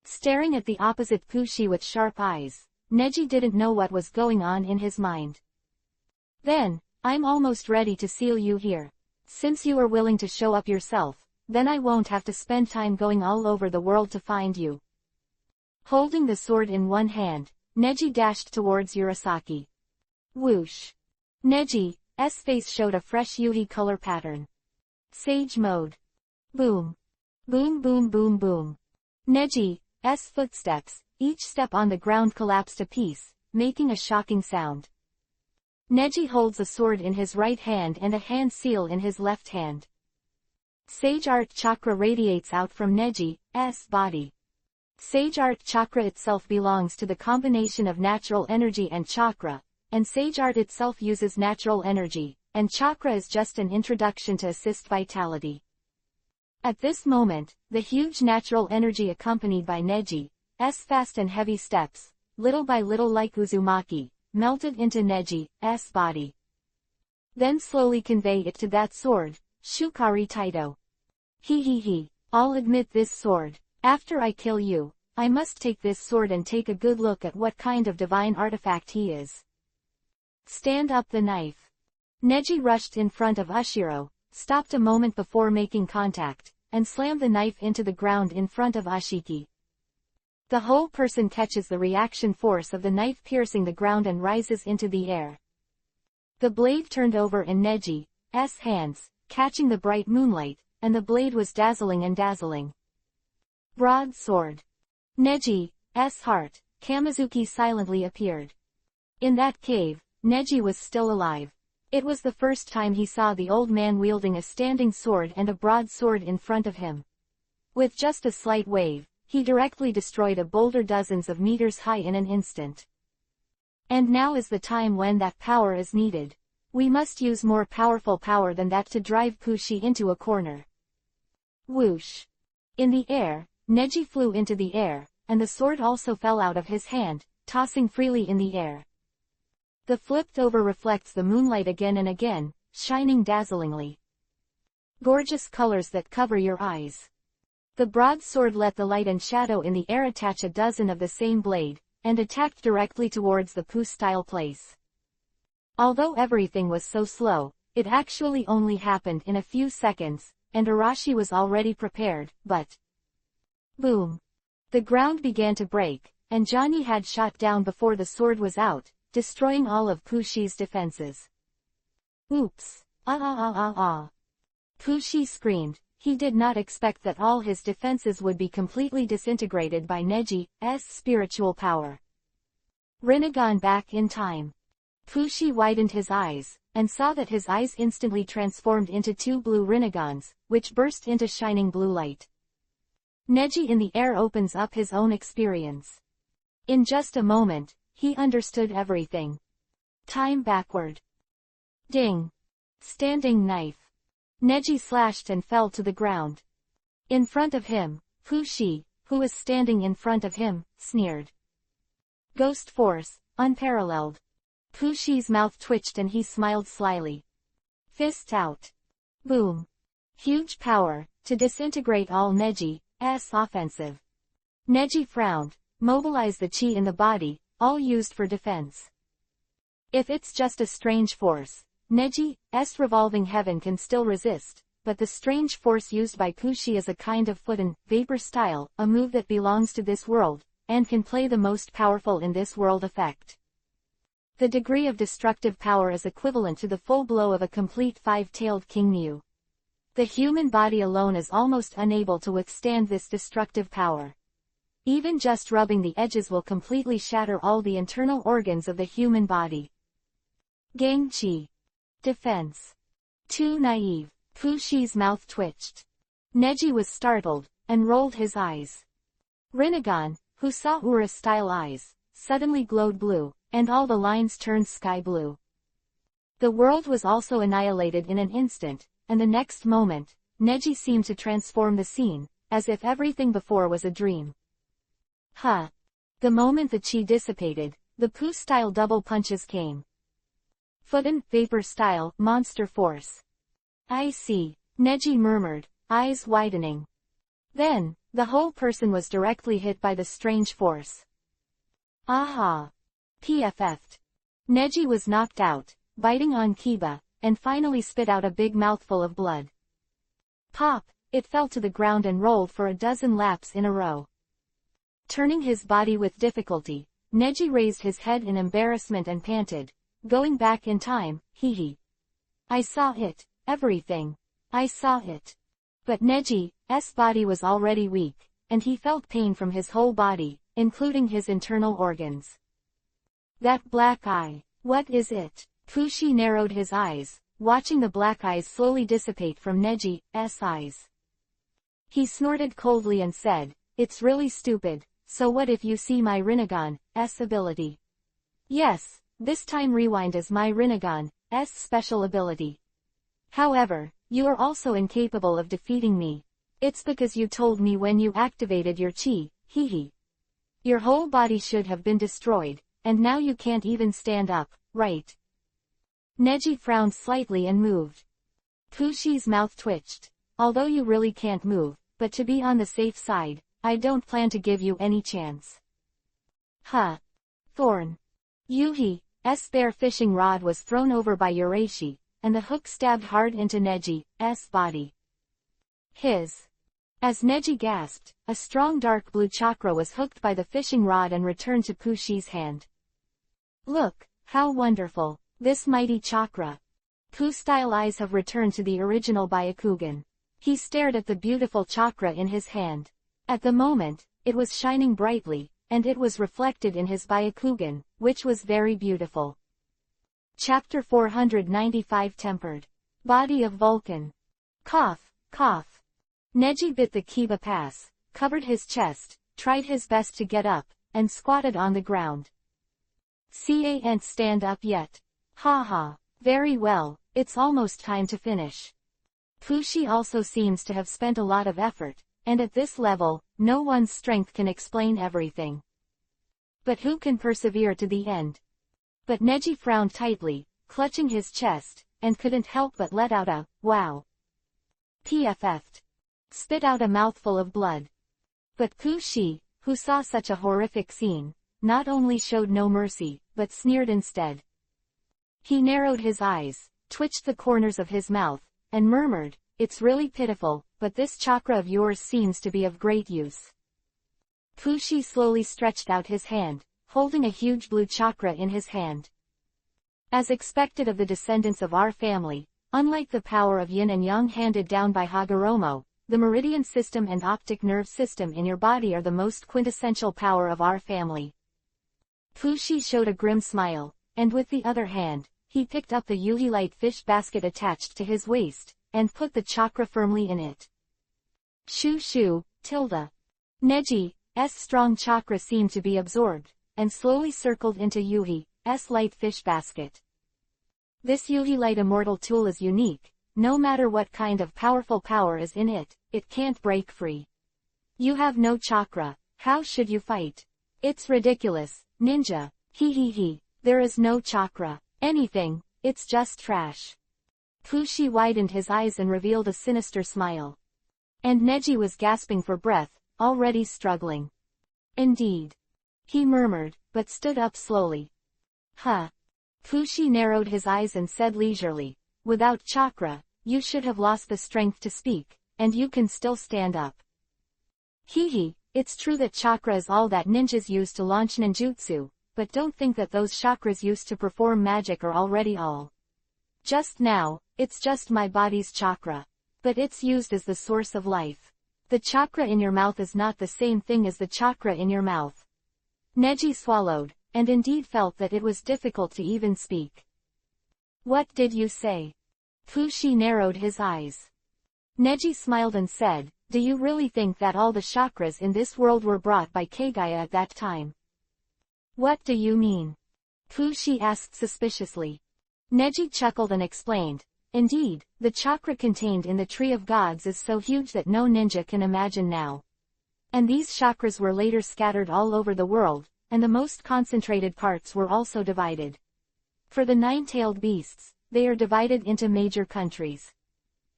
Staring at the opposite Kushi with sharp eyes, Neji didn't know what was going on in his mind. Then, I'm almost ready to seal you here. Since you are willing to show up yourself, then I won't have to spend time going all over the world to find you. Holding the sword in one hand, Neji dashed towards Urasaki. Whoosh. Neji's face showed a fresh Yuhi color pattern. Sage mode. Boom. Boom boom boom boom. Neji's footsteps, each step on the ground collapsed a piece, making a shocking sound. Neji holds a sword in his right hand and a hand seal in his left hand. Sage Art Chakra radiates out from Neji's body. Sage Art Chakra itself belongs to the combination of natural energy and chakra, and Sage Art itself uses natural energy, and chakra is just an introduction to assist vitality. At this moment, the huge natural energy accompanied by Neji's fast and heavy steps, little by little like Uzumaki, melted into Neji's body. Then slowly convey it to that sword, Shukari Taito. He. I'll admit this sword. After I kill you, I must take this sword and take a good look at what kind of divine artifact he is. Stand up the knife. Neji rushed in front of Ushiro, stopped a moment before making contact, and slammed the knife into the ground in front of Ashiki. The whole person catches the reaction force of the knife piercing the ground and rises into the air. The blade turned over in Neji's hands, catching the bright moonlight, and the blade was dazzling and dazzling. Broadsword. Neji's heart, Kamizuki silently appeared. In that cave, Neji was still alive. It was the first time he saw the old man wielding a standing sword and a broadsword in front of him. With just a slight wave, he directly destroyed a boulder dozens of meters high in an instant. And now is the time when that power is needed. We must use more powerful power than that to drive Pushi into a corner. Whoosh! In the air, Neji flew into the air, and the sword also fell out of his hand, tossing freely in the air. The flipped over reflects the moonlight again and again, shining dazzlingly. Gorgeous colors that cover your eyes. The broadsword let the light and shadow in the air attach a dozen of the same blade, and attacked directly towards the Pu-style place. Although everything was so slow, it actually only happened in a few seconds, and Arashi was already prepared, but... Boom! The ground began to break, and Johnny had shot down before the sword was out, destroying all of Pushi's defenses. Oops! Pushi screamed. He did not expect that all his defenses would be completely disintegrated by Neji's spiritual power. Rinnegan back in time. Pushi widened his eyes, and saw that his eyes instantly transformed into two blue Rinnegans, which burst into shining blue light. Neji in the air opens up his own experience. In just a moment, he understood everything. Time backward. Ding! Standing knife. Neji slashed and fell to the ground. In front of him, Pushi, who was standing in front of him, sneered. Ghost force, unparalleled. Pushi's mouth twitched and he smiled slyly. Fist out. Boom. Huge power, to disintegrate all Neji's offensive. Neji frowned. Mobilize the chi in the body, all used for defense. If it's just a strange force, Neji's revolving heaven can still resist, but the strange force used by Pushi is a kind of foot-in, vapor style, a move that belongs to this world, and can play the most powerful in this world effect. The degree of destructive power is equivalent to the full blow of a complete five-tailed King Mew. The human body alone is almost unable to withstand this destructive power. Even just rubbing the edges will completely shatter all the internal organs of the human body. Gangchi. Defense. Too naive. Pushi's mouth twitched. Neji was startled, and rolled his eyes. Rinnegan, who saw Ura-style eyes, suddenly glowed blue, and all the lines turned sky blue. The world was also annihilated in an instant, and the next moment, Neji seemed to transform the scene, as if everything before was a dream. Huh. The moment the chi dissipated, the Pu-style double punches came. Foot-in, vapor style, monster force. I see, Neji murmured, eyes widening. Then, the whole person was directly hit by the strange force. Aha! PFF'd. Neji was knocked out, biting on Kiba, and finally spit out a big mouthful of blood. Pop! It fell to the ground and rolled for a dozen laps in a row. Turning his body with difficulty, Neji raised his head in embarrassment and panted. Going back in time, hee. I saw it, everything. I saw it. But Neji's body was already weak, and he felt pain from his whole body, including his internal organs. That black eye, what is it? Pushi narrowed his eyes, watching the black eyes slowly dissipate from Neji's eyes. He snorted coldly and said, it's really stupid, so what if you see my Rinnegan's ability? Yes. This time rewind is my Rinnegan's special ability. However, you are also incapable of defeating me. It's because you told me when you activated your chi, hee. Your whole body should have been destroyed, and now you can't even stand up, right? Neji frowned slightly and moved. Pushi's mouth twitched. Although you really can't move, but to be on the safe side, I don't plan to give you any chance. Huh. Thorn. Yuhi's spare fishing rod was thrown over by Urashi, and the hook stabbed hard into Neji's body. His As Neji gasped, a strong dark blue chakra was hooked by the fishing rod and returned to Pushi's hand. Look, how wonderful, this mighty chakra. Poo-style eyes have returned to the original Byakugan. He stared at the beautiful chakra in his hand. At the moment, it was shining brightly, and it was reflected in his Byakugan, which was very beautiful. Chapter 495 Tempered. Body of Vulcan. Cough, cough. Neji bit the Kiba pass, covered his chest, tried his best to get up, and squatted on the ground. Can't stand up yet. Ha ha. Very well, it's almost time to finish. Pushi also seems to have spent a lot of effort, and at this level, no one's strength can explain everything. But who can persevere to the end? But Neji frowned tightly, clutching his chest, and couldn't help but let out a, wow. PFF'd. Spit out a mouthful of blood. But Pushi, who saw such a horrific scene, not only showed no mercy, but sneered instead. He narrowed his eyes, twitched the corners of his mouth, and murmured, "It's really pitiful, but this chakra of yours seems to be of great use." Pushi slowly stretched out his hand, holding a huge blue chakra in his hand. As expected of the descendants of our family, unlike the power of yin and yang handed down by Hagoromo, the meridian system and optic nerve system in your body are the most quintessential power of our family. Pushi showed a grim smile, and with the other hand, he picked up the Yuhi-light fish basket attached to his waist, and put the chakra firmly in it. Shoo shoo, tilde. Neji's strong chakra seemed to be absorbed, and slowly circled into Yuhi's light fish basket. This Yuhi-light immortal tool is unique. No matter what kind of powerful power is in it, it can't break free. You have no chakra, how should you fight? It's ridiculous, ninja. He. There is no chakra. Anything, it's just trash. Pushi widened his eyes and revealed a sinister smile. And Neji was gasping for breath, already struggling. Indeed. He murmured, but stood up slowly. Huh. Pushi narrowed his eyes and said leisurely, "Without chakra, you should have lost the strength to speak, and you can still stand up." It's true that chakra is all that ninjas use to launch ninjutsu, but don't think that those chakras used to perform magic are already all. Just now, it's just my body's chakra. But it's used as the source of life. The chakra in your mouth is not the same thing as the chakra in your mouth. Neji swallowed, and indeed felt that it was difficult to even speak. What did you say? Pushi narrowed his eyes. Neji smiled and said, "Do you really think that all the chakras in this world were brought by Kagaya at that time?" What do you mean? Pushi asked suspiciously. Neji chuckled and explained, "Indeed, the chakra contained in the Tree of Gods is so huge that no ninja can imagine now. And these chakras were later scattered all over the world, and the most concentrated parts were also divided. For the nine-tailed beasts, they are divided into major countries.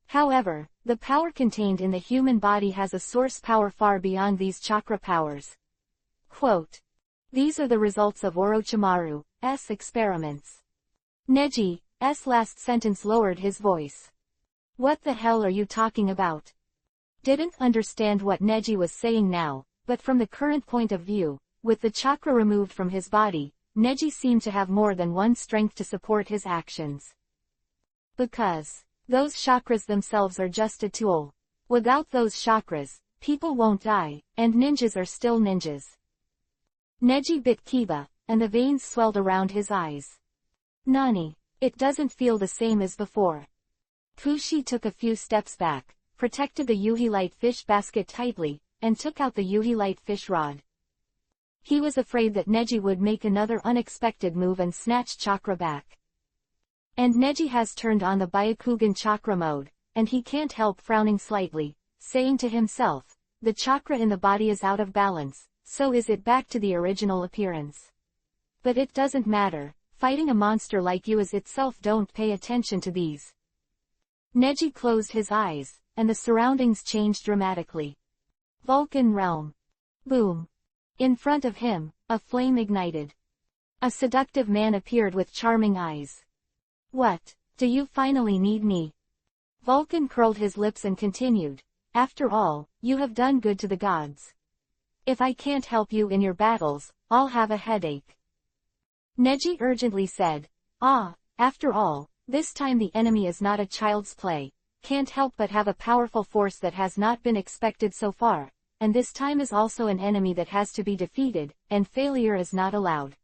However, the power contained in the human body has a source power far beyond these chakra powers." Quote. These are the results of Orochimaru's experiments. Neji's last sentence lowered his voice. What the hell are you talking about? Didn't understand what Neji was saying now, but from the current point of view, with the chakra removed from his body, Neji seemed to have more than one strength to support his actions. Because those chakras themselves are just a tool. Without those chakras, people won't die, and ninjas are still ninjas. Neji bit Kiba, and the veins swelled around his eyes. Nani? It doesn't feel the same as before. Pushi took a few steps back, protected the Yuhi-light fish basket tightly, and took out the Yuhi-light fish rod. He was afraid that Neji would make another unexpected move and snatch chakra back. And Neji has turned on the Byakugan chakra mode, and he can't help frowning slightly, saying to himself, "The chakra in the body is out of balance. So is it back to the original appearance? But it doesn't matter, fighting a monster like you is itself, don't pay attention to these." Neji closed his eyes, and the surroundings changed dramatically. Vulcan realm. Boom. In front of him, a flame ignited. A seductive man appeared with charming eyes. "What, do you finally need me?" Vulcan curled his lips and continued, after all, you have done good to the gods. If I can't help you in your battles, I'll have a headache. Neji urgently said. After all, this time the enemy is not a child's play, can't help but have a powerful force that has not been expected so far, and this time is also an enemy that has to be defeated, and failure is not allowed.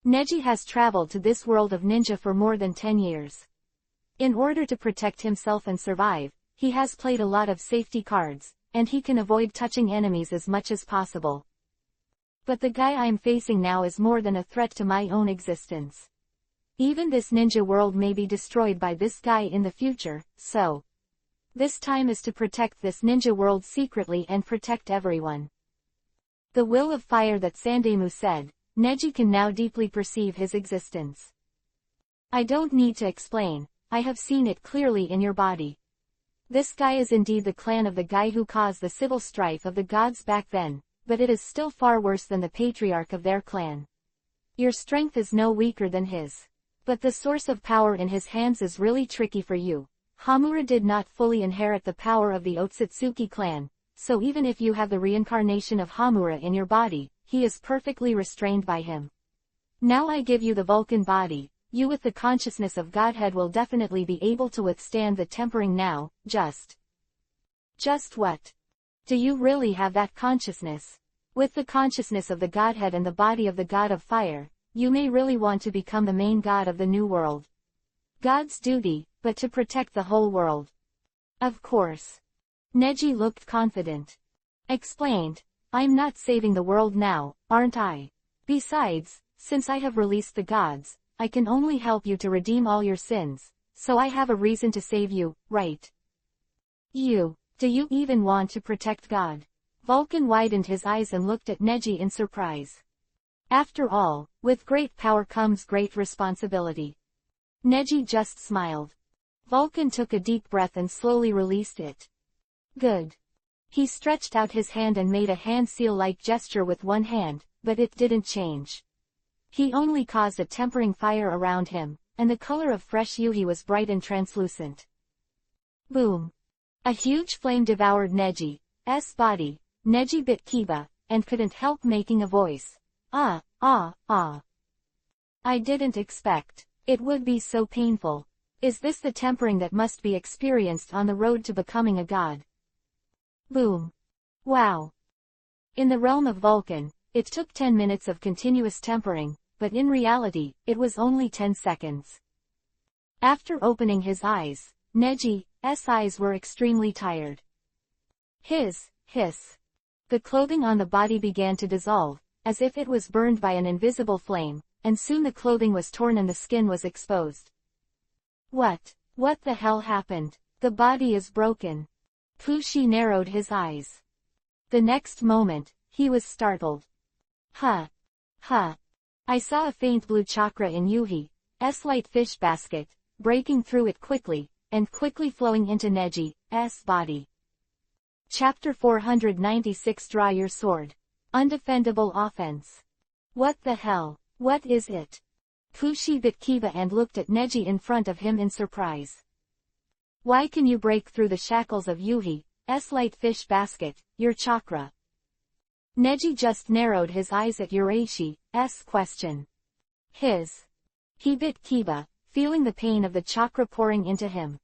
Neji has traveled to this world of ninja for more than 10 years. In order to protect himself and survive, he has played a lot of safety cards, and he can avoid touching enemies as much as possible. But the guy I'm facing now is more than a threat to my own existence. Even this ninja world may be destroyed by this guy in the future, so this time is to protect this ninja world secretly and protect everyone. The will of fire that Sandemu said, Neji can now deeply perceive his existence. I don't need to explain, I have seen it clearly in your body. This guy is indeed the clan of the guy who caused the civil strife of the gods back then, but it is still far worse than the patriarch of their clan. Your strength is no weaker than his. But the source of power in his hands is really tricky for you. Hamura did not fully inherit the power of the Otsutsuki clan, so even if you have the reincarnation of Hamura in your body, he is perfectly restrained by him. Now I give you the Vulcan body, you with the consciousness of Godhead will definitely be able to withstand the tempering now, Just what? Do you really have that consciousness? With the consciousness of the Godhead and the body of the God of Fire, you may really want to become the main god of the new world. God's duty, but to protect the whole world. Of course. Neji looked confident. Explained, I'm not saving the world now, aren't I? Besides, since I have released the gods, I can only help you to redeem all your sins, so I have a reason to save you, right? Do you even want to protect God? Vulcan widened his eyes and looked at Neji in surprise. After all, with great power comes great responsibility. Neji just smiled. Vulcan took a deep breath and slowly released it. Good. He stretched out his hand and made a hand seal-like gesture with one hand, but it didn't change. He only caused a tempering fire around him, and the color of fresh Yuhi was bright and translucent. Boom. A huge flame devoured Neji's body. Neji bit Kiba, and couldn't help making a voice. I didn't expect it would be so painful. Is this the tempering that must be experienced on the road to becoming a god? Boom. Wow. In the realm of Vulcan, it took 10 minutes of continuous tempering, but in reality, it was only 10 seconds. After opening his eyes, Neji's eyes were extremely tired. Hiss. The clothing on the body began to dissolve, as if it was burned by an invisible flame, and soon the clothing was torn and the skin was exposed. What the hell happened? The body is broken. Fushi narrowed his eyes. The next moment, he was startled. I saw a faint blue chakra in Yuhi's light fish basket, breaking through it quickly, and quickly flowing into Neji's body. Chapter 496 Draw Your Sword. Undefendable Offense. What the hell? What is it? Fushi bit Kiba and looked at Neji in front of him in surprise. Why can you break through the shackles of Yuhi's light fish basket, your chakra? Neji just narrowed his eyes at Yuraishi's question. He bit Kiba, feeling the pain of the chakra pouring into him.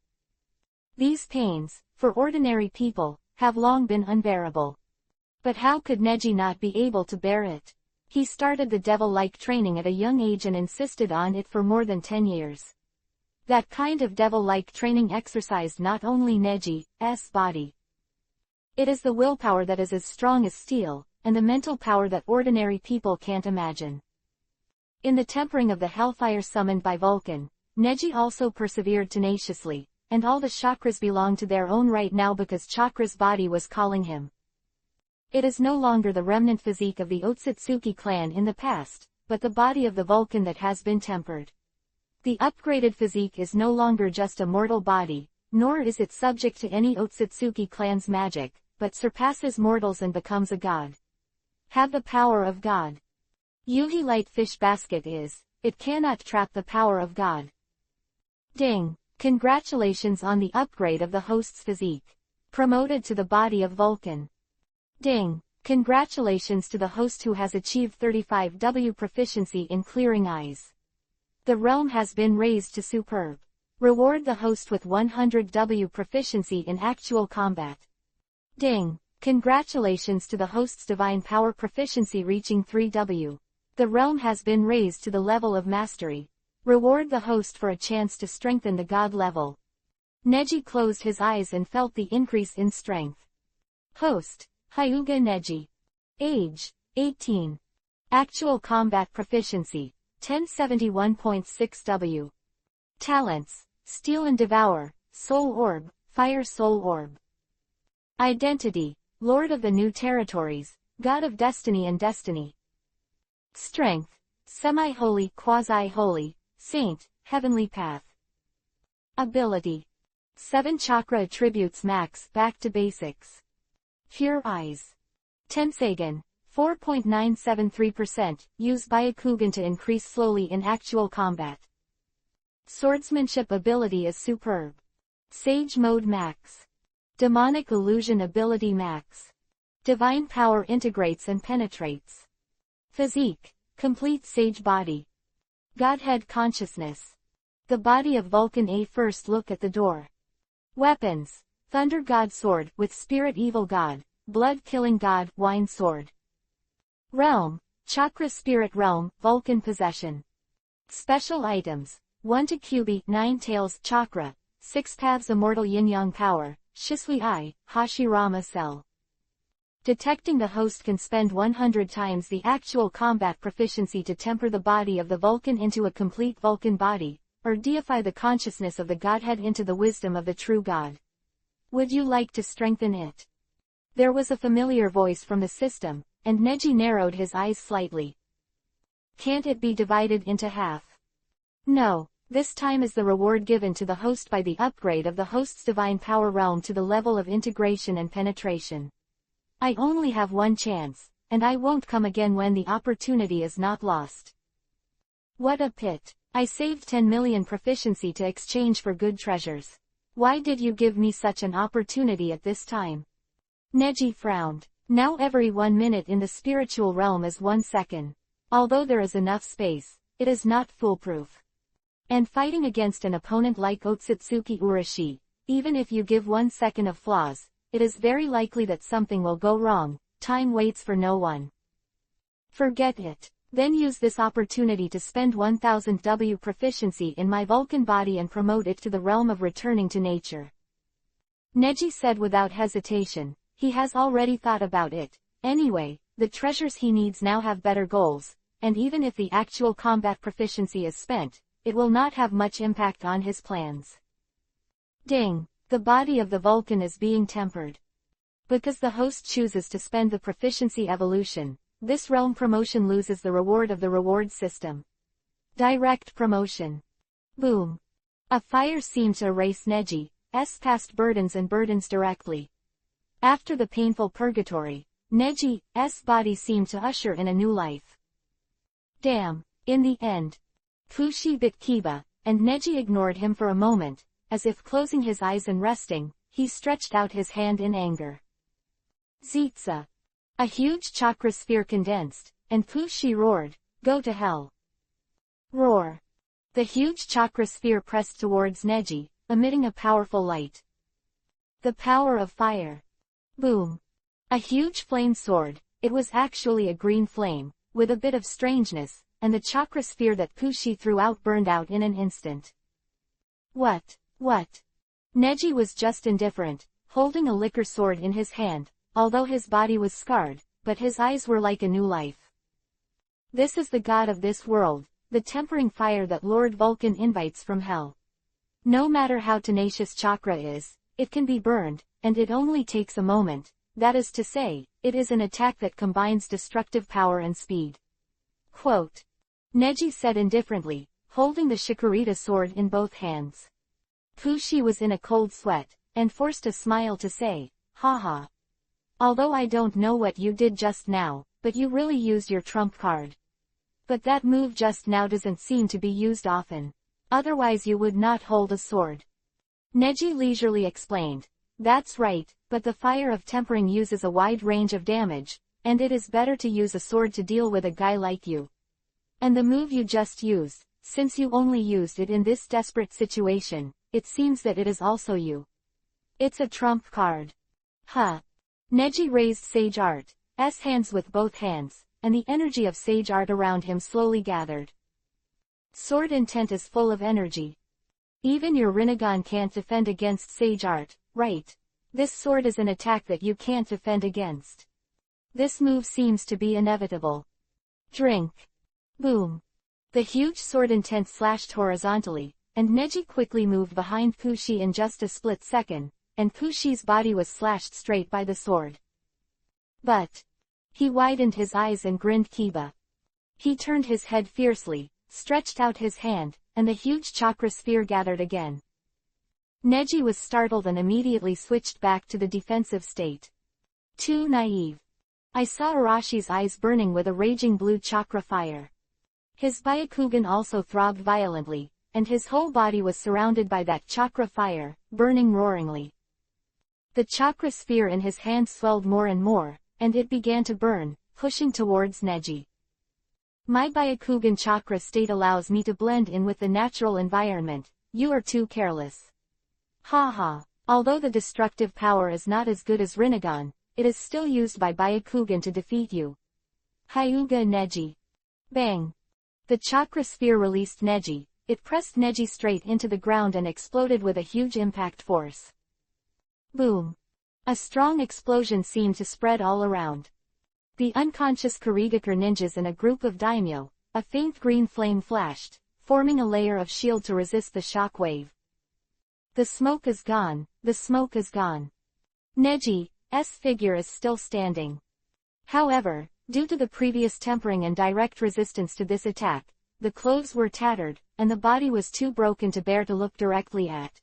These pains, for ordinary people, have long been unbearable. But how could Neji not be able to bear it? He started the devil-like training at a young age and insisted on it for more than 10 years. That kind of devil-like training exercised not only Neji's body. It is the willpower that is as strong as steel, and the mental power that ordinary people can't imagine. In the tempering of the hellfire summoned by Vulcan, Neji also persevered tenaciously, and all the chakras belong to their own right now because Chakra's body was calling him. It is no longer the remnant physique of the Otsutsuki clan in the past, but the body of the Vulcan that has been tempered. The upgraded physique is no longer just a mortal body, nor is it subject to any Otsutsuki clan's magic, but surpasses mortals and becomes a god. Have the power of God. Yuhi light fish basket it cannot trap the power of God. Ding! Congratulations on the upgrade of the host's physique. Promoted to the body of Vulcan. Ding! Congratulations to the host who has achieved 35W proficiency in clearing eyes. The realm has been raised to superb. Reward the host with 100W proficiency in actual combat. Ding! Congratulations to the host's divine power proficiency reaching 3W. The realm has been raised to the level of mastery. Reward the host for a chance to strengthen the god level. Neji closed his eyes and felt the increase in strength. Host, Hyuga Neji. Age, 18. Actual combat proficiency, 1071.6W. Talents, Steal and Devour, Soul Orb, Fire Soul Orb. Identity, Lord of the New Territories, God of Destiny and Destiny. Strength, Semi-Holy Quasi-Holy, Saint, Heavenly Path. Ability. 7 Chakra Attributes Max Back to Basics. Pure Eyes. Tensegan, 4.973%, use Byakugan to increase slowly in actual combat. Swordsmanship ability is superb. Sage Mode Max. Demonic Illusion ability Max. Divine Power integrates and penetrates. Physique, complete Sage Body. Godhead Consciousness. The body of Vulcan A. First look at the door. Weapons, Thunder God Sword with Spirit Evil God, Blood Killing God, Wine Sword. Realm, Chakra Spirit Realm, Vulcan Possession. Special items, 1 to Kyubi, 9 Tails Chakra, 6 Paths Immortal Yin-Yang Power, Shisui I, Hashirama Cell. Detecting the host can spend 100 times the actual combat proficiency to temper the body of the Vulcan into a complete Vulcan body, or deify the consciousness of the Godhead into the wisdom of the true God. Would you like to strengthen it? There was a familiar voice from the system, and Neji narrowed his eyes slightly. Can't it be divided into half? No, this time is the reward given to the host by the upgrade of the host's divine power realm to the level of integration and penetration. I only have one chance, and I won't come again when the opportunity is not lost. What a pit. I saved 10 million proficiency to exchange for good treasures. Why did you give me such an opportunity at this time? Neji frowned. Now every 1 minute in the spiritual realm is 1 second. Although there is enough space, it is not foolproof. And fighting against an opponent like Otsutsuki Urashi, even if you give 1 second of flaws, it is very likely that something will go wrong. Time waits for no one. Forget it. Then use this opportunity to spend 1000 W proficiency in my Vulcan body and promote it to the realm of returning to nature. Neji said without hesitation. He has already thought about it. Anyway, the treasures he needs now have better goals, and even if the actual combat proficiency is spent, it will not have much impact on his plans. Ding! The body of the Vulcan is being tempered. Because the host chooses to spend the proficiency evolution, this realm promotion loses the reward of the reward system. Direct promotion. Boom. A fire seemed to erase Neji's past burdens and burdens directly. After the painful purgatory, Neji's body seemed to usher in a new life. Damn. In the end. Fushi bit Kiba, and Neji ignored him for a moment, as if closing his eyes and resting, he stretched out his hand in anger. Zitsa. A huge chakra sphere condensed, and Fushi roared, "Go to hell." Roar. The huge chakra sphere pressed towards Neji, emitting a powerful light. The power of fire. Boom. A huge flame sword, it was actually a green flame, with a bit of strangeness, and the chakra sphere that Fushi threw out burned out in an instant. What? Neji was just indifferent, holding a liquor sword in his hand, although his body was scarred, but his eyes were like a new life. This is the god of this world, the tempering fire that Lord Vulcan invites from hell. No matter how tenacious chakra is, it can be burned, and it only takes a moment, that is to say, it is an attack that combines destructive power and speed. Quote. Neji said indifferently, holding the Shikurita sword in both hands. Fushi was in a cold sweat, and forced a smile to say, "Haha. Although I don't know what you did just now, but you really used your trump card. But that move just now doesn't seem to be used often. Otherwise you would not hold a sword." Neji leisurely explained, That's right, but the fire of tempering uses a wide range of damage, and it is better to use a sword to deal with a guy like you. And the move you just used, since you only used it in this desperate situation, it seems that it is also you. It's a trump card. Huh. Neji raised Sage Art's hands with both hands, and the energy of Sage Art around him slowly gathered. Sword intent is full of energy. Even your Rinnegan can't defend against Sage Art, right? This sword is an attack that you can't defend against. This move seems to be inevitable. Drink. Boom. The huge sword intent slashed horizontally, and Neji quickly moved behind Kushi in just a split second, and Kushi's body was slashed straight by the sword. But he widened his eyes and grinned Kiba. He turned his head fiercely, stretched out his hand, and the huge chakra sphere gathered again. Neji was startled and immediately switched back to the defensive state. Too naive. I saw Arashi's eyes burning with a raging blue chakra fire. His Byakugan also throbbed violently, and his whole body was surrounded by that chakra fire, burning roaringly. The chakra sphere in his hand swelled more and more, and it began to burn, pushing towards Neji. My Byakugan chakra state allows me to blend in with the natural environment. You are too careless. Haha. Although the destructive power is not as good as Rinnegan, it is still used by Byakugan to defeat you. Hyuga Neji. Bang. The chakra sphere released Neji. It pressed Neji straight into the ground and exploded with a huge impact force. Boom. A strong explosion seemed to spread all around. The unconscious Kurigakure ninjas and a group of daimyo, a faint green flame flashed, forming a layer of shield to resist the shock wave. The smoke is gone, the smoke is gone. Neji's figure is still standing. However, due to the previous tempering and direct resistance to this attack, the clothes were tattered, and the body was too broken to bear to look directly at.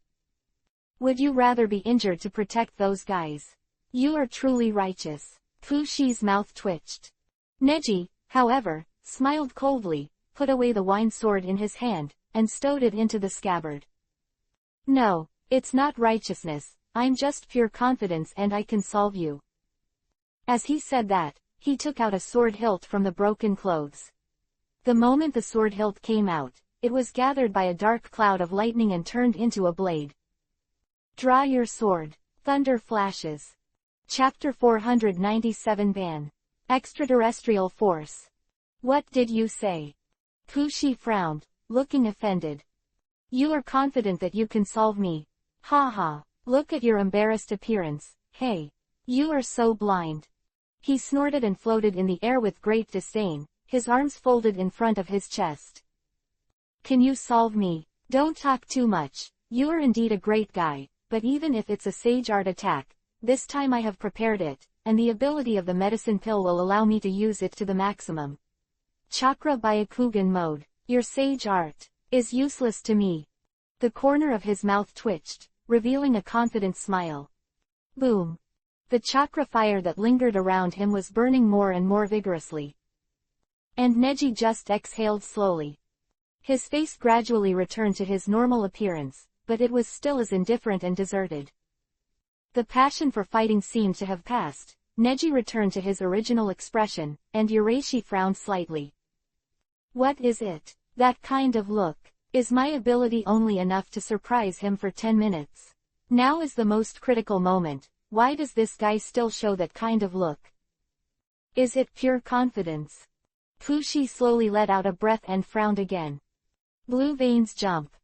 Would you rather be injured to protect those guys? You are truly righteous. Kushi's mouth twitched. Neji, however, smiled coldly, put away the wine sword in his hand, and stowed it into the scabbard. No, it's not righteousness, I'm just pure confidence and I can solve you. As he said that, he took out a sword hilt from the broken clothes. The moment the sword hilt came out, it was gathered by a dark cloud of lightning and turned into a blade. Draw your sword. Thunder flashes. Chapter 497 Ban. Extraterrestrial Force. What did you say? Kushi frowned, looking offended. You are confident that you can solve me. Haha, look at your embarrassed appearance, hey. You are so blind. He snorted and floated in the air with great disdain, his arms folded in front of his chest. Can you solve me? Don't talk too much, you are indeed a great guy, but even if it's a Sage Art attack, this time I have prepared it, and the ability of the medicine pill will allow me to use it to the maximum. Chakra Byakugan mode. Your Sage Art is useless to me. The corner of his mouth twitched, revealing a confident smile. Boom. The chakra fire that lingered around him was burning more and more vigorously. And Neji just exhaled slowly. His face gradually returned to his normal appearance, but it was still as indifferent and deserted. The passion for fighting seemed to have passed. Neji returned to his original expression, and Urashi frowned slightly. What is it? That kind of look. Is my ability only enough to surprise him for 10 minutes? Now is the most critical moment. Why does this guy still show that kind of look? Is it pure confidence? Kushi slowly let out a breath and frowned again. Blue veins jump.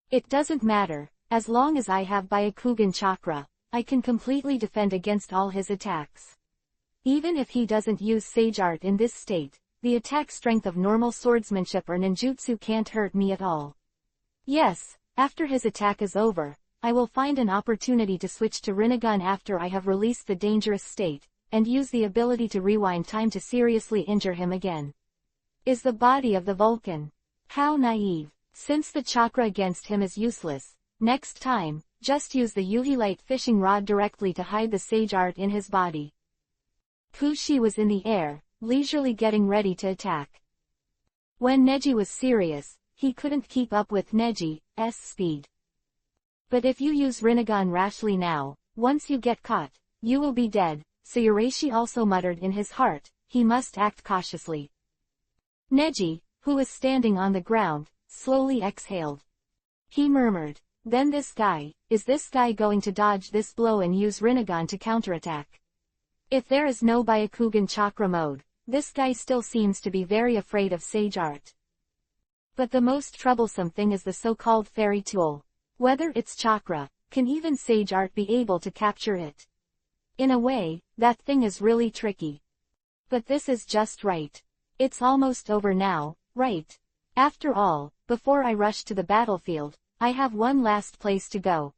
It doesn't matter, as long as I have Byakugan chakra, I can completely defend against all his attacks. Even if he doesn't use Sage Art in this state, the attack strength of normal swordsmanship or ninjutsu can't hurt me at all. Yes, after his attack is over, I will find an opportunity to switch to Rinnegan after I have released the dangerous state, and use the ability to rewind time to seriously injure him again. Is the body of the Vulcan. How naive. Since the chakra against him is useless, next time, just use the Yuhi-light fishing rod directly to hide the Sage Art in his body. Kushi was in the air, leisurely getting ready to attack. When Neji was serious, he couldn't keep up with Neji's speed. But if you use Rinnegan rashly now, Once you get caught, you will be dead, Sayurashi also muttered in his heart, he must act cautiously. Neji, who was standing on the ground, slowly exhaled. He murmured, then is this guy going to dodge this blow and use Rinnegan to counterattack? If there is no Byakugan chakra mode, this guy still seems to be very afraid of Sage Art. But the most troublesome thing is the so-called fairy tool. Whether it's chakra, can even Sage Art be able to capture it? In a way, that thing is really tricky. But this is just right. It's almost over now, right? After all, before I rush to the battlefield, I have one last place to go.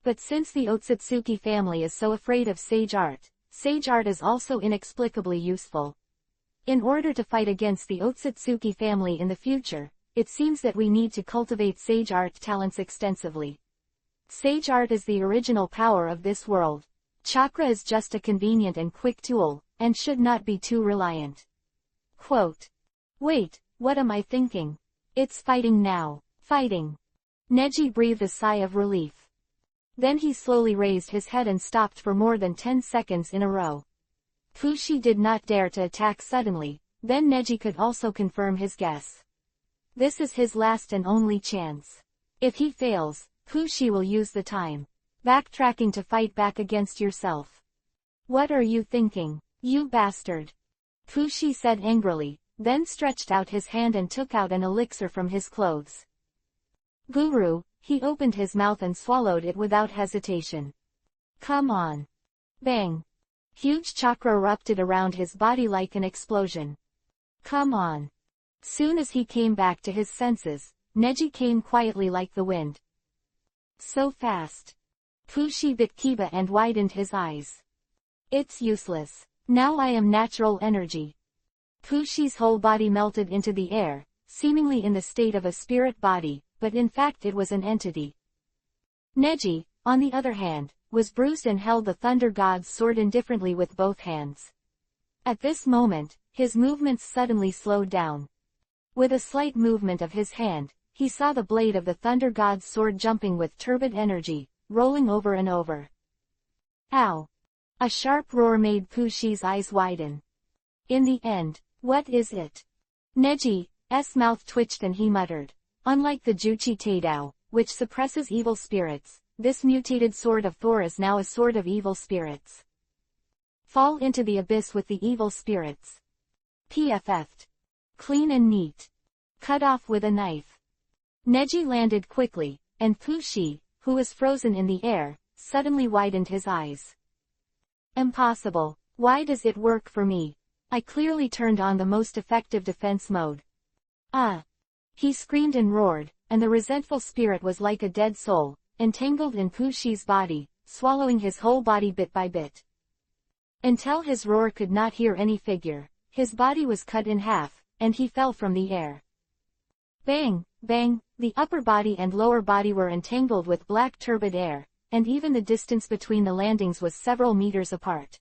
But since the Otsutsuki family is so afraid of Sage Art is also inexplicably useful. In order to fight against the Otsutsuki family in the future, it seems that we need to cultivate Sage Art talents extensively. Sage Art is the original power of this world. Chakra is just a convenient and quick tool, and should not be too reliant. Quote. Wait, what am I thinking? It's fighting now. Fighting. Neji breathed a sigh of relief. Then he slowly raised his head and stopped for more than 10 seconds in a row. Fushi did not dare to attack suddenly, then Neji could also confirm his guess. This is his last and only chance. If he fails, Fushi will use the time backtracking to fight back against yourself. What are you thinking, you bastard? Fushi said angrily, then stretched out his hand and took out an elixir from his clothes. Guru, he opened his mouth and swallowed it without hesitation. Come on. Bang. Huge chakra erupted around his body like an explosion. Come on. Soon as he came back to his senses, Neji came quietly like the wind. So fast. Fushi bit Kiba and widened his eyes. It's useless. Now I am natural energy. Fushi's whole body melted into the air, seemingly in the state of a spirit body, but in fact it was an entity. Neji, on the other hand, was bruised and held the Thunder God's sword indifferently with both hands. At this moment, his movements suddenly slowed down. With a slight movement of his hand, he saw the blade of the Thunder God's sword jumping with turbid energy, rolling over and over. Ow! A sharp roar made Fushi's eyes widen. In the end, what is it? Neji's mouth twitched and he muttered. Unlike the Juchi Teidao, which suppresses evil spirits, this mutated sword of Thor is now a sword of evil spirits. Fall into the abyss with the evil spirits. PFF'd. Clean and neat. Cut off with a knife. Neji landed quickly, and Fushi, who was frozen in the air, suddenly widened his eyes. Impossible. Why does it work for me? I clearly turned on the most effective defense mode. Ah! He screamed and roared, and the resentful spirit was like a dead soul, entangled in Fushi's body, swallowing his whole body bit by bit. Until his roar could not hear any figure, his body was cut in half, and he fell from the air. Bang, bang, the upper body and lower body were entangled with black turbid air, and even the distance between the landings was several meters apart.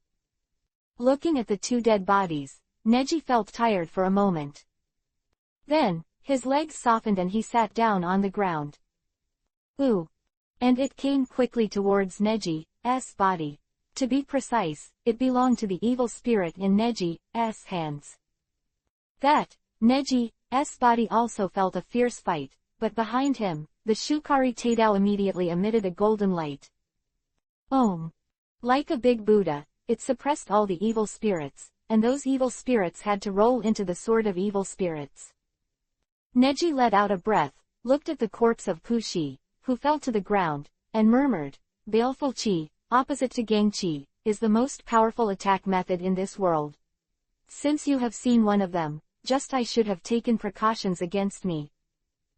Looking at the two dead bodies, Neji felt tired for a moment. Then, his legs softened and he sat down on the ground. Ooh! And it came quickly towards Neji's body. To be precise, it belonged to the evil spirit in Neji's hands. Neji's body also felt a fierce fight, but behind him, the Shukari Teidao immediately emitted a golden light. Om! Like a big Buddha, it suppressed all the evil spirits, and those evil spirits had to roll into the sword of evil spirits. Neji let out a breath, looked at the corpse of Fushi, who fell to the ground, and murmured, Baleful Chi, opposite to Gang Chi, is the most powerful attack method in this world. Since you have seen one of them, I should have taken precautions against me.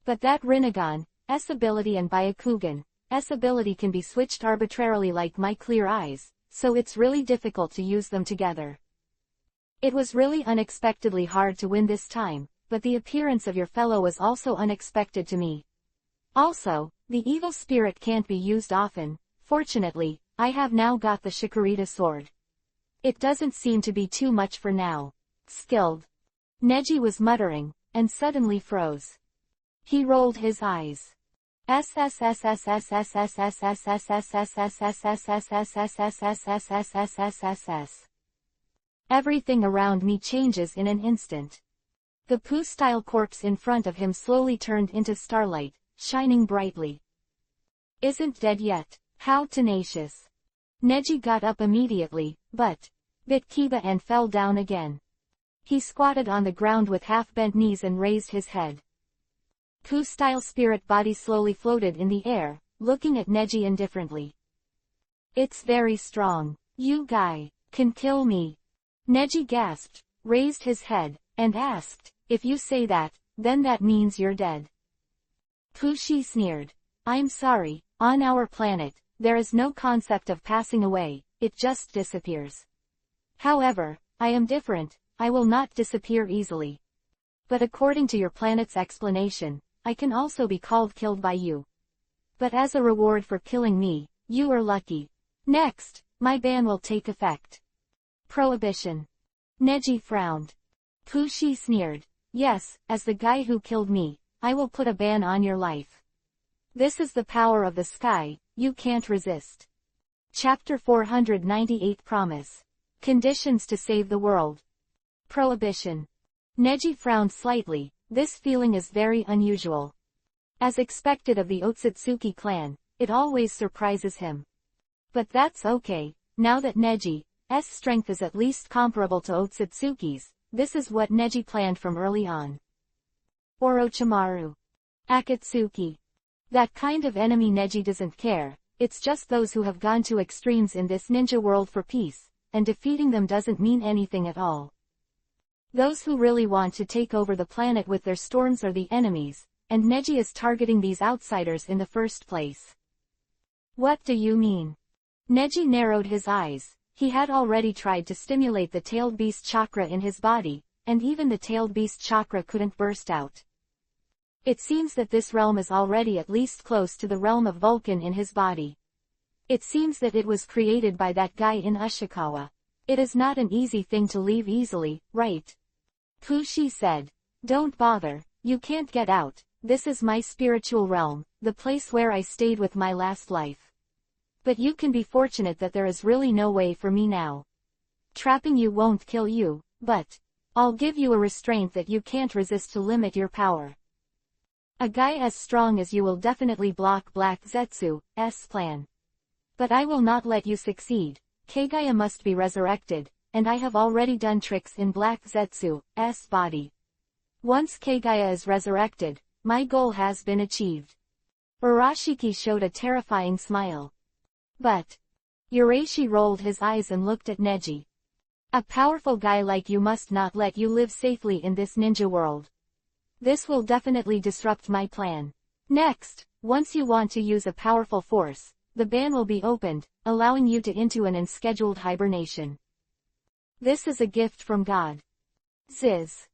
But that Rinnegan's ability and Byakugan's ability can be switched arbitrarily like my clear eyes, so it's really difficult to use them together. It was really unexpectedly hard to win this time, but the appearance of your fellow was also unexpected to me. Also, the evil spirit can't be used often. Fortunately, I have now got the Shikurita sword. It doesn't seem to be too much for now. Skilled. Neji was muttering, and suddenly froze. He rolled his eyes. Everything around me changes in an instant. The poo-style corpse in front of him slowly turned into starlight, shining brightly. Isn't dead yet. How tenacious. Neji got up immediately, but bit Kiba and fell down again. He squatted on the ground with half-bent knees and raised his head. Poo-style spirit body slowly floated in the air, looking at Neji indifferently. It's very strong. You guy can kill me. Neji gasped, raised his head, and asked, if you say that, then that means you're dead. Pushi sneered. I'm sorry, on our planet, there is no concept of passing away, it just disappears. However, I am different, I will not disappear easily. But according to your planet's explanation, I can also be killed by you. But as a reward for killing me, you are lucky. Next, my ban will take effect. Prohibition. Neji frowned. Pushi sneered. Yes, as the guy who killed me, I will put a ban on your life. This is the power of the sky, you can't resist. Chapter 498 Promise. Conditions to save the world. Prohibition. Neji frowned slightly, this feeling is very unusual. As expected of the Otsutsuki clan, it always surprises him. But that's okay, now that Neji's strength is at least comparable to Otsutsuki's, this is what Neji planned from early on. Orochimaru. Akatsuki. That kind of enemy Neji doesn't care, it's just those who have gone to extremes in this ninja world for peace, and defeating them doesn't mean anything at all. Those who really want to take over the planet with their storms are the enemies, and Neji is targeting these outsiders in the first place. What do you mean? Neji narrowed his eyes. He had already tried to stimulate the tailed beast chakra in his body, and even the tailed beast chakra couldn't burst out. It seems that this realm is already at least close to the realm of Vulcan in his body. It seems that it was created by that guy in Ashikawa. It is not an easy thing to leave easily, right? Pushi said. Don't bother, you can't get out, this is my spiritual realm, the place where I stayed with my last life. But you can be fortunate that there is really no way for me now. Trapping you won't kill you, but I'll give you a restraint that you can't resist to limit your power. A guy as strong as you will definitely block Black Zetsu's plan. But I will not let you succeed. Kagaya must be resurrected, and I have already done tricks in Black Zetsu's body. Once Kagaya is resurrected, my goal has been achieved. Urashiki showed a terrifying smile. But Urashi rolled his eyes and looked at Neji. A powerful guy like you must not let you live safely in this ninja world. This will definitely disrupt my plan. Next, once you want to use a powerful force, the ban will be opened, allowing you to into an unscheduled hibernation. This is a gift from God. Ziz.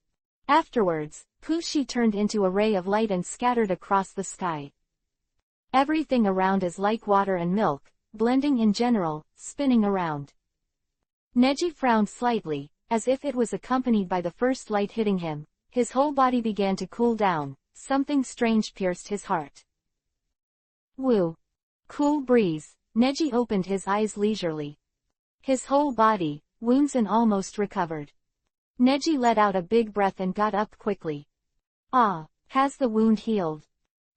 Afterwards, Pushi turned into a ray of light and scattered across the sky. Everything around is like water and milk, blending in general, spinning around. Neji frowned slightly, as if it was accompanied by the first light hitting him. His whole body began to cool down, something strange pierced his heart. Woo. Cool breeze. Neji opened his eyes leisurely. His whole body, wounds and almost recovered. Neji let out a big breath and got up quickly. Ah, has the wound healed?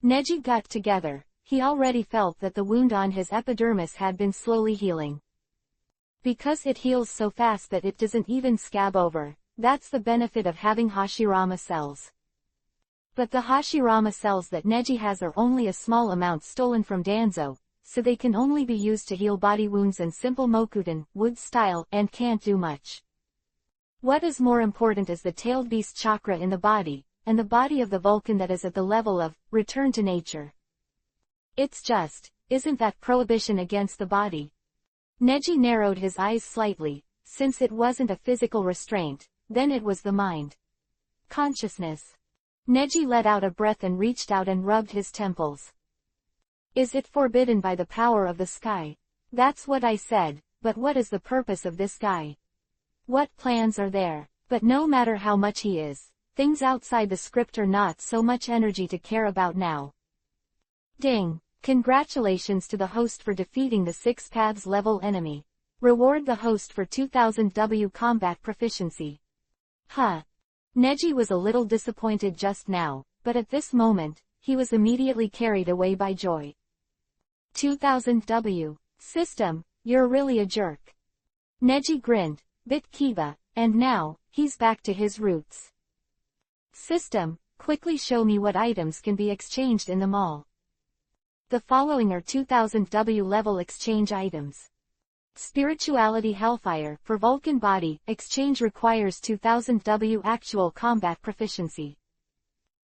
Neji got together. He already felt that the wound on his epidermis had been slowly healing. Because it heals so fast that it doesn't even scab over, that's the benefit of having Hashirama cells. But the Hashirama cells that Neji has are only a small amount stolen from Danzo, so they can only be used to heal body wounds and simple Mokuton, wood style, and can't do much. What is more important is the tailed beast chakra in the body, and the body of the Vulcan that is at the level of return to nature. It's just, isn't that prohibition against the body? Neji narrowed his eyes slightly. Since it wasn't a physical restraint, then it was the mind. Consciousness. Neji let out a breath and reached out and rubbed his temples. Is it forbidden by the power of the sky? That's what I said, but what is the purpose of this guy? What plans are there? But no matter how much he is, things outside the script are not so much energy to care about now. Ding! Congratulations to the host for defeating the 6 paths level enemy. Reward the host for 2000 W combat proficiency. Huh. Neji was a little disappointed just now, but at this moment, he was immediately carried away by joy. 2000 W. System, you're really a jerk. Neji grinned, bit Kiba, and now, he's back to his roots. System, quickly show me what items can be exchanged in the mall. The following are 2000 W level exchange items. Spirituality Hellfire, for Vulcan Body, exchange requires 2000 W actual combat proficiency.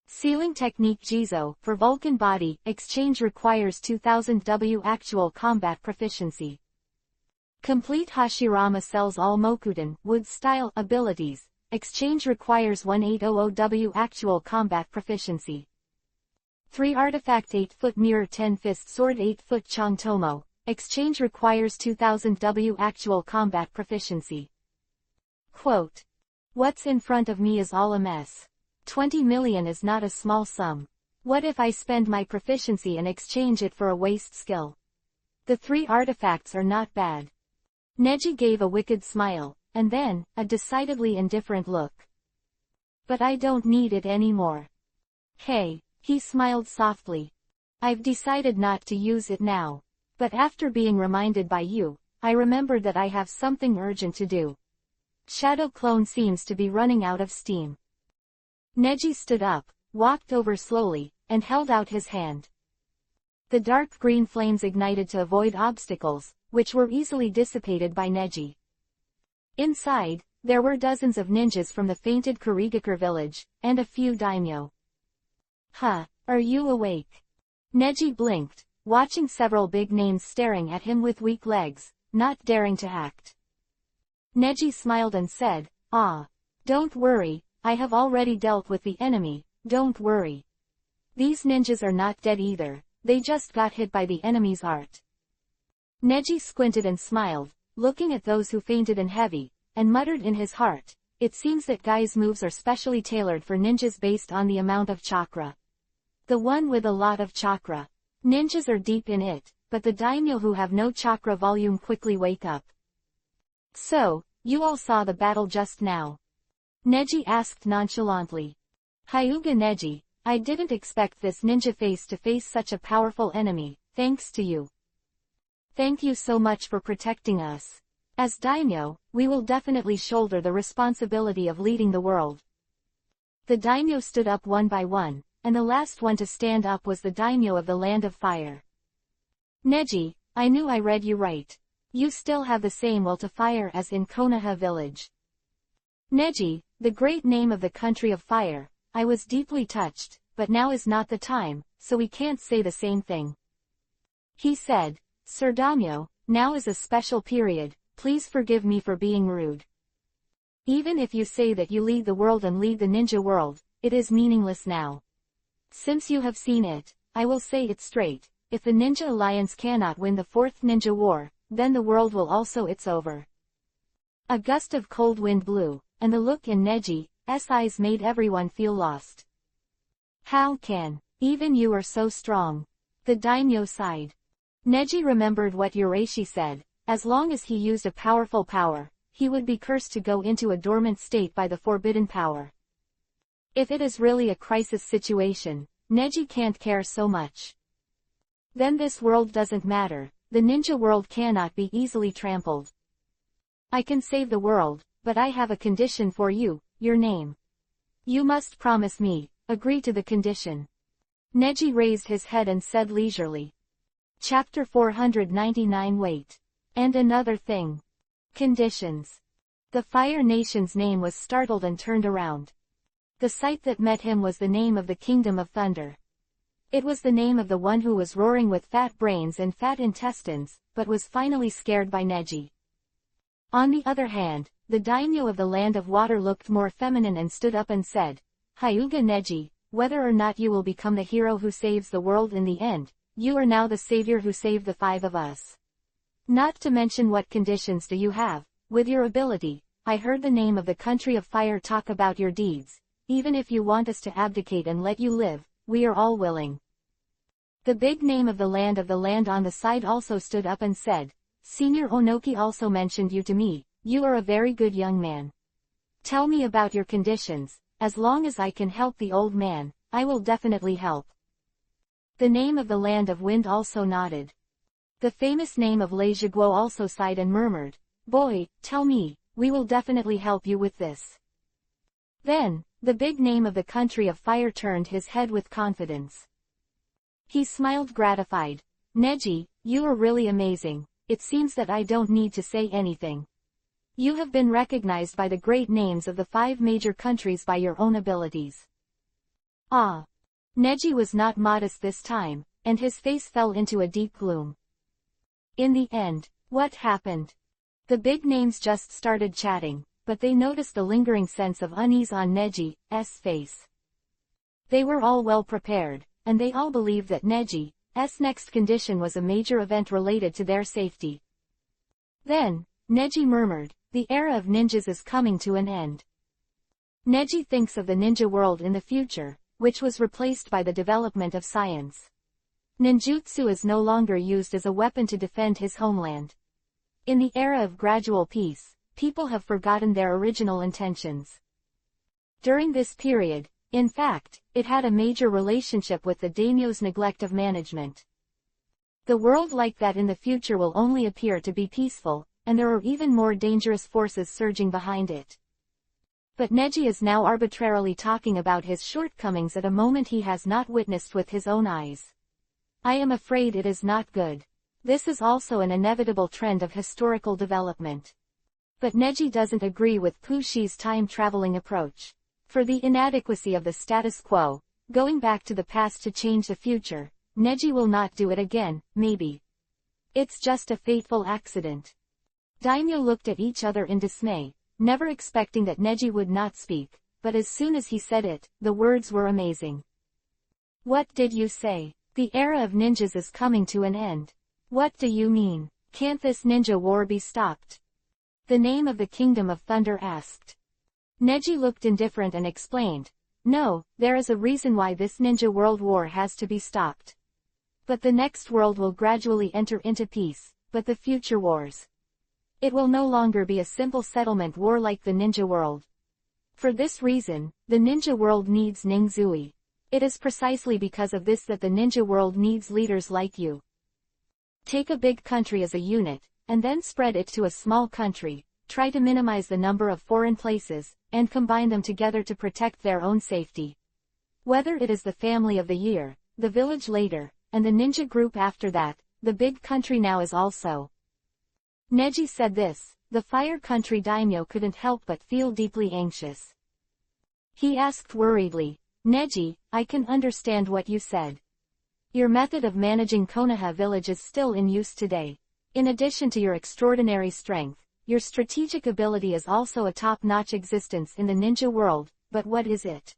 Sealing Technique Jizo, for Vulcan Body, exchange requires 2000 W actual combat proficiency. Complete Hashirama sells all Mokuden, wood style, abilities, exchange requires 1800 W actual combat proficiency. 3 Artifact 8-foot Mirror 10-fist Sword 8-foot Changtomo, exchange requires 2000 W actual combat proficiency. Quote. What's in front of me is all a mess. 20 million is not a small sum. What if I spend my proficiency and exchange it for a waste skill? The 3 artifacts are not bad. Neji gave a wicked smile, and then, a decidedly indifferent look. But I don't need it anymore. Hey, he smiled softly. I've decided not to use it now. But after being reminded by you, I remembered that I have something urgent to do. Shadow Clone seems to be running out of steam. Neji stood up, walked over slowly, and held out his hand. The dark green flames ignited to avoid obstacles, which were easily dissipated by Neji. Inside, there were dozens of ninjas from the fainted Kurigakure village, and a few daimyo. Huh, are you awake? Neji blinked, watching several big names staring at him with weak legs, not daring to act. Neji smiled and said, "Ah. Don't worry, I have already dealt with the enemy, don't worry. These ninjas are not dead either, they just got hit by the enemy's art." Neji squinted and smiled, looking at those who fainted in heavy, and muttered in his heart, it seems that Guy's moves are specially tailored for ninjas based on the amount of chakra. The one with a lot of chakra. Ninjas are deep in it, but the daimyo who have no chakra volume quickly wake up. So, you all saw the battle just now? Neji asked nonchalantly. Hyuga Neji, I didn't expect this ninja face to face such a powerful enemy, thanks to you. Thank you so much for protecting us. As daimyo, we will definitely shoulder the responsibility of leading the world. The daimyo stood up one by one, and the last one to stand up was the daimyo of the Land of Fire. Neji, I knew I read you right. You still have the same will to fire as in Konoha village. Neji, the great name of the country of fire, I was deeply touched, but now is not the time, so we can't say the same thing. He said, Sir Daimyo, now is a special period, please forgive me for being rude. Even if you say that you lead the world and lead the ninja world, it is meaningless now. Since you have seen it, I will say it straight, if the Ninja Alliance cannot win the 4th Ninja War, then the world will also it's over. A gust of cold wind blew, and the look in Neji's eyes made everyone feel lost. How can, even you are so strong? The daimyo sighed. Neji remembered what Urashi said, as long as he used a powerful power, he would be cursed to go into a dormant state by the forbidden power. If it is really a crisis situation, Neji can't care so much. Then this world doesn't matter, the ninja world cannot be easily trampled. I can save the world, but I have a condition for you, your name. You must promise me, agree to the condition. Neji raised his head and said leisurely. Chapter 499 Wait. And another thing. Conditions. The Fire Nation's name was startled and turned around. The sight that met him was the name of the Kingdom of Thunder. It was the name of the one who was roaring with fat brains and fat intestines, but was finally scared by Neji. On the other hand, the daimyo of the Land of Water looked more feminine and stood up and said, Hyuga Neji, whether or not you will become the hero who saves the world in the end, you are now the savior who saved the 5 of us. Not to mention what conditions do you have, with your ability, I heard the name of the country of fire talk about your deeds. Even if you want us to abdicate and let you live, we are all willing. The big name of the land on the side also stood up and said, Senior Onoki also mentioned you to me. You are a very good young man. Tell me about your conditions. As long as I can help the old man, I will definitely help. The name of the land of wind also nodded. The famous name of Lei Zhiguo also sighed and murmured, Boy, tell me, we will definitely help you with this. Then, the big name of the country of fire turned his head with confidence. He smiled gratified. Neji, you are really amazing. It seems that I don't need to say anything. You have been recognized by the great names of the 5 major countries by your own abilities. Ah! Neji was not modest this time, and his face fell into a deep gloom. In the end, what happened? The big names just started chatting, but they noticed the lingering sense of unease on Neji's face. They were all well prepared, and they all believed that Neji's next condition was a major event related to their safety. Then, Neji murmured, the era of ninjas is coming to an end. Neji thinks of the ninja world in the future, which was replaced by the development of science. Ninjutsu is no longer used as a weapon to defend his homeland. In the era of gradual peace, people have forgotten their original intentions. During this period, in fact, it had a major relationship with the daimyo's neglect of management. The world like that in the future will only appear to be peaceful, and there are even more dangerous forces surging behind it. But Neji is now arbitrarily talking about his shortcomings at a moment he has not witnessed with his own eyes. I am afraid it is not good. This is also an inevitable trend of historical development. But Neji doesn't agree with Pushi's time-traveling approach. For the inadequacy of the status quo, going back to the past to change the future, Neji will not do it again, maybe. It's just a fateful accident. Daimyo looked at each other in dismay, never expecting that Neji would not speak, but as soon as he said it, the words were amazing. What did you say? The era of ninjas is coming to an end. What do you mean? Can't this ninja war be stopped? The name of the Kingdom of Thunder asked. Neji looked indifferent and explained, No, there is a reason why this ninja world war has to be stopped. But the next world will gradually enter into peace, but the future wars. It will no longer be a simple settlement war like the ninja world. For this reason, the ninja world needs Ningzui. It is precisely because of this that the ninja world needs leaders like you. Take a big country as a unit, and then spread it to a small country, try to minimize the number of foreign places, and combine them together to protect their own safety. Whether it is the family of the year, the village later, and the ninja group after that, the big country now is also. Neji said this, the Fire Country daimyo couldn't help but feel deeply anxious. He asked worriedly, Neji, I can understand what you said. Your method of managing Konoha village is still in use today. In addition to your extraordinary strength, your strategic ability is also a top-notch existence in the ninja world, but what is it?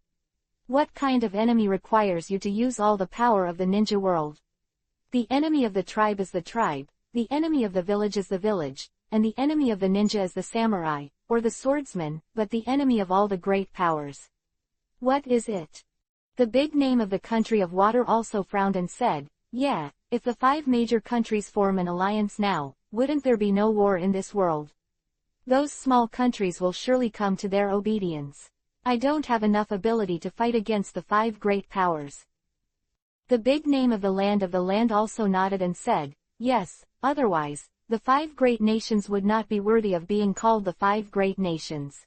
What kind of enemy requires you to use all the power of the ninja world? The enemy of the tribe is the tribe, the enemy of the village is the village, and the enemy of the ninja is the samurai, or the swordsman, but the enemy of all the great powers. What is it? The big name of the country of water also frowned and said, Yeah, if the 5 major countries form an alliance now, wouldn't there be no war in this world? Those small countries will surely come to their obedience. I don't have enough ability to fight against the 5 great powers. The big name of the land also nodded and said, Yes, otherwise, the 5 great nations would not be worthy of being called the 5 great nations.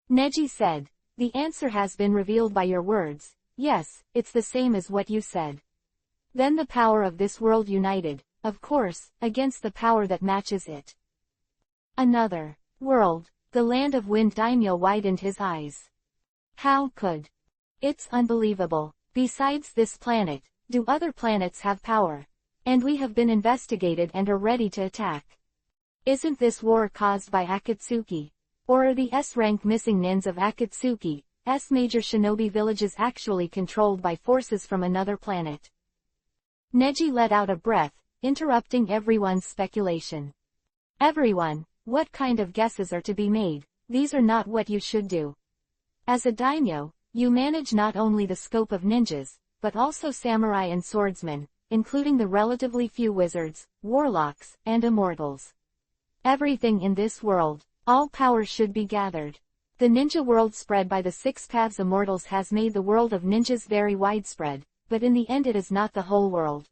Neji said, The answer has been revealed by your words. Yes, it's the same as what you said. Then the power of this world united, of course, against the power that matches it. Another world, the land of wind daimyo widened his eyes. How could? It's unbelievable. Besides this planet, do other planets have power? And we have been investigated and are ready to attack. Isn't this war caused by Akatsuki? Or are the S-rank missing nins of Akatsuki's major shinobi villages actually controlled by forces from another planet? Neji let out a breath, interrupting everyone's speculation. Everyone, what kind of guesses are to be made? These are not what you should do. As a daimyo, you manage not only the scope of ninjas, but also samurai and swordsmen, including the relatively few wizards, warlocks, and immortals. Everything in this world, all power should be gathered. The ninja world spread by the six paths immortals has made the world of ninjas very widespread, but in the end it is not the whole world.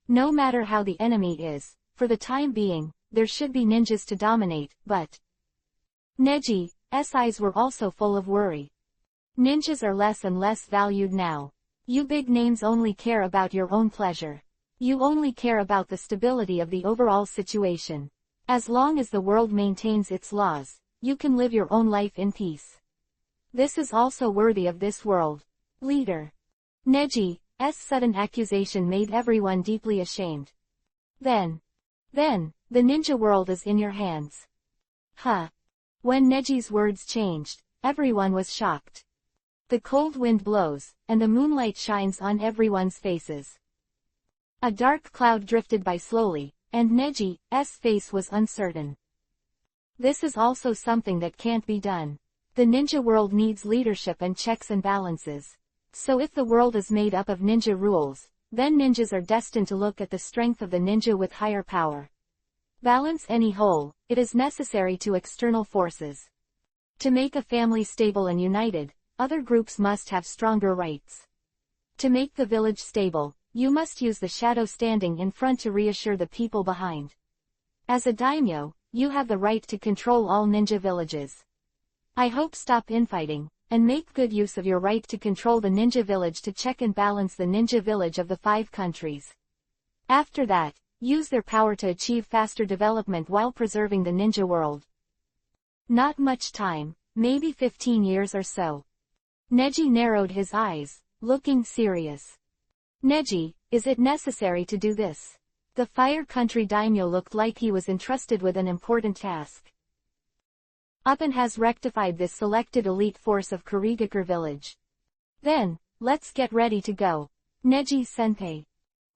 No matter how the enemy is, for the time being, there should be ninjas to dominate, but Neji's eyes were also full of worry. Ninjas are less and less valued now. You big names only care about your own pleasure. You only care about the stability of the overall situation. As long as the world maintains its laws, you can live your own life in peace. This is also worthy of this world. Leader. Neji's sudden accusation made everyone deeply ashamed. Then, the ninja world is in your hands. Huh. When Neji's words changed, everyone was shocked. The cold wind blows, and the moonlight shines on everyone's faces. A dark cloud drifted by slowly, and Neji's face was uncertain. This is also something that can't be done. The ninja world needs leadership and checks and balances. So if the world is made up of ninja rules, then ninjas are destined to look at the strength of the ninja with higher power. Balance any whole, it is necessary to external forces. To make a family stable and united, other groups must have stronger rights. To make the village stable, you must use the shadow standing in front to reassure the people behind. As a daimyo, you have the right to control all ninja villages. I hope stop infighting, and make good use of your right to control the ninja village to check and balance the ninja village of the 5 countries. After that, use their power to achieve faster development while preserving the ninja world. Not much time, maybe 15 years or so. Neji narrowed his eyes, looking serious. Neji, is it necessary to do this? The Fire Country daimyo looked like he was entrusted with an important task. Uppen has rectified this selected elite force of Kurigakure village. Then, let's get ready to go. Neji-senpai.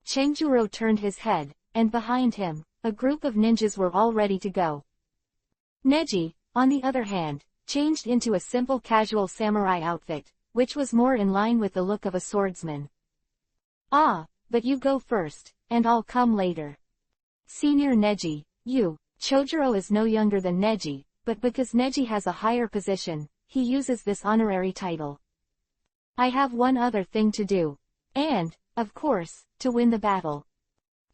Chengjuro turned his head, and behind him, a group of ninjas were all ready to go. Neji, on the other hand, changed into a simple casual samurai outfit, which was more in line with the look of a swordsman. Ah, but you go first, and I'll come later. Senior Neji, you. Chojuro is no younger than Neji, but because Neji has a higher position, he uses this honorary title. I have one other thing to do. And, of course, to win the battle.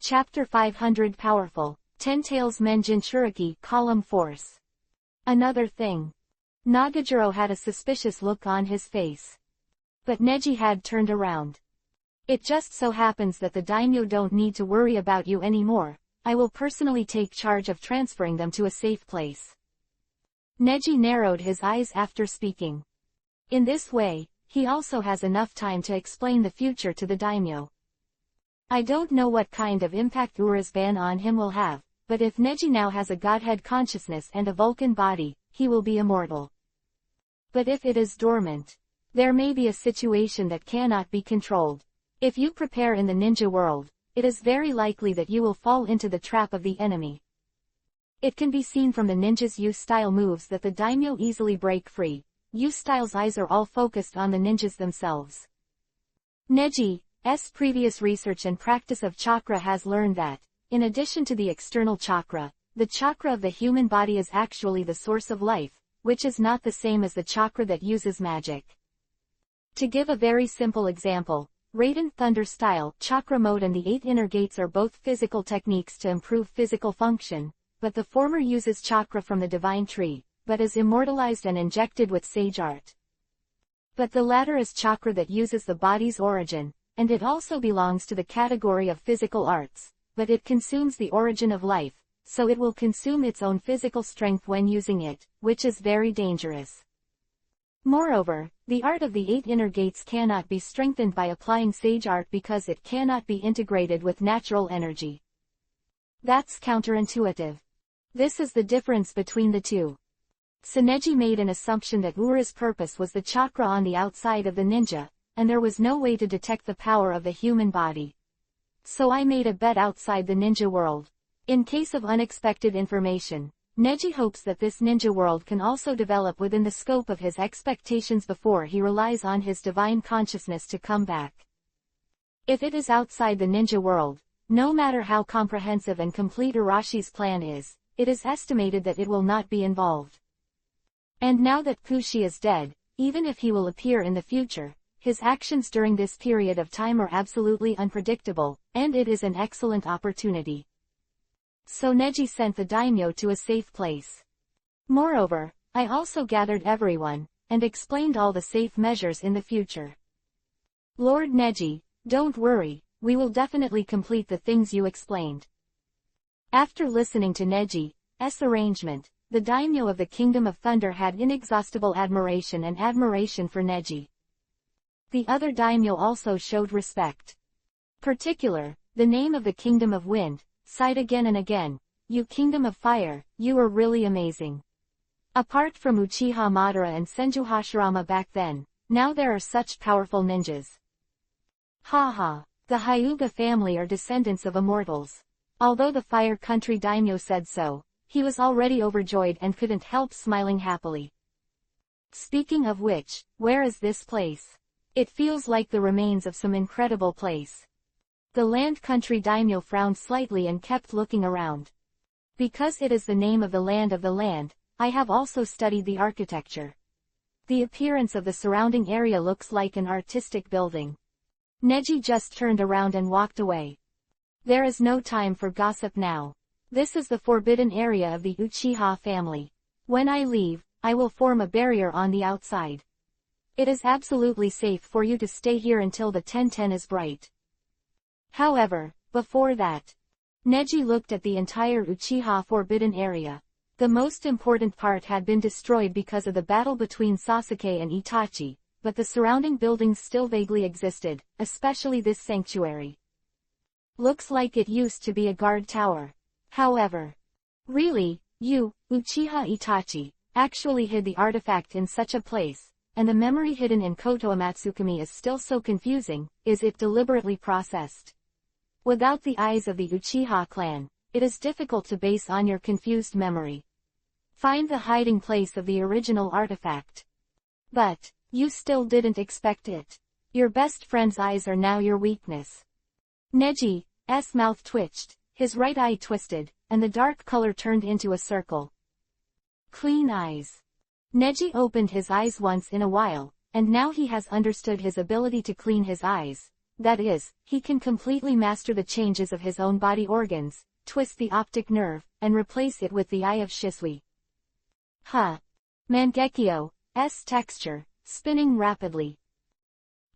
Chapter 500 Powerful, 10 Tails Men Jinchuriki Column Force. Another thing. Nagajiro had a suspicious look on his face. But Neji had turned around. It just so happens that the daimyo don't need to worry about you anymore. I will personally take charge of transferring them to a safe place. Neji narrowed his eyes after speaking. In this way, he also has enough time to explain the future to the daimyo. I don't know what kind of impact Ura's ban on him will have, but if Neji now has a godhead consciousness and a Vulcan body, he will be immortal. But if it is dormant, there may be a situation that cannot be controlled. If you prepare in the ninja world, it is very likely that you will fall into the trap of the enemy. It can be seen from the ninja's U-style moves that the daimyo easily break free. U-style's eyes are all focused on the ninjas themselves. Neji's previous research and practice of chakra has learned that, in addition to the external chakra, the chakra of the human body is actually the source of life, which is not the same as the chakra that uses magic. To give a very simple example, Raiden Thunder Style, Chakra Mode and the 8 inner gates are both physical techniques to improve physical function, but the former uses chakra from the divine tree, but is immortalized and injected with sage art. But the latter is chakra that uses the body's origin, and it also belongs to the category of physical arts, but it consumes the origin of life, so it will consume its own physical strength when using it, which is very dangerous. Moreover, the art of the 8 inner gates cannot be strengthened by applying sage art because it cannot be integrated with natural energy. That's counterintuitive. This is the difference between the two. Neji made an assumption that Ura's purpose was the chakra on the outside of the ninja, and there was no way to detect the power of the human body. So I made a bet outside the ninja world. In case of unexpected information, Neji hopes that this ninja world can also develop within the scope of his expectations before he relies on his divine consciousness to come back. If it is outside the ninja world, no matter how comprehensive and complete Arashi's plan is, it is estimated that it will not be involved. And now that Kushi is dead, even if he will appear in the future, his actions during this period of time are absolutely unpredictable, and it is an excellent opportunity. So Neji sent the daimyo to a safe place. Moreover, I also gathered everyone, and explained all the safe measures in the future. Lord Neji, don't worry, we will definitely complete the things you explained. After listening to Neji's arrangement, the daimyo of the Kingdom of Thunder had inexhaustible admiration for Neji. The other daimyo also showed respect. Particular, the name of the Kingdom of Wind, sighed again and again, "You Kingdom of Fire, you are really amazing. Apart from Uchiha Madara and Senju Hashirama back then, now there are such powerful ninjas." Haha, the Hyuga family are descendants of immortals. Although the Fire Country daimyo said so, he was already overjoyed and couldn't help smiling happily. Speaking of which, where is this place? It feels like the remains of some incredible place. The Land Country daimyo frowned slightly and kept looking around. Because it is the name of the land, I have also studied the architecture. The appearance of the surrounding area looks like an artistic building. Neji just turned around and walked away. There is no time for gossip now. This is the forbidden area of the Uchiha family. When I leave, I will form a barrier on the outside. It is absolutely safe for you to stay here until the 10:10 is bright. However, before that, Neji looked at the entire Uchiha forbidden area. The most important part had been destroyed because of the battle between Sasuke and Itachi, but the surrounding buildings still vaguely existed, especially this sanctuary. Looks like it used to be a guard tower. However, really, you, Uchiha Itachi, actually hid the artifact in such a place, and the memory hidden in Koto Amatsukami is still so confusing. Is it deliberately processed? Without the eyes of the Uchiha clan, it is difficult to base on your confused memory. Find the hiding place of the original artifact. But, you still didn't expect it. Your best friend's eyes are now your weakness. Neji's mouth twitched, his right eye twisted, and the dark color turned into a circle. Clean eyes. Neji opened his eyes once in a while, and now he has understood his ability to clean his eyes. That is, he can completely master the changes of his own body organs, twist the optic nerve, and replace it with the eye of Shisui. Mangekyo's texture, spinning rapidly.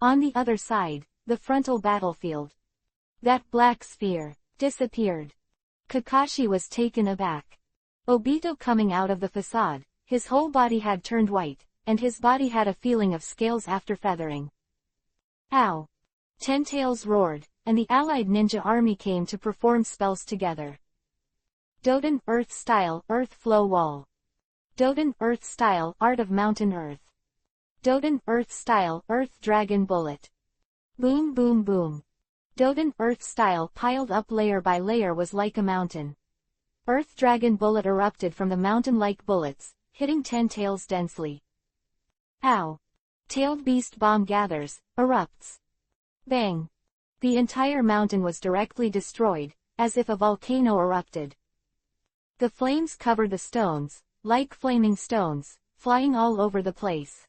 On the other side, the frontal battlefield. That black sphere disappeared. Kakashi was taken aback. Obito coming out of the facade, his whole body had turned white, and his body had a feeling of scales after feathering. Ow! Ten Tails roared, and the allied ninja army came to perform spells together. Doden Earth Style Earth Flow Wall. Doden Earth Style Art of Mountain Earth. Doden Earth Style Earth Dragon Bullet. Boom boom boom. Doden Earth Style piled up layer by layer was like a mountain. Earth Dragon Bullet erupted from the mountain-like bullets, hitting Ten Tails densely. Ow! Tailed Beast Bomb gathers, erupts. Bang! The entire mountain was directly destroyed, as if a volcano erupted. The flames covered the stones, like flaming stones, flying all over the place.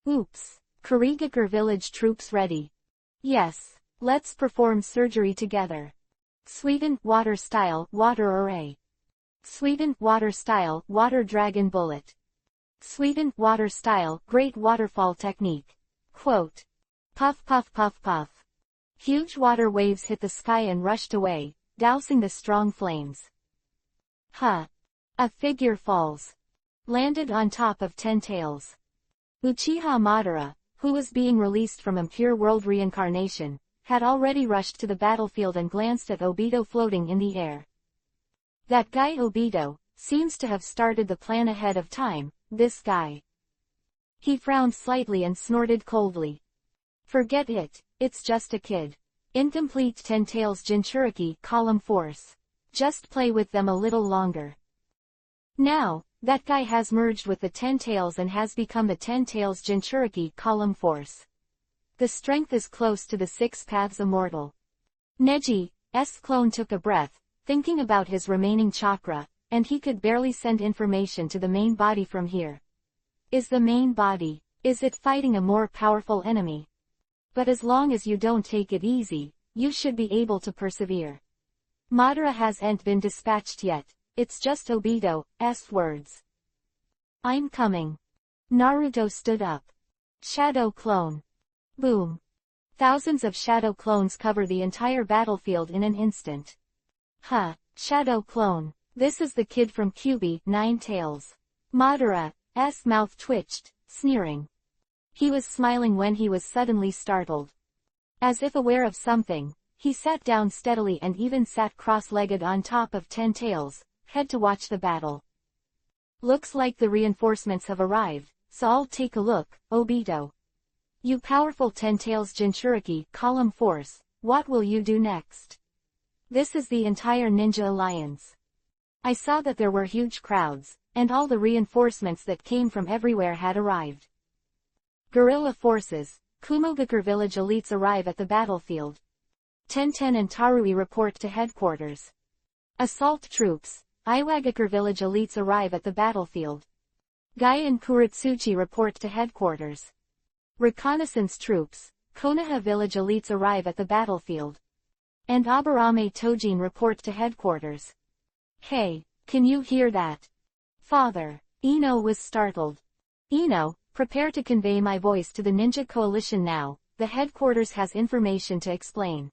Oops! Kurigakure village troops ready. Yes, let's perform surgery together. Sweden Water Style Water Array. Sweden Water Style Water Dragon Bullet. Sweden Water Style Great Waterfall Technique. Quote. Puff puff puff puff. Huge water waves hit the sky and rushed away, dousing the strong flames. A figure falls. Landed on top of Ten Tails. Uchiha Madara, who was being released from Impure World Reincarnation, had already rushed to the battlefield and glanced at Obito floating in the air. That guy Obito seems to have started the plan ahead of time, this guy. He frowned slightly and snorted coldly. Forget it, it's just a kid. Incomplete Ten Tails Jinchuriki column force. Just play with them a little longer. Now, that guy has merged with the Ten Tails and has become the Ten Tails Jinchuriki column force. The strength is close to the 6 paths immortal. Neji's clone took a breath, thinking about his remaining chakra, and he could barely send information to the main body from here. Is the main body, is it fighting a more powerful enemy? But as long as you don't take it easy, you should be able to persevere. Madara hasn't been dispatched yet, it's just Obito's words. I'm coming. Naruto stood up. Shadow clone. Boom. Thousands of shadow clones cover the entire battlefield in an instant. Shadow clone. This is the kid from Kyuubi, 9 Tails. Madara's mouth twitched, sneering. He was smiling when he was suddenly startled. As if aware of something, he sat down steadily and even sat cross-legged on top of 10 Tails, head to watch the battle. Looks like the reinforcements have arrived, so I'll take a look, Obito. You powerful 10 Tails Jinchuriki column force, what will you do next? This is the entire ninja alliance. I saw that there were huge crowds, and all the reinforcements that came from everywhere had arrived. Guerrilla forces, Kumogakure village elites arrive at the battlefield. Tenten and Tarui report to headquarters. Assault troops, Iwagakure village elites arrive at the battlefield. Gai and Kuretsuchi report to headquarters. Reconnaissance troops, Konoha village elites arrive at the battlefield. And Aburame Tojin report to headquarters. Hey, can you hear that? Father. Ino was startled. Ino, prepare to convey my voice to the ninja coalition now, the headquarters has information to explain.